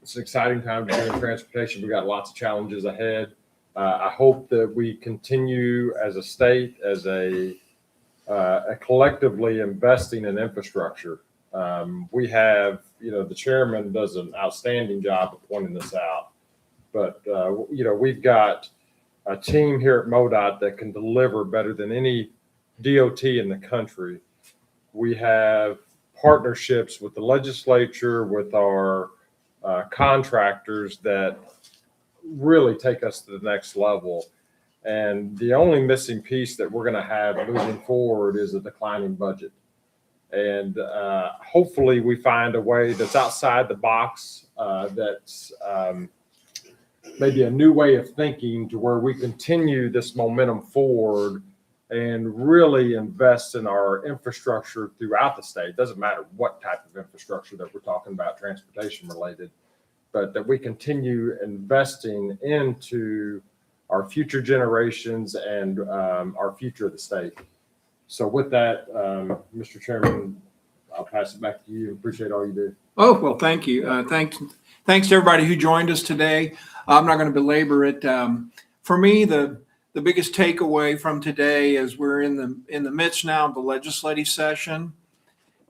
It's an exciting time to be in transportation. We've got lots of challenges ahead. I hope that we continue as a state, as a collectively investing in infrastructure. We have, the chairman does an outstanding job of pointing this out, but we've got a team here at MoDOT that can deliver better than any DOT in the country. We have partnerships with the legislature, with our contractors that really take us to the next level. And the only missing piece that we're going to have moving forward is a declining budget. And hopefully we find a way that's outside the box, that's maybe a new way of thinking to where we continue this momentum forward and really invest in our infrastructure throughout the state. It doesn't matter what type of infrastructure that we're talking about, transportation related, but that we continue investing into our future generations and our future of the state. So with that, Mr. Chairman, I'll pass it back to you. Appreciate all you do. Oh, well, thank you. Thanks to everybody who joined us today. I'm not going to belabor it. For me, the biggest takeaway from today is we're in the midst now of the legislative session.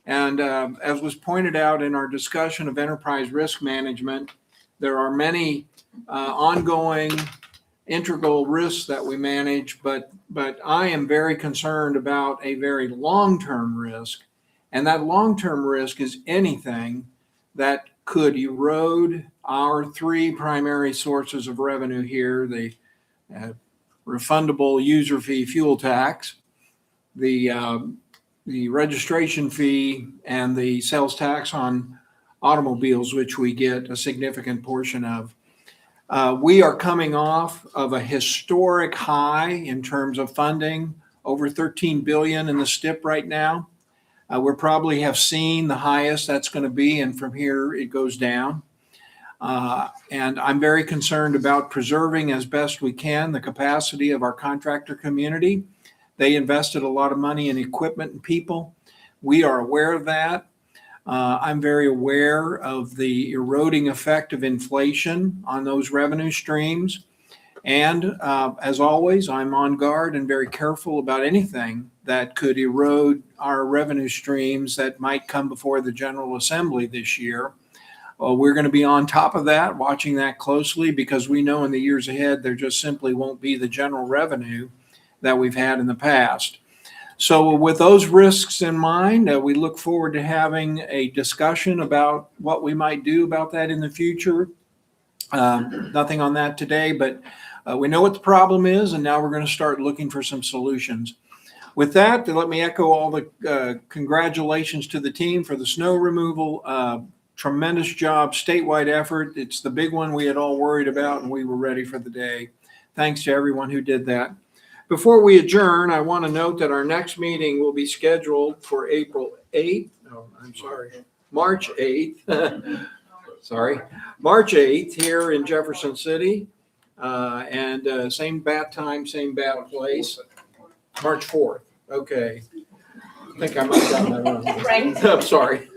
And as was pointed out in our discussion of enterprise risk management, there are many ongoing integral risks that we manage, but I am very concerned about a very long-term risk. And that long-term risk is anything that could erode our three primary sources of revenue here: the refundable user fee fuel tax, the registration fee, and the sales tax on automobiles, which we get a significant portion of. We are coming off of a historic high in terms of funding, over $13 billion in the STIP right now. We probably have seen the highest that's going to be, and from here it goes down. And I'm very concerned about preserving as best we can the capacity of our contractor community. They invested a lot of money in equipment and people. We are aware of that. I'm very aware of the eroding effect of inflation on those revenue streams. And as always, I'm on guard and very careful about anything that could erode our revenue streams that might come before the General Assembly this year. We're going to be on top of that, watching that closely, because we know in the years ahead, there just simply won't be the general revenue that we've had in the past. So with those risks in mind, we look forward to having a discussion about what we might do about that in the future. Nothing on that today, but we know what the problem is, and now we're going to start looking for some solutions. With that, let me echo all the congratulations to the team for the snow removal. Tremendous job, statewide effort. It's the big one we had all worried about, and we were ready for the day. Thanks to everyone who did that. Before we adjourn, I want to note that our next meeting will be scheduled for March 8th. Sorry, March 8th here in Jefferson City. And same bat time, same bat place. March 4th. Okay. I think I might have gotten that wrong. Right. I'm sorry.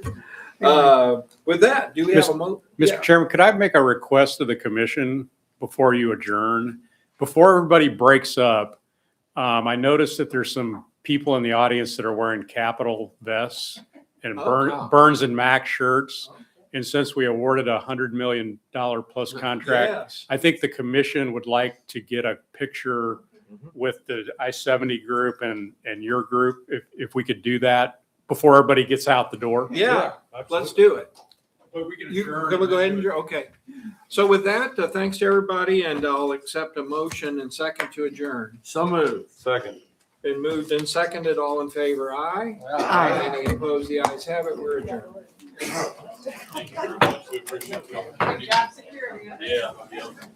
With that, do we have a Mr. Chairman, could I make a request to the commission before you adjourn? Before everybody breaks up, I noticed that there's some people in the audience that are wearing Capitol vests and Burns and Mac shirts. And since we awarded a $100 million plus contract, Yes. I think the commission would like to get a picture with the I-70 group and your group, if we could do that before everybody gets out the door. Yeah, let's do it. But we can You're gonna go ahead and, okay. So with that, thanks to everybody, and I'll accept a motion and second to adjourn. So moved. Second. Been moved and seconded, all in favor, aye? Aye. Any opposed, the ayes have it, we're adjourned. Thank you very much. We appreciate it. Good job, security. Yeah.